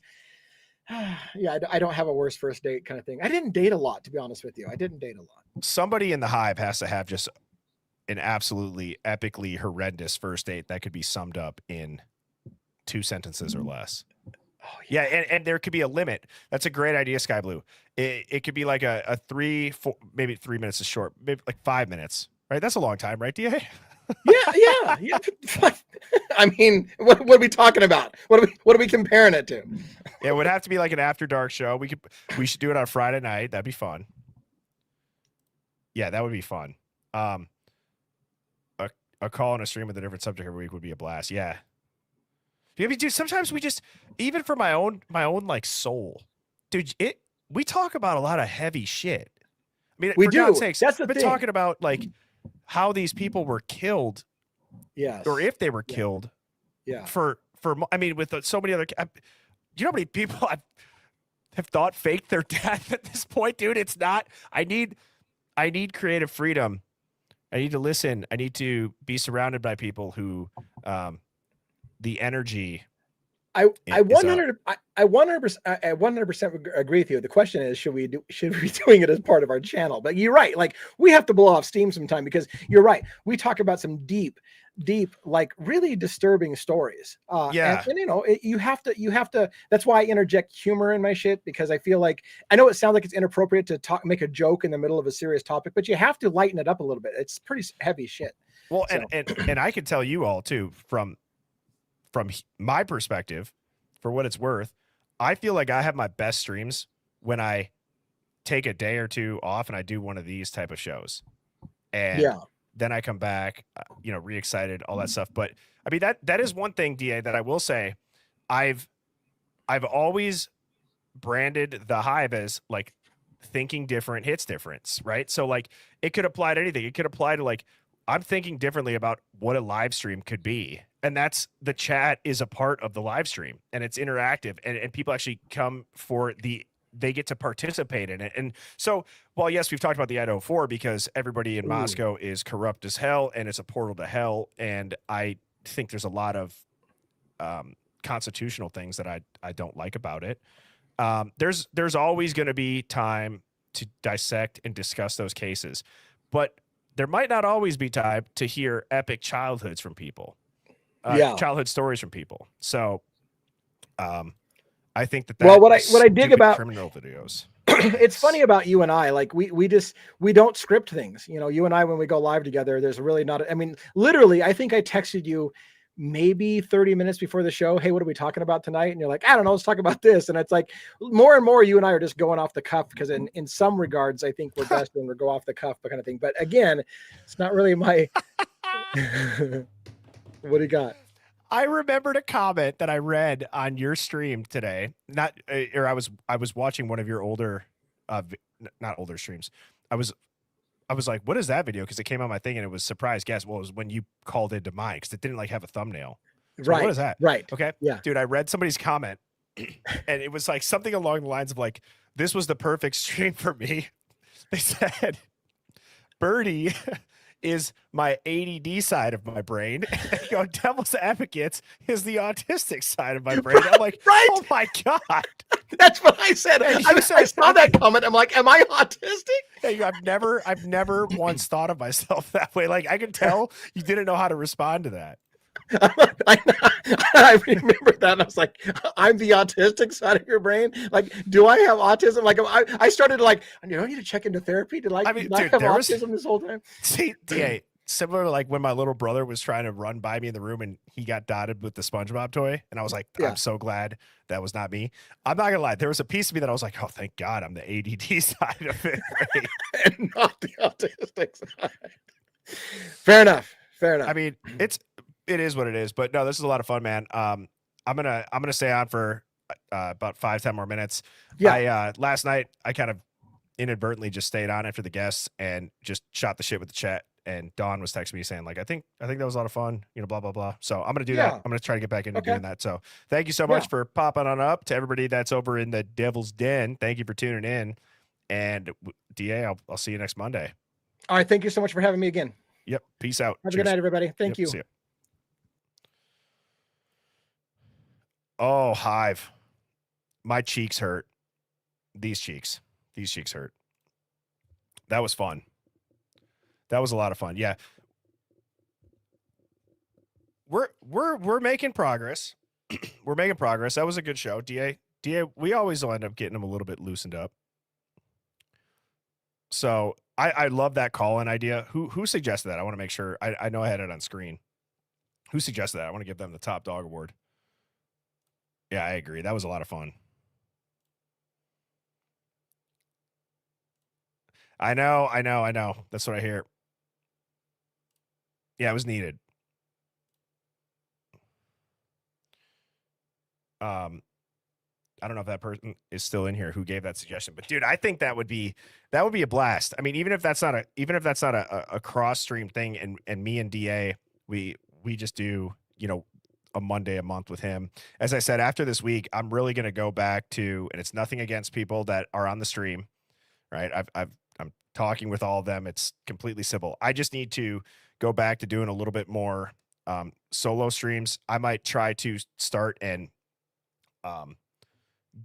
Yeah, I don't have a worst first date kind of thing. I didn't date a lot, to be honest with you. I didn't date a lot. Somebody in the Hive has to have just an absolutely epically horrendous first date that could be summed up in 2 sentences or less. Oh, yeah. And there could be a limit. That's a great idea, Sky Blue. It could be like a 3, 4, maybe 3 minutes is short, maybe like 5 minutes, right? That's a long time, right, DA? Yeah. I mean, what are we talking about? What are we comparing it to? It would have to be like an after dark show. We should do it on Friday night. That'd be fun. Yeah, that would be fun. A call and a stream with a different subject every week would be a blast. Yeah. Dude, sometimes we just, even for my own like soul, dude, we talk about a lot of heavy shit. I mean, we for do. God's sakes, that's the thing. thing. Talking about like how these people were killed. Yes. Or if they were killed. Yeah. For I mean, with so many other, you know how many people have thought faked their death at this point, dude? It's not, I need creative freedom. I need to listen. I need to be surrounded by people who, the energy I is, 100% agree with you. The question is, should we be doing it as part of our channel? But you're right. Like, we have to blow off steam sometime, because you're right. We talk about some deep, like really disturbing stories. Yeah. And you know, you have to. That's why I interject humor in my shit, because I feel like, I know it sounds like it's inappropriate to make a joke in the middle of a serious topic, but you have to lighten it up a little bit. It's pretty heavy shit. Well, So. and I can tell you all too, from my perspective, for what it's worth, I feel like I have my best streams when I take a day or two off and I do one of these type of shows, and then I come back, you know, re-excited, all that stuff. But I mean, that is one thing, DA, that I will say, I've always branded the Hive as like thinking different hits difference, right? So like it could apply to anything. It could apply to like, I'm thinking differently about what a live stream could be. And that's, the chat is a part of the live stream, and it's interactive, and people actually come for they get to participate in it. And so, well, yes, we've talked about the IDO4 because everybody in Moscow is corrupt as hell, and it's a portal to hell. And I think there's a lot of constitutional things that I don't like about it. There's always going to be time to dissect and discuss those cases, but there might not always be time to hear epic childhoods from people, childhood stories from people. So, I think that. Well, what I dig about criminal videos, it's funny about you and I, like we don't script things. You know, you and I, when we go live together, there's really not. I mean, literally, I think I texted you maybe 30 minutes before the show, hey, what are we talking about tonight? And you're like, I don't know, let's talk about this. And it's like, more and more you and I are just going off the cuff, because in some regards, I think we're best when we go off the cuff kind of thing. But again, it's not really my, what do you got? I remembered a comment that I read on your stream today. I was watching one of your older, not older streams. I was like, what is that video? Because it came on my thing and it was surprise guess. Well, it was when you called into mine, because it didn't like have a thumbnail. So Right. What is that? Right. Okay. Yeah. Dude, I read somebody's comment and it was like something along the lines of like, this was the perfect stream for me. They said, Birdie is my ADD side of my brain. You know, Devil's Advocates is the autistic side of my brain. I'm like, Right. Oh my God. That's what I said. And I you said- saw that comment. I'm like, am I autistic? Hey, I've never once thought of myself that way. Like, I can tell you didn't know how to respond to that. I remember that, and I was like, I'm the autistic side of your brain. Like, do I have autism? Like, I started to like, I need to check into therapy. Did I have autism this whole time? See, DA, similar to like when my little brother was trying to run by me in the room and he got dotted with the SpongeBob toy. And I was like, I'm so glad that was not me. I'm not gonna lie. There was a piece of me that I was like, oh, thank God I'm the ADD side of it. Right? And not the autistic side. Fair enough. I mean, it is what it is, but no, this is a lot of fun, man. I'm gonna stay on for about 5-10 more minutes. Yeah. Last night I kind of inadvertently just stayed on after the guests and just shot the shit with the chat. And Dawn was texting me saying like, I think that was a lot of fun, you know, blah, blah, blah. So I'm going to do that. I'm going to try to get back into doing that. So thank you so much for popping on up. To everybody that's over in the Devil's Den, thank you for tuning in. And DA, I'll see you next Monday. All right. Thank you so much for having me again. Yep. Peace out. Have a good night, everybody. Thank you. See ya. Oh, Hive. My cheeks hurt. These cheeks hurt. That was fun. That was a lot of fun. Yeah. We're making progress. We're making progress. That was a good show. DA, we always will end up getting them a little bit loosened up. So I love that call-in idea. Who suggested that? I want to make sure. I know I had it on screen. Who suggested that? I want to give them the top dog award. Yeah, I agree. That was a lot of fun. I know. That's what I hear. Yeah, it was needed. I don't know if that person is still in here who gave that suggestion, but dude, I think that would be a blast. I mean, even if that's not a cross stream thing, and me and DA, we just do, you know, a Monday a month with him. As I said, after this week, I'm really going to go back to, and it's nothing against people that are on the stream, right? I'm talking with all of them. It's completely civil. I just need to go back to doing a little bit more solo streams. I might try to start and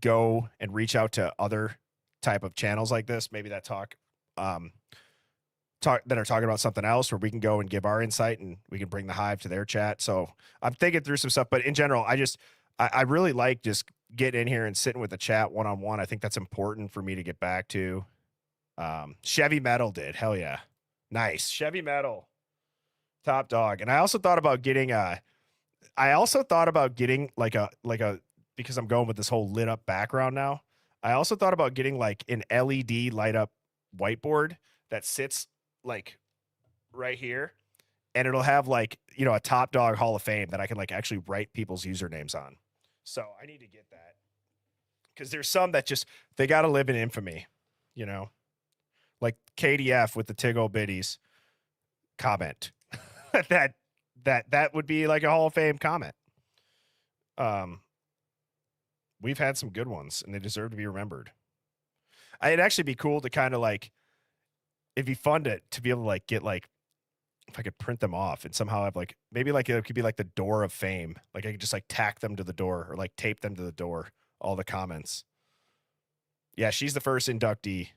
go and reach out to other type of channels like this, maybe that talk that are talking about something else, where we can go and give our insight and we can bring the Hive to their chat. So I'm thinking through some stuff, but in general, I really like just getting in here and sitting with the chat one-on-one. I think that's important for me to get back to. Chevy Metal did. Hell yeah. Nice. Chevy Metal. Top dog. And I also thought about getting like a because I'm going with this whole lit up background now. I also thought about getting like an LED light up whiteboard that sits like right here, and it'll have like, you know, a Top Dog Hall of Fame that I can like actually write people's usernames on. So I need to get that, because there's some that just, they got to live in infamy, you know, like KDF with the Tiggle Biddies comment. that would be like a Hall of Fame comment. We've had some good ones and they deserve to be remembered. It'd actually be cool to kind of like, it'd be fun to be able to like get like, if I could print them off and somehow have like, maybe like it could be like the door of fame. Like I could just like tack them to the door or like tape them to the door, all the comments. Yeah, she's the first inductee.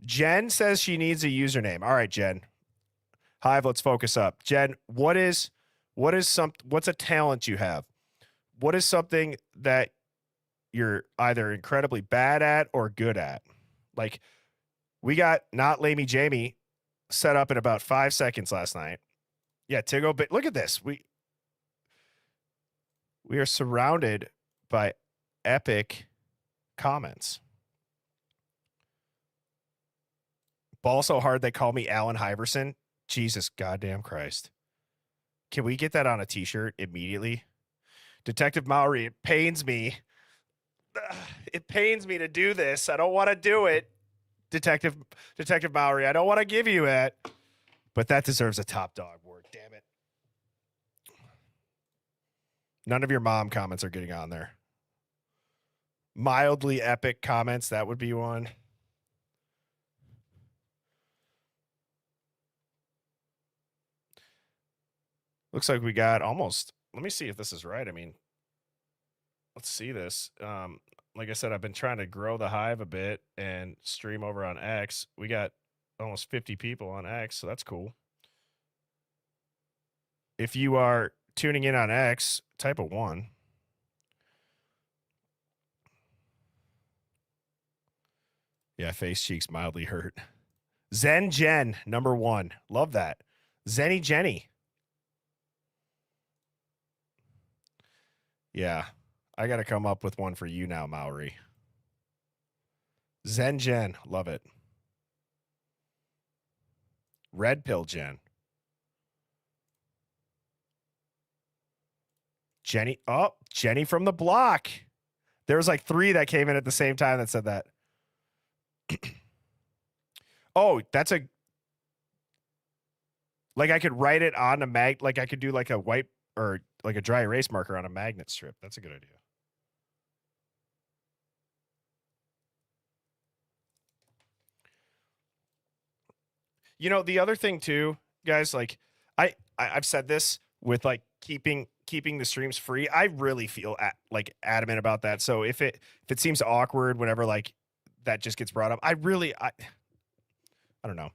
Jen says she needs a username. All right, Jen. Hive, let's focus up. Jen, what's a talent you have? What is something that you're either incredibly bad at or good at? Like, we got Not Lamey Jamie set up in about 5 seconds last night. Yeah, Tiggo, but look at this. We are surrounded by epic comments. Ball so hard they call me Allen Hiverson. Jesus goddamn Christ. Can we get that on a t-shirt immediately? Detective Mowry, it pains me. It pains me to do this. I don't want to do it. Detective Mowry, I don't want to give you it. But that deserves a top dog award. Damn it. None of your mom comments are getting on there. Mildly epic comments, that would be one. Looks like we got almost, let me see if this is right. I mean, let's see this. Like I said, I've been trying to grow the Hive a bit and stream over on X. We got almost 50 people on X, so that's cool. If you are tuning in on X, type a 1. Yeah, face cheeks mildly hurt. Zen Jen, number 1. Love that. Zenny Jenny. Yeah, I got to come up with one for you now, Mowry. Zen Jen, love it. Red Pill Jen. Jenny, oh, Jenny from the block. There was like 3 that came in at the same time that said that. Oh, that's a, like I could write it on a like I could do like a white or like a dry erase marker on a magnet strip. That's a good idea. You know, the other thing too, guys, like I've said this with like keeping the streams free. I really feel like adamant about that. So if it seems awkward whenever like that just gets brought up, I don't know.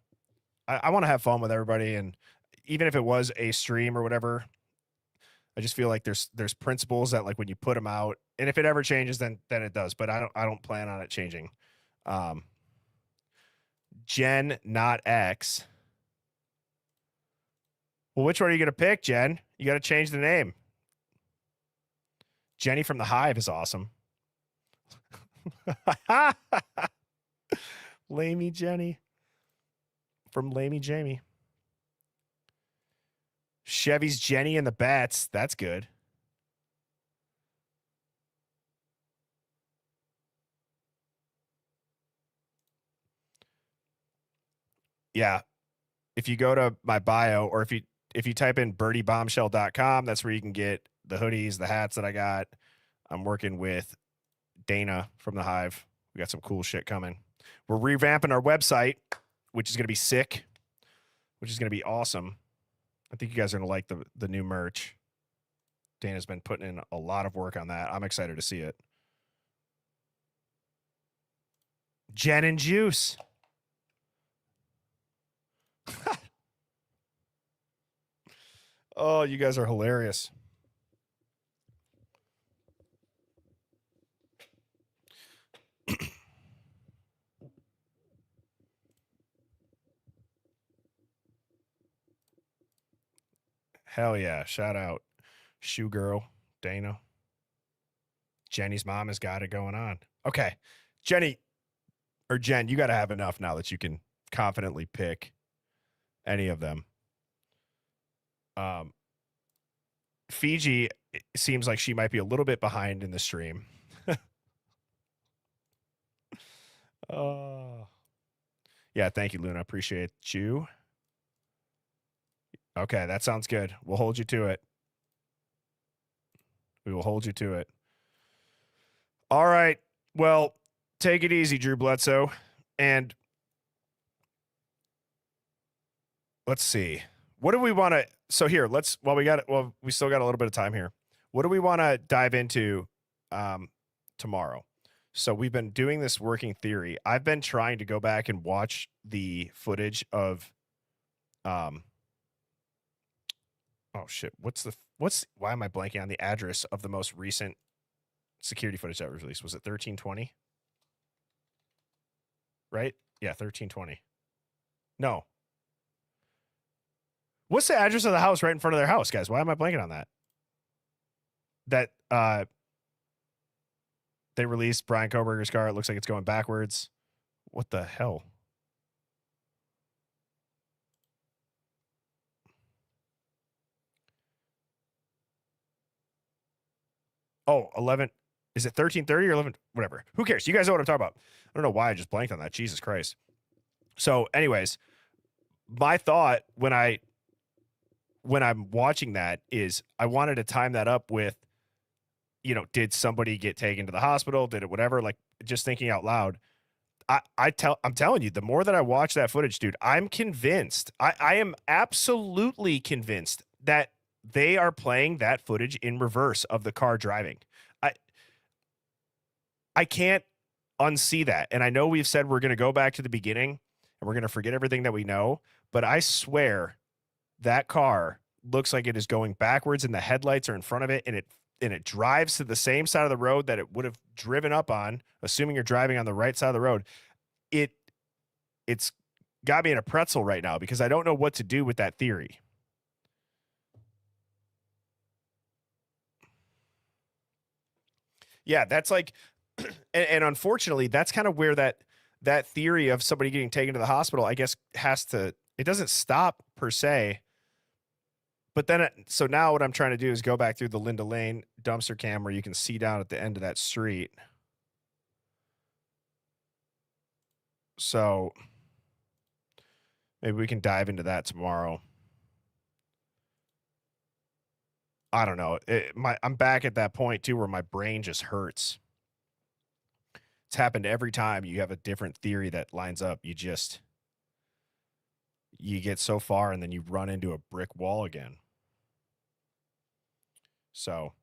I want to have fun with everybody, and even if it was a stream or whatever, I just feel like there's principles that like when you put them out, and if it ever changes, then it does. But I don't plan on it changing. Jen, not X. Well, which one are you gonna pick, Jen? You got to change the name. Jenny from the Hive is awesome. Lamey Jenny from Lamey Jamie. Chevy's Jenny and the Bats. That's good. Yeah. If you go to my bio, or if you type in birdie-bombshell.com, that's where you can get the hoodies, the hats that I got. I'm working with Dana from the Hive. We got some cool shit coming. We're revamping our website, which is going to be sick, which is going to be awesome. I think you guys are going to like the new merch. Dana's been putting in a lot of work on that. I'm excited to see it. Jen and Juice. Oh, you guys are hilarious. Hell yeah. Shout out Shoe Girl, Dana. Jenny's mom has got it going on. Okay. Jen, you got to have enough now that you can confidently pick any of them. Fiji seems like she might be a little bit behind in the stream. Yeah, thank you, Luna. Appreciate you. Okay, that sounds good. We'll hold you to it. We will hold you to it. All right. Well, take it easy, Drew Bledsoe. And let's see. What do we want to... So here, we still got a little bit of time here. What do we want to dive into tomorrow? So we've been doing this working theory. I've been trying to go back and watch the footage of... Oh shit! Why am I blanking on the address of the most recent security footage that was released? Was it 1320? Right? Yeah, 1320. No. What's the address of the house right in front of their house, guys? Why am I blanking on that? That they released Brian Koberger's car. It looks like it's going backwards. What the hell? Oh, 11. Is it 1330 or 11? Whatever. Who cares? You guys know what I'm talking about. I don't know why I just blanked on that. Jesus Christ. So anyways, my thought when I'm watching that is I wanted to time that up with, did somebody get taken to the hospital? Did it whatever? Like just thinking out loud. I'm telling you, the more that I watch that footage, dude, I'm convinced. I am absolutely convinced that they are playing that footage in reverse of the car driving. I can't unsee that. And I know we've said we're going to go back to the beginning and we're going to forget everything that we know, but I swear that car looks like it is going backwards and the headlights are in front of it, and it drives to the same side of the road that it would have driven up on, assuming you're driving on the right side of the road. It's got me in a pretzel right now because I don't know what to do with that theory. Yeah, that's like, and unfortunately, that's kind of where that theory of somebody getting taken to the hospital, I guess, it doesn't stop per se. But then, so now what I'm trying to do is go back through the Linda Lane dumpster cam where you can see down at the end of that street. So maybe we can dive into that tomorrow. I don't know. I'm back at that point too where my brain just hurts. It's happened every time you have a different theory that lines up. You get so far and then you run into a brick wall again. So,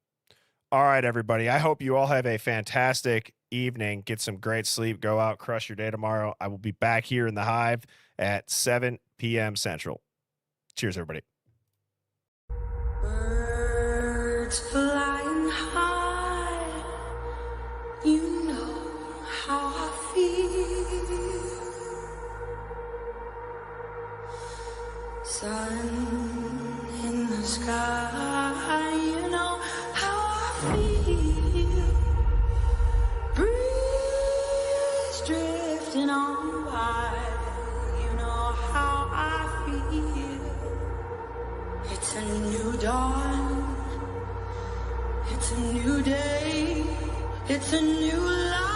all right, everybody. I hope you all have a fantastic evening. Get some great sleep. Go out, crush your day tomorrow. I will be back here in the Hive at 7 p.m. Central. Cheers, everybody. Birds flying high, you know how I feel. Sun in the sky, you know how I feel. Breeze drifting on by, you know how I feel. It's a new dawn, it's a new day, it's a new life.